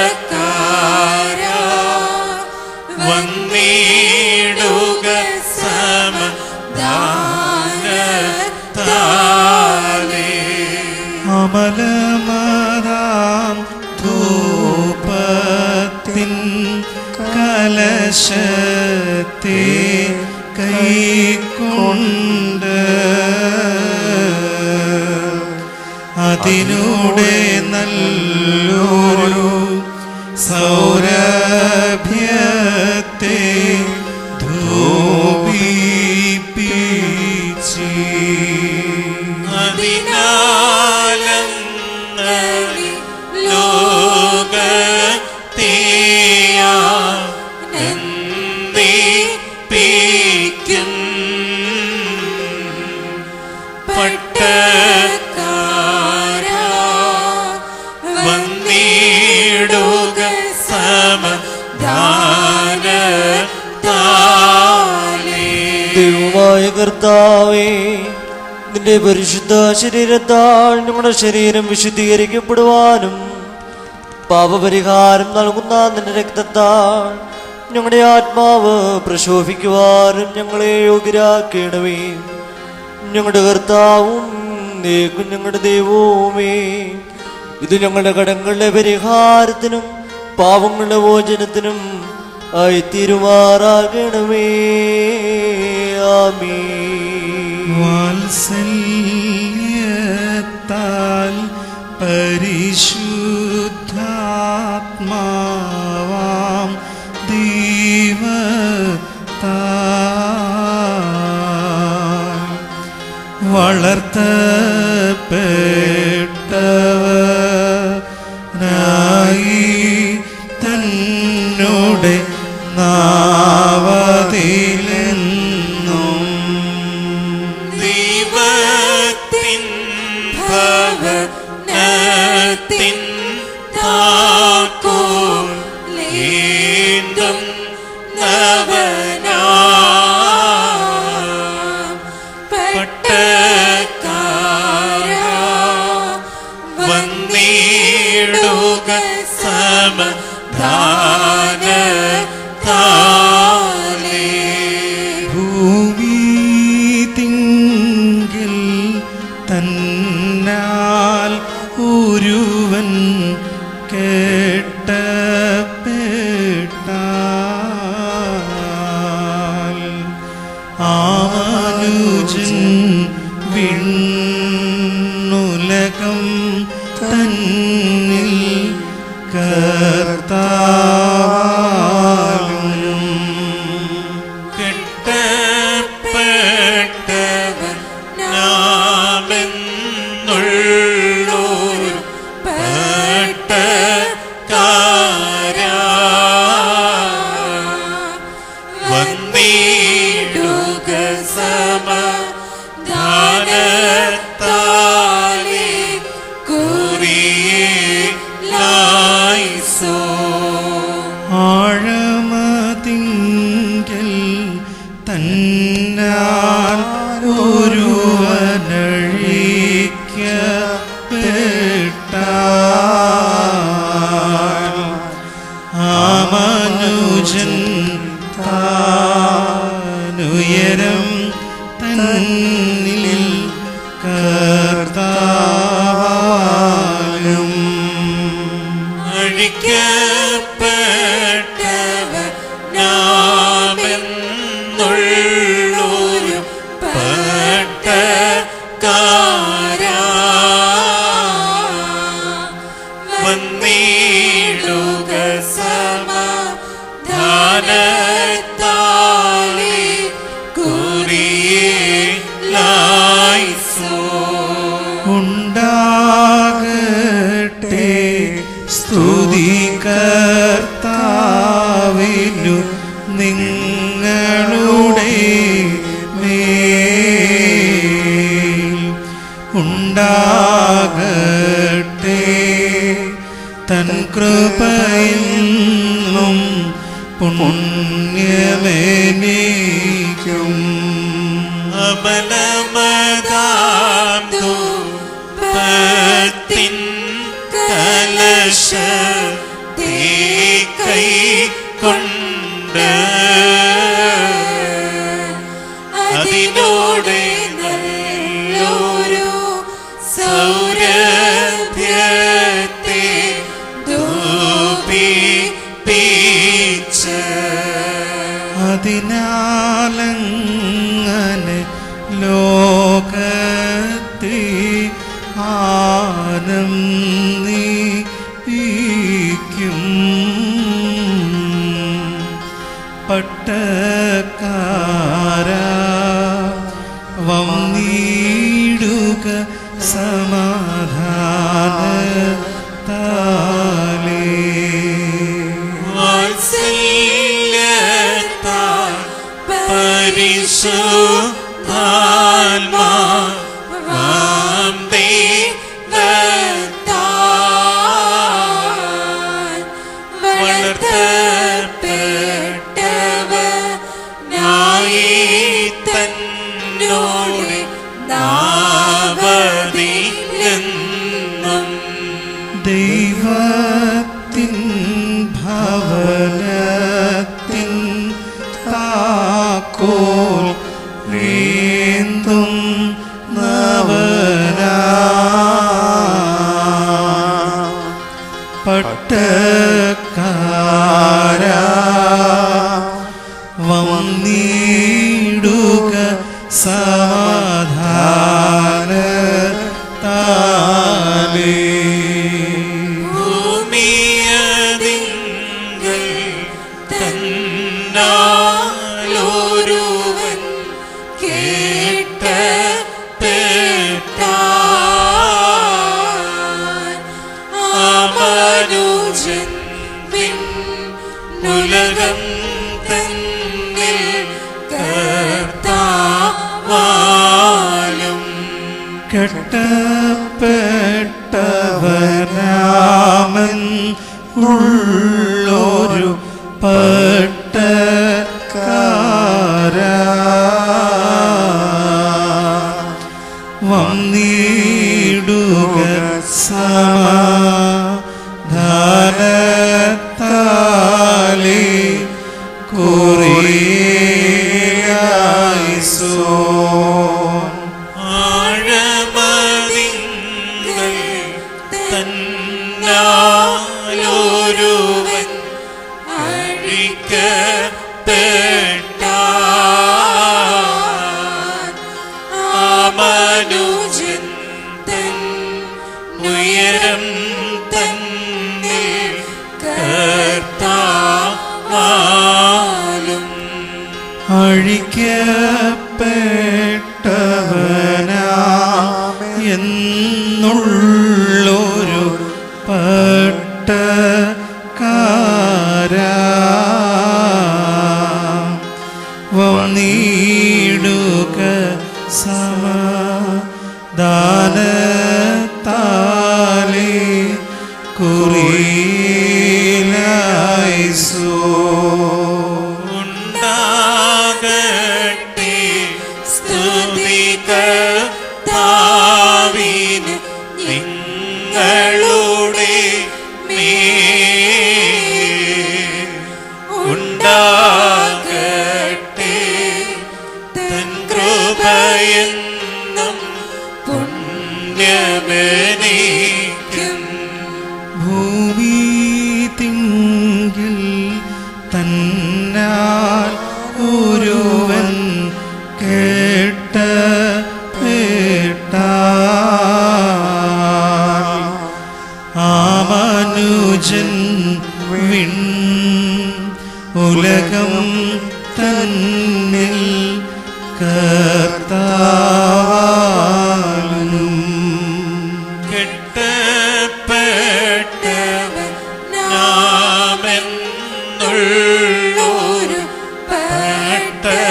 പട്ടക്കാര വന്നിടുക സമദാനത്താലേ അമലമതാം ധൂപത്തിൻ കലശത്തെ കൈക്കൊണ്ട് അതിനൂടെ നല്ലൊരു സൗരഭ്യത്തെ ധൂപിപ്പിച്ചി അതിനാലം ലോകത്തെയാനന്ദിപ്പിക്കും പട്ടക്കാര വന്നിടുക സമദാനത്താലേ ദൈവമായ കർത്താവേ, നിന്റെ പരിശുദ്ധ ശരീരത്താൽ നമ്മുടെ ശരീരം വിശുദ്ധീകരിക്കപ്പെടുവാനും പാപപരിഹാരം നൽകുന്ന നിന്റെ രക്തത്താൽ ഞങ്ങളുടെ ആത്മാവ് പ്രശോഭിക്കുവാനും ഞങ്ങളെ യോഗ്യരാക്കണമേ. ഞങ്ങളുടെ കർത്താവും നീക്കും ഞങ്ങളുടെ ദൈവവുമേ, ഇത് ഞങ്ങളുടെ കടങ്ങളുടെ പരിഹാരത്തിനും പാവങ്ങളുടെ മോചനത്തിനും ആയിത്തീരുമാറാകണമേ. ആമീൻ. വാത്സല്യത്താൽ പരിശുദ്ധാത്മാവാം ദൈവത്താൽ വളർത്തപ്പെട്ടവനായി തന്നോടെ നാവതിലെന്നും ദൈവത്തിൻ ഭവനത്തിൻ താക്കോൽ ഏന്തും നവനാ പട്ടക്കാര വന്നിടുക സമദാനത്താലേ ഭൂമി തിങ്കിൽ തന്നാൽ ഒരുവൻ കേട്ടപ്പെട്ടാൽ ആമനുജൻ വിണ്ണുലകം തന്നിൽ കർത്താലും കെട്ടപ്പെട്ടവൻ നാമെന്നുള്ളൊരു പട്ടക്കാര വന്നിടുക സമദാനത്താലേ കുറിയേലായിസോ ആഴമതിങ്കൽ തന്നാൽ ഒരുവനഴിക്കപ്പെട്ടാൽ ആമനുജൻ താനുയരം തന്നിൽ കർത്താവാലും അഴിക്കപ്പെട്ടവൻ നാമെന്നുള്ളൊരു പട്ടക്കാര വന്നിടുക സമദാനത്താലേ കുറിയേലായിസോ ഉണ്ടാകട്ടെ സ്തുതി കർത്താവിനു നിങ്ങളുടെ ഉണ്ടാകട്ടെ. തൻ കൃപയിലും പുണ്യമെനിക്കും അബലമതാം ധൂപത്തിൻ കലശത്തെ കൈക്കൊണ്ട് അതിനോട് നല്ലൊരു സൗരഭ്യത്തെ ധൂപിപ്പിച്ച് അതിനാലങ്ങനെ ലോകത്തെ ആനന്ദിപ്പിക്കും. പട്ടക്കാരാ വന്നിടുക സമാധാനത്താലേ. വാത്സല്യത്താൽ പരിശുദ്ധാത്മാവാം ദൈവത്താൽ വളർത്തപ്പെട്ടവനായി തന്നോട് നാവതിലെന്നും ദൈവത്തിൻ ഭവനത്തിൻ താക്കോൽ നീന്തും നവനാ. പട്ടക്കാരാ വന്നിടുക സമാധാനത്താലേ. ഭൂമിയതിങ്കൽ തന്നാലൊരുവൻ കേട്ടപ്പെട്ടാൻ ആമനുജൻ ഉലകം തന്നിൽ കർത്താവാലും കെട്ടപ്പെട്ടവനാമൻ ഉള്ളൊരു പട്ടക്കാരാ വന്നിടുക സമാധാനത്താലേ. കുറിയായിസോൻ. ആഴമതിങ്കൽ തന്നാലൊരുവൻ അഴിക്കപ്പെട്ടാൻ ആമനുജൻ തൻ ഉയരം തന്നിൽ കർത്താവാലും അഴിക്കപ്പെട്ടവനാ എന്നുള്ളൊരു പട്ടക്കാരാ വന്നിടുക സമാധാനത്താലേ. കുറിയിലായിസോൻ. ഉണ്ടാകട്ടെ സ്തുതി കർത്താവിന് നിങ്ങളുടെ മേൽ. ഉണ്ടാകട്ടെ തൻ കൃപയെന്നും പുണ്യമെനിക്കും. ഭൂമി തിങ്കിൽ തന്നാൽ ഒരുവൻ കേട്ടപ്പെട്ടാൽ ആമനുജൻ വിൺ ഉലകം തന്നിൽ കർത്താവാലും. കെട്ടപ്പെട്ടവൻ നാമെന്നുള്ളൊരു പട്ടക്കാരാ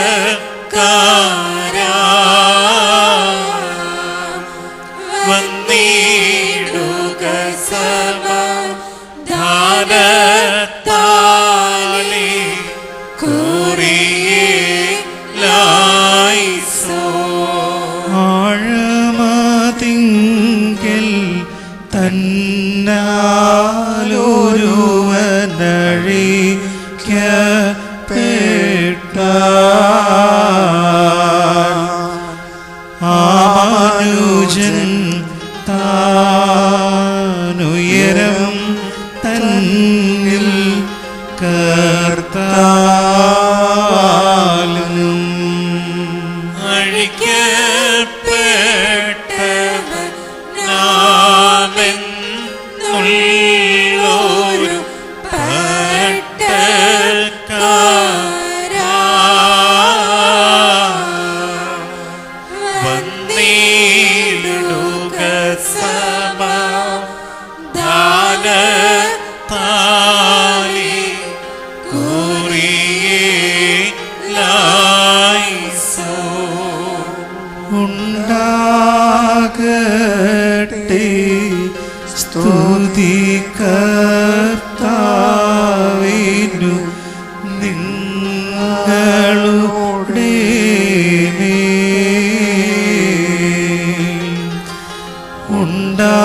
അഴിക്കപ്പെട്ടവൻ നാമെന്നുള്ളൊരു പട്ടക്കാരാ വന്നിടുക സമാധാനത്താലേ കുറിയേലായിസോ. ഉണ്ടാകട്ടെ സ്തുതി കർത്താവിനു നിങ്ങളുടെ മേൽ. ഉണ്ടാകട്ടെ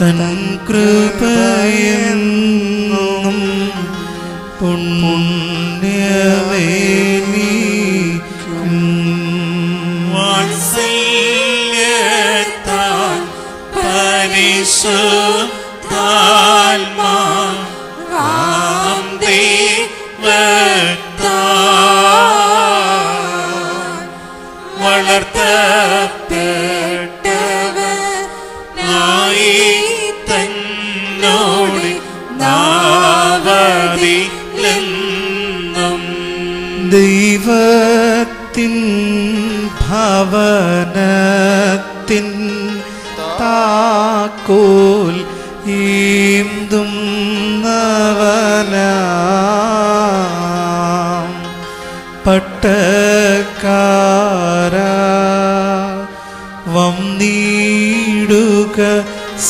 തൻ കൃപയെന്നും പുണ്യമേനിക്കും വാത്സല്യത്താൽ പരിശുദ്ധാത്മാവാം ദൈവത്താൽ വളർത്തപ്പെട്ടവനായി തന്നോട് നാവതിലെന്നും ദൈവത്തിൻ ഭവനത്തിൻ താക്കോൽ ഈന്തും നവനാം പട്ടക്കാരാ വന്നിടുക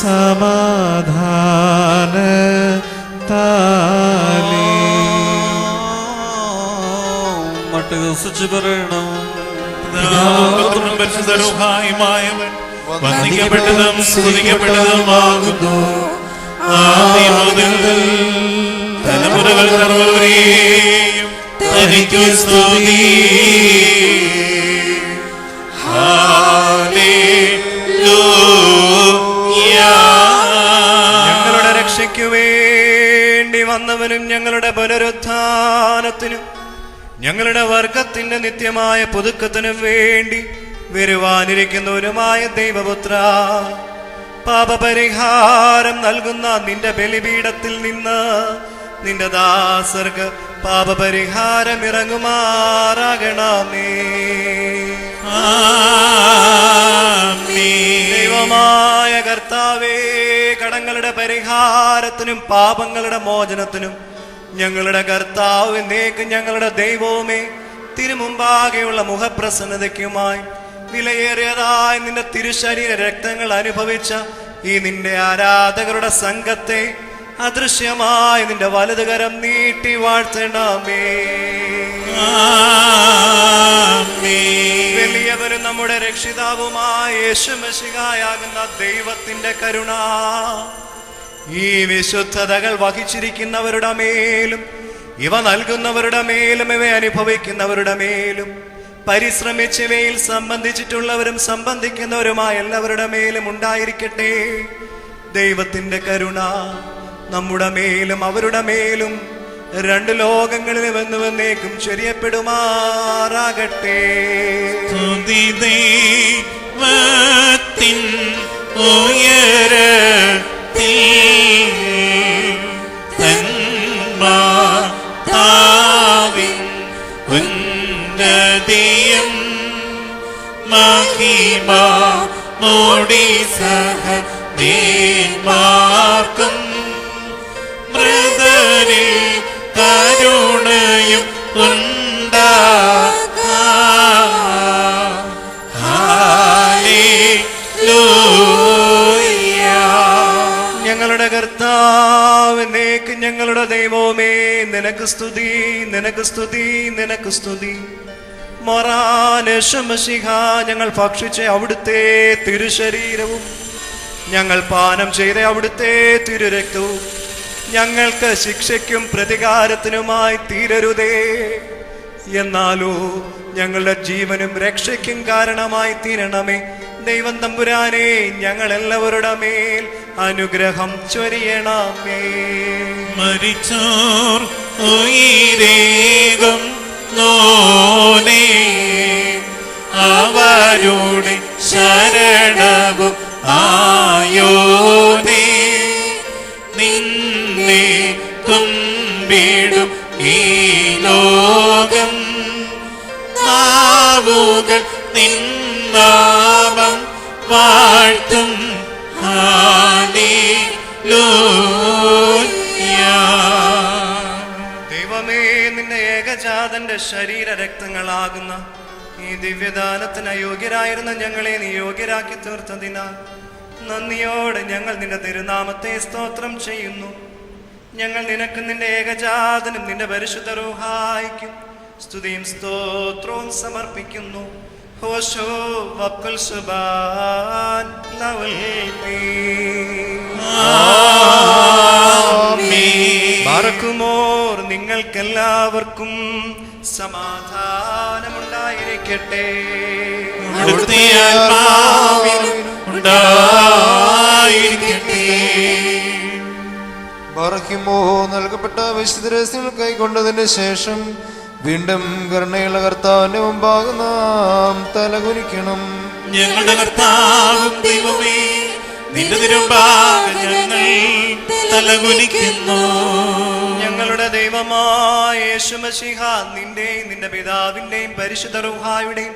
സമാധാനത്താലേ. മട്ടുകസിച്ച് പറയണം. പിതാവും പരിശുദ്ധരുമായുമായവൻ വന്ദിക്കപ്പെട്ടതും സ്തുതിക്കപ്പെട്ടതുമാകുന്നു. ആദ്യം മുതൽ തലമുറകൾ തലമുറവരെയും തനിക്കു സ്തുതി. ഹല്ലേലൂയ. ഞങ്ങളുടെ രക്ഷയ്ക്കു വേണ്ടി വന്നവനും ഞങ്ങളുടെ പുനരുത്ഥാനത്തിനും ഞങ്ങളുടെ വർഗത്തിന്റെ നിത്യമായ പുതുക്കത്തിനും വേണ്ടി വരുവാനിരിക്കുന്നവനുമായ ദൈവപുത്ര, പാപപരിഹാരം നൽകുന്ന നിന്റെ ബലിപീഠത്തിൽ നിന്ന് നിന്റെ ദാസർക്ക് പാപപരിഹാരം ഇറങ്ങുമാറാകണമേ. ദൈവമായ കർത്താവേ, കടങ്ങളുടെ പരിഹാരത്തിനും പാപങ്ങളുടെ മോചനത്തിനും ഞങ്ങളുടെ കർത്താവ് എന്നേക്കും ഞങ്ങളുടെ ദൈവവുമേ, തിരുമുമ്പാകെയുള്ള മുഖപ്രസന്നതയ്ക്കുമായി വിലയേറിയതായ നിന്റെ തിരുശരീര രക്തങ്ങൾ അനുഭവിച്ച ഈ നിന്റെ ആരാധകരുടെ സംഘത്തെ അദൃശ്യമായ നിന്റെ വലതുകരം നീട്ടി വാഴ്ത്തണമേ. വലിയവരും നമ്മുടെ രക്ഷിതാവുമായ യേശുമിശിഹായാകുന്ന ദൈവത്തിന്റെ കരുണ ഈ വിശുദ്ധതകൾ വഹിച്ചിരിക്കുന്നവരുടെ മേലും ഇവ നൽകുന്നവരുടെ മേലും ഇവ അനുഭവിക്കുന്നവരുടെ മേലും പരിശ്രമിച്ചവയിൽ സംബന്ധിച്ചിട്ടുള്ളവരും സംബന്ധിക്കുന്നവരുമായ എല്ലാവരുടെ മേലും ഉണ്ടായിരിക്കട്ടെ. ദൈവത്തിന്റെ കരുണ നമ്മുടെ മേലും അവരുടെ മേലും രണ്ട് ലോകങ്ങളിലും എന്നുവന്നേക്കും ചൊരിയപ്പെടുമാറാകട്ടെ. ദൈവത്തിൻ ഉയരത്തിൽ തന്മാതാവിൻ ഉന്നതിയും മഹിമ മോടി സഹ ദേന്മാർക്കും മൃദരിൽ കരുണയും ഞങ്ങളുടെ കർത്താവ് എന്നേക്കും ഞങ്ങളുടെ ദൈവമേ, നിനക്ക് സ്തുതി, നിനക്ക് സ്തുതി, നിനക്ക് സ്തുതി. മൊറാനേശമശിഹ, ഞങ്ങൾ ഭക്ഷിച്ച അവിടുത്തെ തിരുശരീരവും ഞങ്ങൾ പാനം ചെയ്ത അവിടുത്തെ തിരുരക്തവും ഞങ്ങൾക്ക് ശിക്ഷയ്ക്കും പ്രതികാരത്തിനുമായി തീരരുതേ, എന്നാലോ ഞങ്ങളുടെ ജീവനും രക്ഷയ്ക്കും കാരണമായി തീരണമേ. ദൈവം തമ്പുരാനെ, ഞങ്ങൾ എല്ലാവരുടെ മേൽ അനുഗ്രഹം ചൊരിയണമേ. മരിച്ചോർ ഉയരേകും നോനേ അവരുടെ ശരണവും ആയോനേ നിന്നെ കുമ്പിടും ഈ ലോകം നാവുകൾ നിന്നാമം വാഴ്ത്തും ദൈവമേ, നിന്റെ ഏകജാതന്റെ ശരീര രക്തങ്ങളാകുന്ന ഈ ദിവ്യദാനത്തിന് അയോഗ്യരായിരുന്ന ഞങ്ങളെ നീ യോഗ്യരാക്കി തീർത്തതിനാൽ നന്ദിയോടെ ഞങ്ങൾ നിന്റെ തിരുനാമത്തെ സ്തോത്രം ചെയ്യുന്നു. ഞങ്ങൾ നിനക്ക് നിന്റെ ഏകജാതനും നിന്റെ പരിശുദ്ധ റൂഹായിക്കും സ്തുതിയും സ്തോത്രവും സമർപ്പിക്കുന്നു. ഹോശോ വക്കുൽ സുബാൻ ലവൽ ബാറക്കുമോർ. നിങ്ങൾക്കെല്ലാവർക്കും സമാധാനമുണ്ടായിരിക്കട്ടെ. ബാറക്കുമോ നൽകപ്പെട്ട വിശുദ്ധ രഹസ്യങ്ങൾ കൈക്കൊണ്ടതിന് ശേഷം വീണ്ടും കരുണയുള്ള കർത്താവിന്റെ മുമ്പാകെ നാം തലകുനിക്കണം. ഞങ്ങളുടെ കർത്താവും ദൈവമേ, നിന്റെ തിരുമുമ്പാകെ ഞങ്ങൾ തലകുനിക്കുന്നു. ഞങ്ങളുടെ ദൈവമായ യേശുമശിഹ നിന്റെയും നിന്റെ പിതാവിന്റെയും പരിശുദ്ധ റൂഹായുടെയും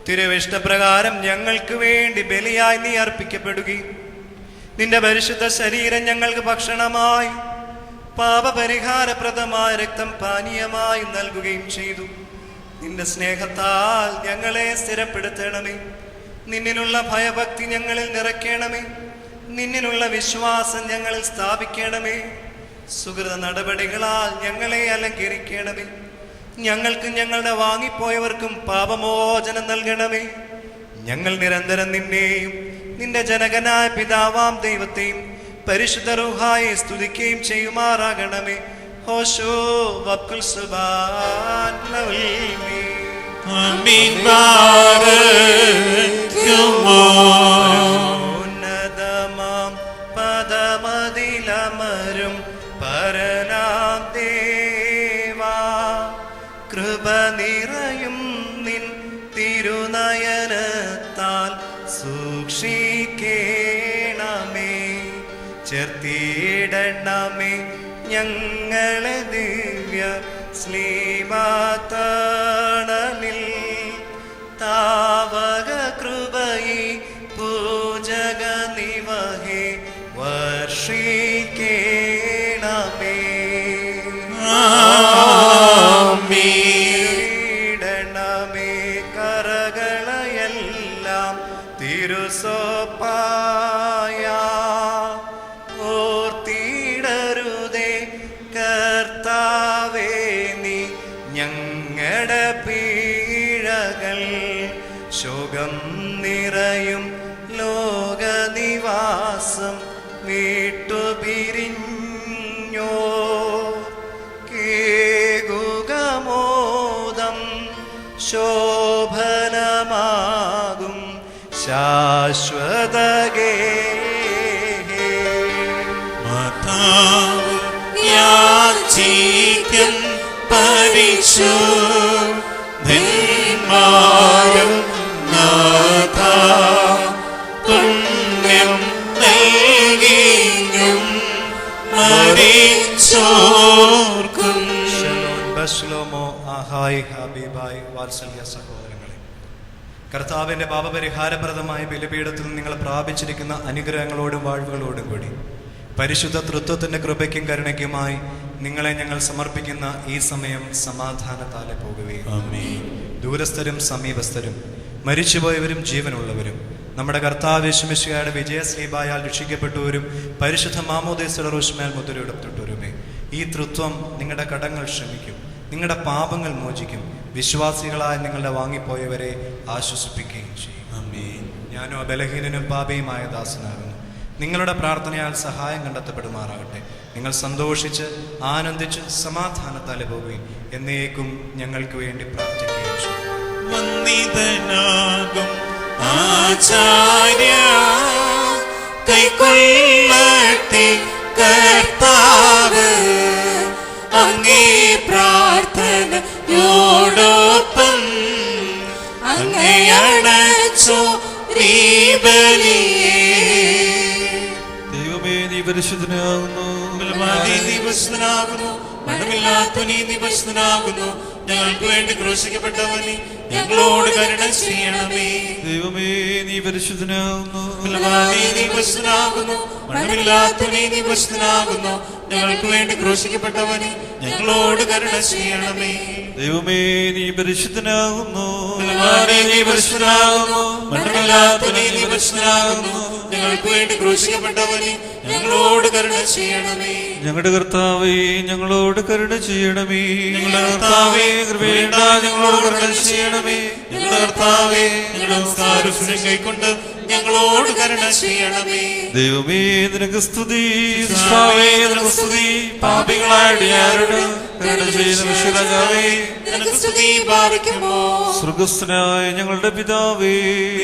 തിരുവിഷ്ടപ്രകാരം ഞങ്ങൾക്ക് വേണ്ടി ബലിയായി നീ അർപ്പിക്കപ്പെടുകയും നിന്റെ പരിശുദ്ധ ശരീരം ഞങ്ങൾക്ക് ഭക്ഷണമായി പാപപരിഹാരപ്രദമായ രക്തം പാനീയമായി നൽകുകയും ചെയ്തു. നിന്റെ സ്നേഹത്താൽ ഞങ്ങളെ സ്ഥിരപ്പെടുത്തണമേ. നിന്നിലുള്ള ഭയഭക്തി ഞങ്ങളിൽ നിറയ്ക്കണമേ. നിന്നിലുള്ള വിശ്വാസം ഞങ്ങളിൽ സ്ഥാപിക്കണമേ. സുഹൃത നടപടികളാൽ ഞങ്ങളെ അലങ്കരിക്കണമേ. ഞങ്ങൾക്ക് ഞങ്ങളുടെ വാങ്ങിപ്പോയവർക്കും പാപമോചനം നൽകണമേ. ഞങ്ങൾ നിരന്തരം നിന്നെയും നിന്റെ ജനകനായ പിതാവാം ദൈവത്തെയും പരിശുദ്ധ റൂഹായെ സ്തുതിക്കുകയും ചെയ്യുമാറാകണമേ. ഹോശോ വക്കുൽ സുബാൻ ഉന്നതമാം പദമതിലമരും പരനാം ദേവാ, കൃപ നിറയും നിൻ തിരുനയനത്താൽ സൂക്ഷിക്കേണമേ. ചേർത്തിടണമേ ഞങ്ങളെ ദിവ്യ ശ്ലീവാതണലിൽ. താവക കൃപയി പൂജക നിവഹേ വർഷിക്കേണമേ. ഇടണമേ കരകളയെല്ലാം തിരുസോപ്പായ. ഓർത്തിടരുതേ കർത്താവേ നീ ഞങ്ങളുടെ പീഴകൾ. ശോകം നിറയും ലോകനിവാസം വിട്ടുപിരിഞ്ഞോ. കേകുകമോദം ശോഭനമാകും ശാശ്വതഗേ. യാചിക്കും പരിശുദ്ധന്മാരും നാഥ, പുണ്യം നൽകിയും മരിച്ചോർക്കും. ബശ്ലോമോ ആഹായ് ഹബീബായ് വാത്സല്യ സഹോദരങ്ങളെ, കർത്താവിന്റെ പാപപരിഹാരപ്രദമായ ബലിപീഠത്തിൽ നിങ്ങൾ പ്രാപിച്ചിരിക്കുന്ന അനുഗ്രഹങ്ങളോടും വാഴ്വുകളോടും കൂടി പരിശുദ്ധ തൃത്വത്തിന്റെ കൃപയ്ക്കും കരുണയ്ക്കുമായി നിങ്ങളെ ഞങ്ങൾ സമർപ്പിക്കുന്ന ഈ സമയം സമാധാനത്താലെ പോകുകയും ദൂരസ്ഥരും സമീപസ്ഥരും മരിച്ചുപോയവരും ജീവനുള്ളവരും നമ്മുടെ കർത്താവ് യേശുമിശിഹായുടെ വിജയശ്രീബായാൽ രക്ഷിക്കപ്പെട്ടവരും പരിശുദ്ധ മാമോദീസയുടെ റൂഷ്മേൽ മുദ്രയിടപ്പെട്ടവരുമേ, ഈ തൃത്വം നിങ്ങളുടെ കടങ്ങൾ ക്ഷമിക്കും, നിങ്ങളുടെ പാപങ്ങൾ മോചിക്കും, വിശ്വാസികളായ നിങ്ങളുടെ വാങ്ങിപ്പോയവരെ ആശ്വസിപ്പിക്കുകയും ചെയ്യും. ഞാനോ ബലഹീനനും പാപിയുമായ ദാസനാകുന്നു. നിങ്ങളുടെ പ്രാർത്ഥനയാൽ സഹായം കണ്ടെത്തപ്പെടുമാറാകട്ടെ. നിങ്ങൾ സന്തോഷിച്ച് ആനന്ദിച്ച് സമാധാനത്താലെ പോകുകയും എന്നേക്കും ഞങ്ങൾക്ക് വേണ്ടി പ്രാർത്ഥിക്കുകയും ചെയ്യും. വന്ദിതനാകും ആചാര്യ കൈക്കൊള്ളട്ടെ കർത്താവ് അങ്ങേ പ്രാർത്ഥനയോടൊപ്പം അങ്ങേ അണച്ചോ നീ ബലിയേ. ദൈവമേ നീ പരിശുദ്ധനാകുന്നു, നീ പരിശുദ്ധനാകുന്നു, മരണമില്ലാത്ത നീ പരിശുദ്ധനാകുന്നു. ഞങ്ങൾക്ക് വേണ്ടി ക്രൂശിക്കപ്പെട്ടവനെ ഞങ്ങളോട് കരുണ ചെയ്യണമേ. ദൈവമേ നീ പരിശുദ്ധനാകുന്നു, നീ പരിശുദ്ധനാകുന്നു, മരണമില്ലാത്ത നീ പരിശുദ്ധനാകുന്നു. ഞങ്ങൾക്ക് വേണ്ടി ക്രൂശിക്കപ്പെട്ടവനെ ഞങ്ങളോട് കരുണ ചെയ്യണമേ. ദൈവമേ നീ പരിശുദ്ധനാകുന്നു, നീ പരിശുദ്ധനാകുന്നു, മരണമില്ലാത്ത നീ പരിശുദ്ധനാകുന്നു. ഞങ്ങൾക്ക് വേണ്ടി ക്രൂശിക്കപ്പെട്ടവനെ ഞങ്ങളോട് കരുണ ചെയ്യണമേ. ഞങ്ങളുടെ കർത്താവേ ഞങ്ങളോട് കരുണ ചെയ്യണമേ. ഞങ്ങളുടെ കർത്താവേ കൃപയുണ്ട ഞങ്ങളോട് കരുണ ചെയ്യണമേ. ഞങ്ങളുടെ കർത്താവേ ഞങ്ങളുടെ നമസ്കാരം കൈക്കൊണ്ട് ഞങ്ങളോട് കരുണ ചെയ്യണമേ. ദൈവമേ നിനക്ക് സ്തുതി, കർത്താവേ, നിനക്ക് സ്തുതി. പാപികളായ അടിയാരോട് കരുണ ചെയ്യുന്ന വിശ്വരാജാവേ നിനക്ക് സ്തുതി പാപിക്കുമോ. സ്വർഗസ്ഥനായ ഞങ്ങളുടെ പിതാവേ,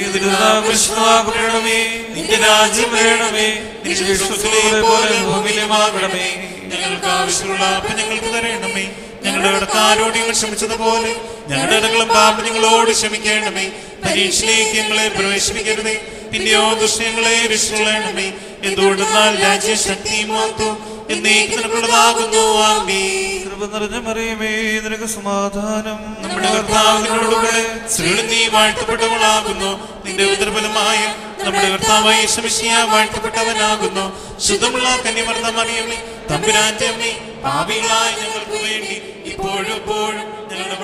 നിന്റെ നാമം പരിശുദ്ധമാക്കപ്പെടണമേ. നിന്റെ രാജ്യം വരണമേ. നിന്റെ വിശ്വസിലെ പോലെ ഭൂമിയിലുമാകണമേ. ഞങ്ങൾക്ക് ആവശ്യമുള്ള അപ്പം ഞങ്ങൾക്ക് തരണമേ. ഞങ്ങളുടെ കടക്കാരോട് ഞങ്ങൾ ക്ഷമിച്ചതുപോലെ ഞങ്ങളുടെ ഇടങ്ങളും പാപം ഞങ്ങളോട് ക്ഷമിക്കണമേ. പരീക്ഷയിലേക്ക് ഞങ്ങളെ പ്രവേശിപ്പിക്കരുതേ, പിന്നെയോ ദുഷ്ടങ്ങളെ രക്ഷിക്കണമേ. എന്തുകൊണ്ടെന്നാൽ രാജ്യ ശക്തിയും മഹത്വവും എന്നേക്കും നിനക്കുള്ളതാകുന്നു. ആമേൻ. കൃപ നിറഞ്ഞ മറിയമേ നിനക്ക് സമാധാനം. നമ്മുടെ കർത്താവിനോടുകൂടെ സ്ത്രീകളിൽ നീ വാഴ്ത്തപ്പെട്ടവളാകുന്നു. നിന്റെ ഉദരഫലമായ നമ്മുടെ കർത്താവായ യേശു മിശിഹാ വാഴ്ത്തപ്പെട്ടവനാകുന്നു. ശുദ്ധമുള്ള കന്യമർന്ന മറിയമേ, തമ്പുരാന്റെ അമ്മേ, പാപികളായ ഞങ്ങൾക്ക് വേണ്ടി ഇപ്പോഴും എപ്പോഴും ഞങ്ങളുടെ